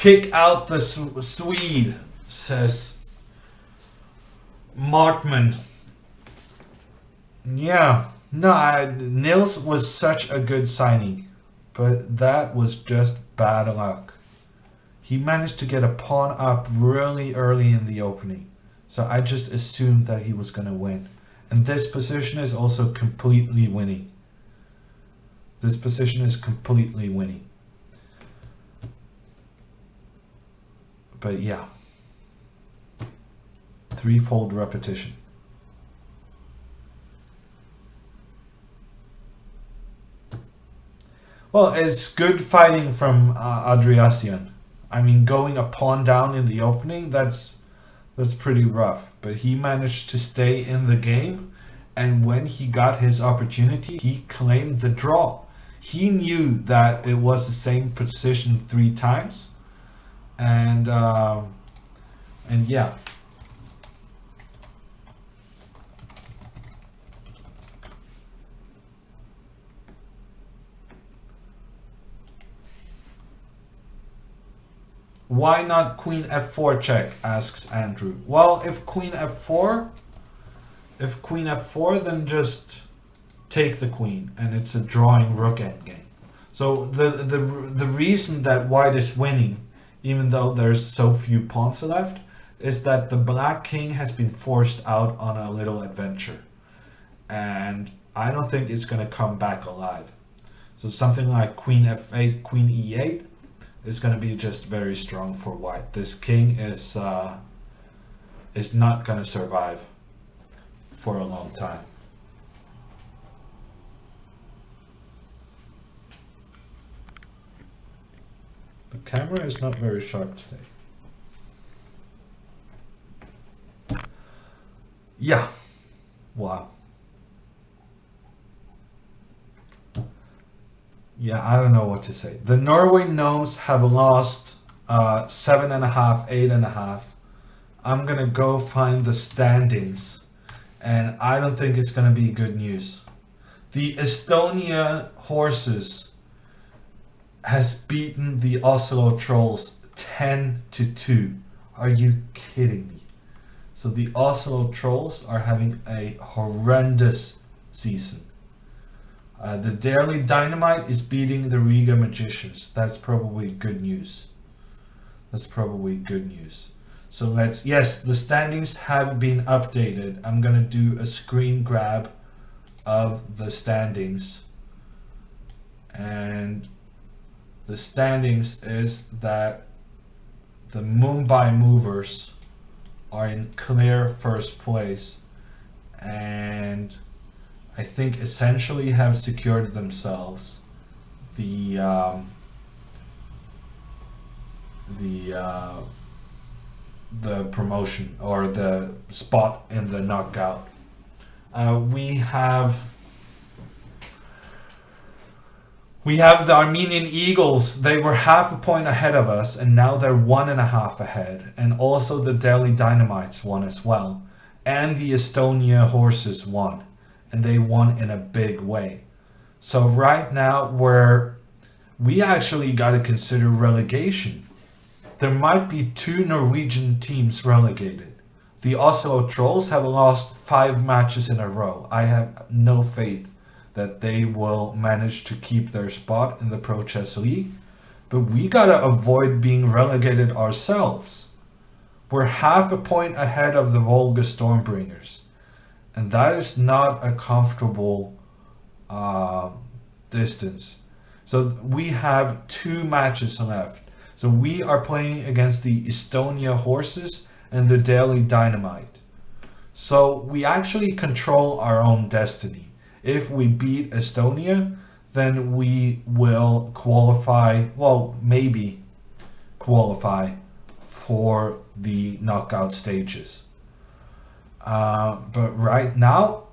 kick out the Swede, says Markman. Yeah, no, Nils was such a good signing, but that was just bad luck. He managed to get a pawn up really early in the opening, so I just assumed that he was going to win. And this position is also completely winning. This position is completely winning. But yeah, threefold repetition. Well, it's good fighting from Andriasyan. I mean, going a pawn down in the opening, that's pretty rough. But he managed to stay in the game, and when he got his opportunity, he claimed the draw. He knew that it was the same position 3 times, and yeah. Why not queen f4 check, asks Andrew. Well, if queen f4, then just take the queen, and it's a drawing rook endgame. So the reason that white is winning, even though there's so few pawns left, is that the black king has been forced out on a little adventure, and I don't think it's going to come back alive. So something like queen f8, queen e8 is going to be just very strong for white. This king is not going to survive for a long time. The camera is not very sharp today. Yeah. Wow. Yeah, I don't know what to say. The Norway Gnomes have lost 7.5, 8.5. I'm gonna go find the standings, and I don't think it's gonna be good news. The Estonia Horses has beaten the Oslo Trolls 10-2. Are you kidding me? So the Oslo Trolls are having a horrendous season. The Daily Dynamite is beating the Riga Magicians. That's probably good news. So yes, the standings have been updated. I'm gonna do a screen grab of the standings. And the standings is that the Mumbai Movers are in clear first place, and I think essentially have secured themselves the promotion or the spot in the knockout. We have the Armenian Eagles. They were half a point ahead of us, and now they're 1.5 ahead. And also the Delhi Dynamites won as well, and the Estonia Horses won. And they won in a big way. So right now we actually got to consider relegation. There might be 2 Norwegian teams relegated. The Oslo Trolls have lost 5 matches in a row. I have no faith that they will manage to keep their spot in the Pro Chess League. But we got to avoid being relegated ourselves. We're half a point ahead of the Volga Stormbringers. And that is not a comfortable distance. So we have 2 matches left. So we are playing against the Estonia Horses and the Daily Dynamite. So we actually control our own destiny. If we beat Estonia, then we will qualify, well, maybe qualify for the knockout stages. But right now,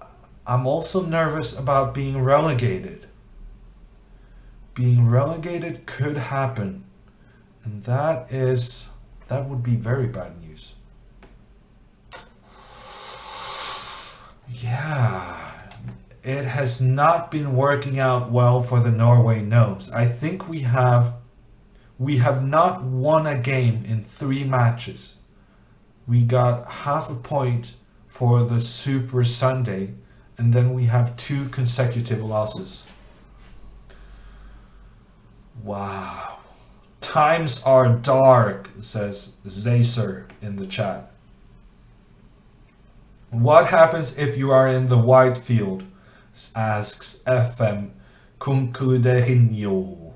I'm also nervous about being relegated. Being relegated could happen, and that would be very bad news. Yeah, it has not been working out well for the Norway Gnomes. I think we have We have not won a game in 3 matches. We got half a point for the Super Sunday, and then we have 2 consecutive losses. Wow. Times are dark, says Zacer in the chat. What happens if you are in the white field? Asks FM Kunkudehinyo.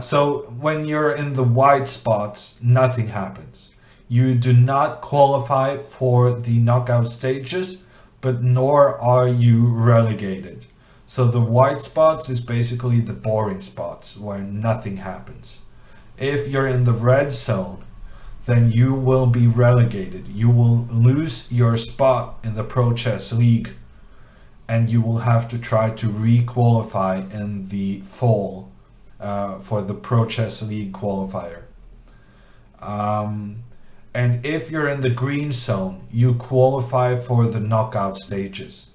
So when you're in the white spots, nothing happens. You do not qualify for the knockout stages, but nor are you relegated. So the white spots is basically the boring spots where nothing happens. If you're in the red zone, then you will be relegated. You will lose your spot in the Pro Chess League, and you will have to try to re-qualify in the fall for the Pro Chess League qualifier. And if you're in the green zone, you qualify for the knockout stages.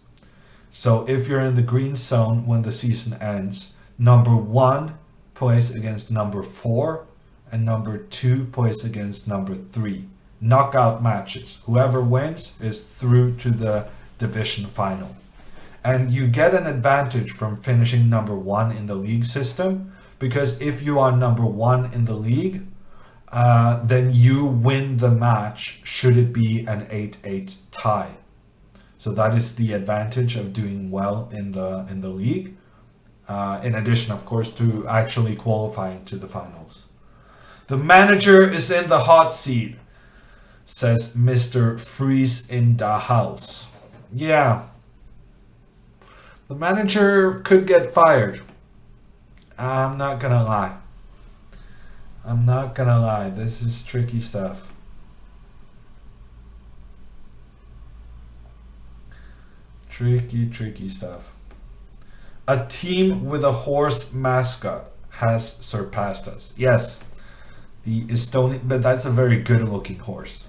So if you're in the green zone when the season ends, number 1 plays against number 4, and number 2 plays against number 3. Knockout matches. Whoever wins is through to the division final. And you get an advantage from finishing number 1 in the league system, because if you are number 1 in the league, then you win the match should it be an 8-8 tie. So that is the advantage of doing well in the league. In addition, of course, to actually qualifying to the finals. The manager is in the hot seat, says Mr. Freeze in the house. Yeah. The manager could get fired. I'm not gonna lie. This is tricky stuff. Tricky stuff. A team with a horse mascot has surpassed us. Yes. The Estonian, but that's a very good looking horse.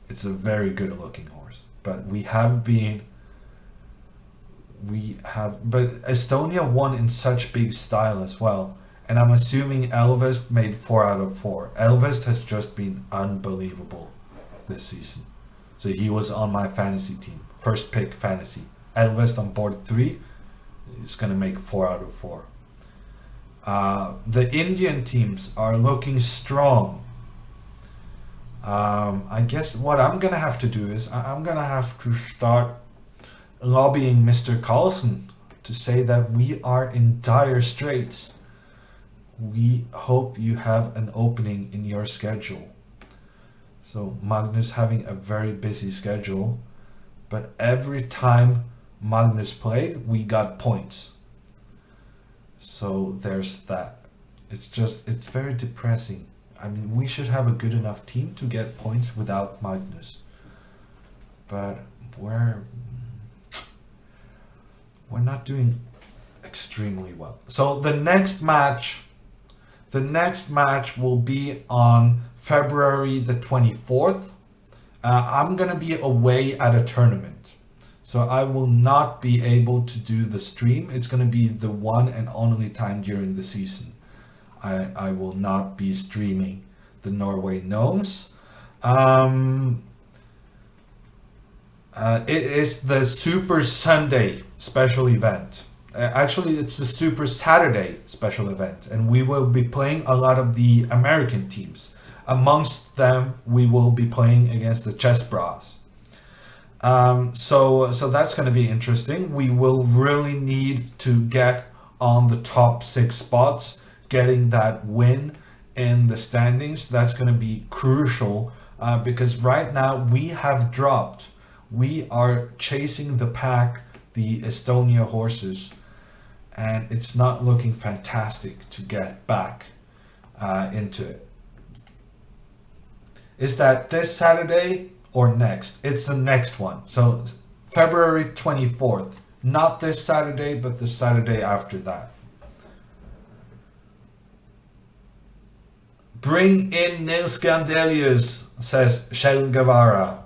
It's a very good looking horse. But but Estonia won in such big style as well. And I'm assuming Elvest made 4 out of 4. Elvest has just been unbelievable this season. So he was on my fantasy team. First pick fantasy. Elvest on board 3 is going to make 4 out of 4. The Indian teams are looking strong. I guess what I'm going to have to do is I'm going to have to start lobbying Mr. Carlson to say that we are in dire straits. We hope you have an opening in your schedule. So Magnus having a very busy schedule, but every time Magnus played, we got points. So there's that. It's very depressing. I mean, we should have a good enough team to get points without Magnus. But we're not doing extremely well. So the next match will be on February the 24th. I'm going to be away at a tournament. So I will not be able to do the stream. It's going to be the one and only time during the season. I will not be streaming the Norway Gnomes. It is the Super Sunday special event. Actually, it's the Super Saturday special event, and we will be playing a lot of the American teams. Amongst them, we will be playing against the Chess Bras. So that's going to be interesting. We will really need to get on the top 6 spots, getting that win in the standings. That's going to be crucial because right now we have dropped. We are chasing the pack, the Estonia horses, and it's not looking fantastic to get back into it. Is that this Saturday or next? It's the next one. So February 24th. Not this Saturday, but the Saturday after that. Bring in Nils Grandelius, says Shell Guevara.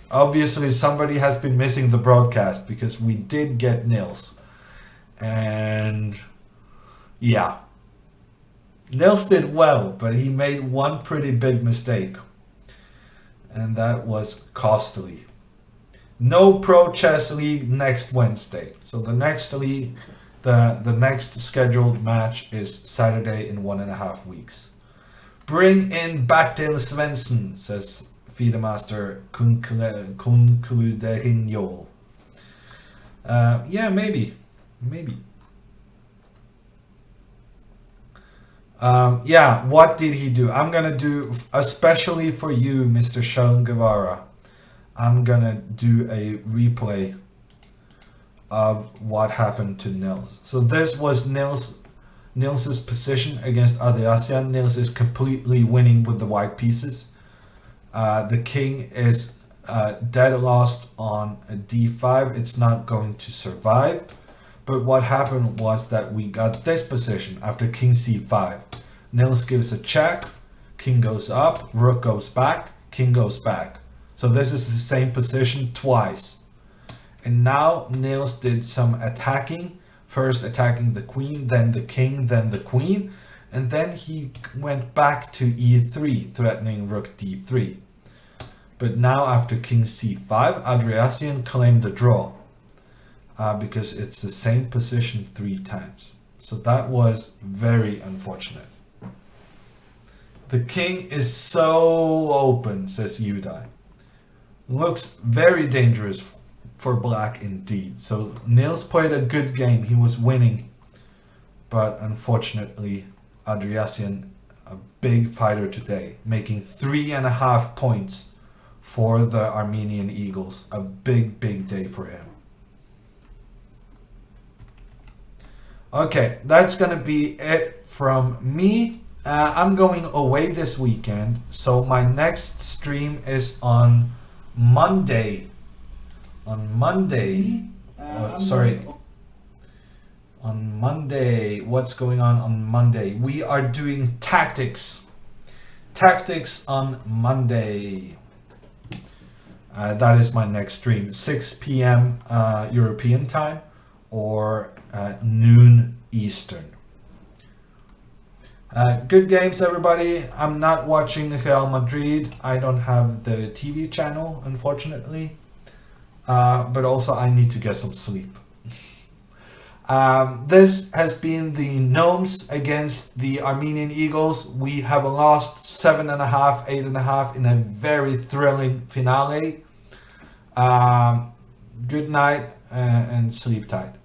Obviously, somebody has been missing the broadcast because we did get Nils. And yeah, Nils did well, but he made one pretty big mistake. And that was costly. No Pro Chess League next Wednesday. So the next league, the next scheduled match is Saturday in 1.5 weeks. Bring in Bertil Svensson, says Feedermaster Kunkuderinho. Yeah, maybe. Yeah, what did he do? I'm gonna do, especially for you, Mr. Shaun Guevara, I'm gonna do a replay of what happened to Nils. So this was Nils's position against Andriasyan. Nils is completely winning with the white pieces. The king is dead lost on a d5. It's not going to survive. But what happened was that we got this position after king c5. Nils gives a check, king goes up, rook goes back, king goes back. So this is the same position twice. And now Nils did some attacking, first attacking the queen, then the king, then the queen. And then he went back to e3, threatening rook d3. But now after king c5, Andriasyan claimed the draw. Because it's the same position 3 times. So that was very unfortunate. The king is so open, says Udai. Looks very dangerous for black indeed. So Nils played a good game. He was winning. But unfortunately, Andriasyan, a big fighter today, making 3.5 points for the Armenian Eagles. A big day for him. Okay, that's gonna be it from me. I'm going away this weekend, so my next stream is on Monday. On Monday, on Monday. What's going on Monday? We are doing tactics. Tactics on Monday. That is my next stream, 6 p.m. European time, or noon Eastern. Good games, everybody. I'm not watching Real Madrid. I don't have the TV channel, unfortunately. But also I need to get some sleep. This has been the Gnomes against the Armenian Eagles. We have lost 7.5, 8.5 in a very thrilling finale. Good night and sleep tight.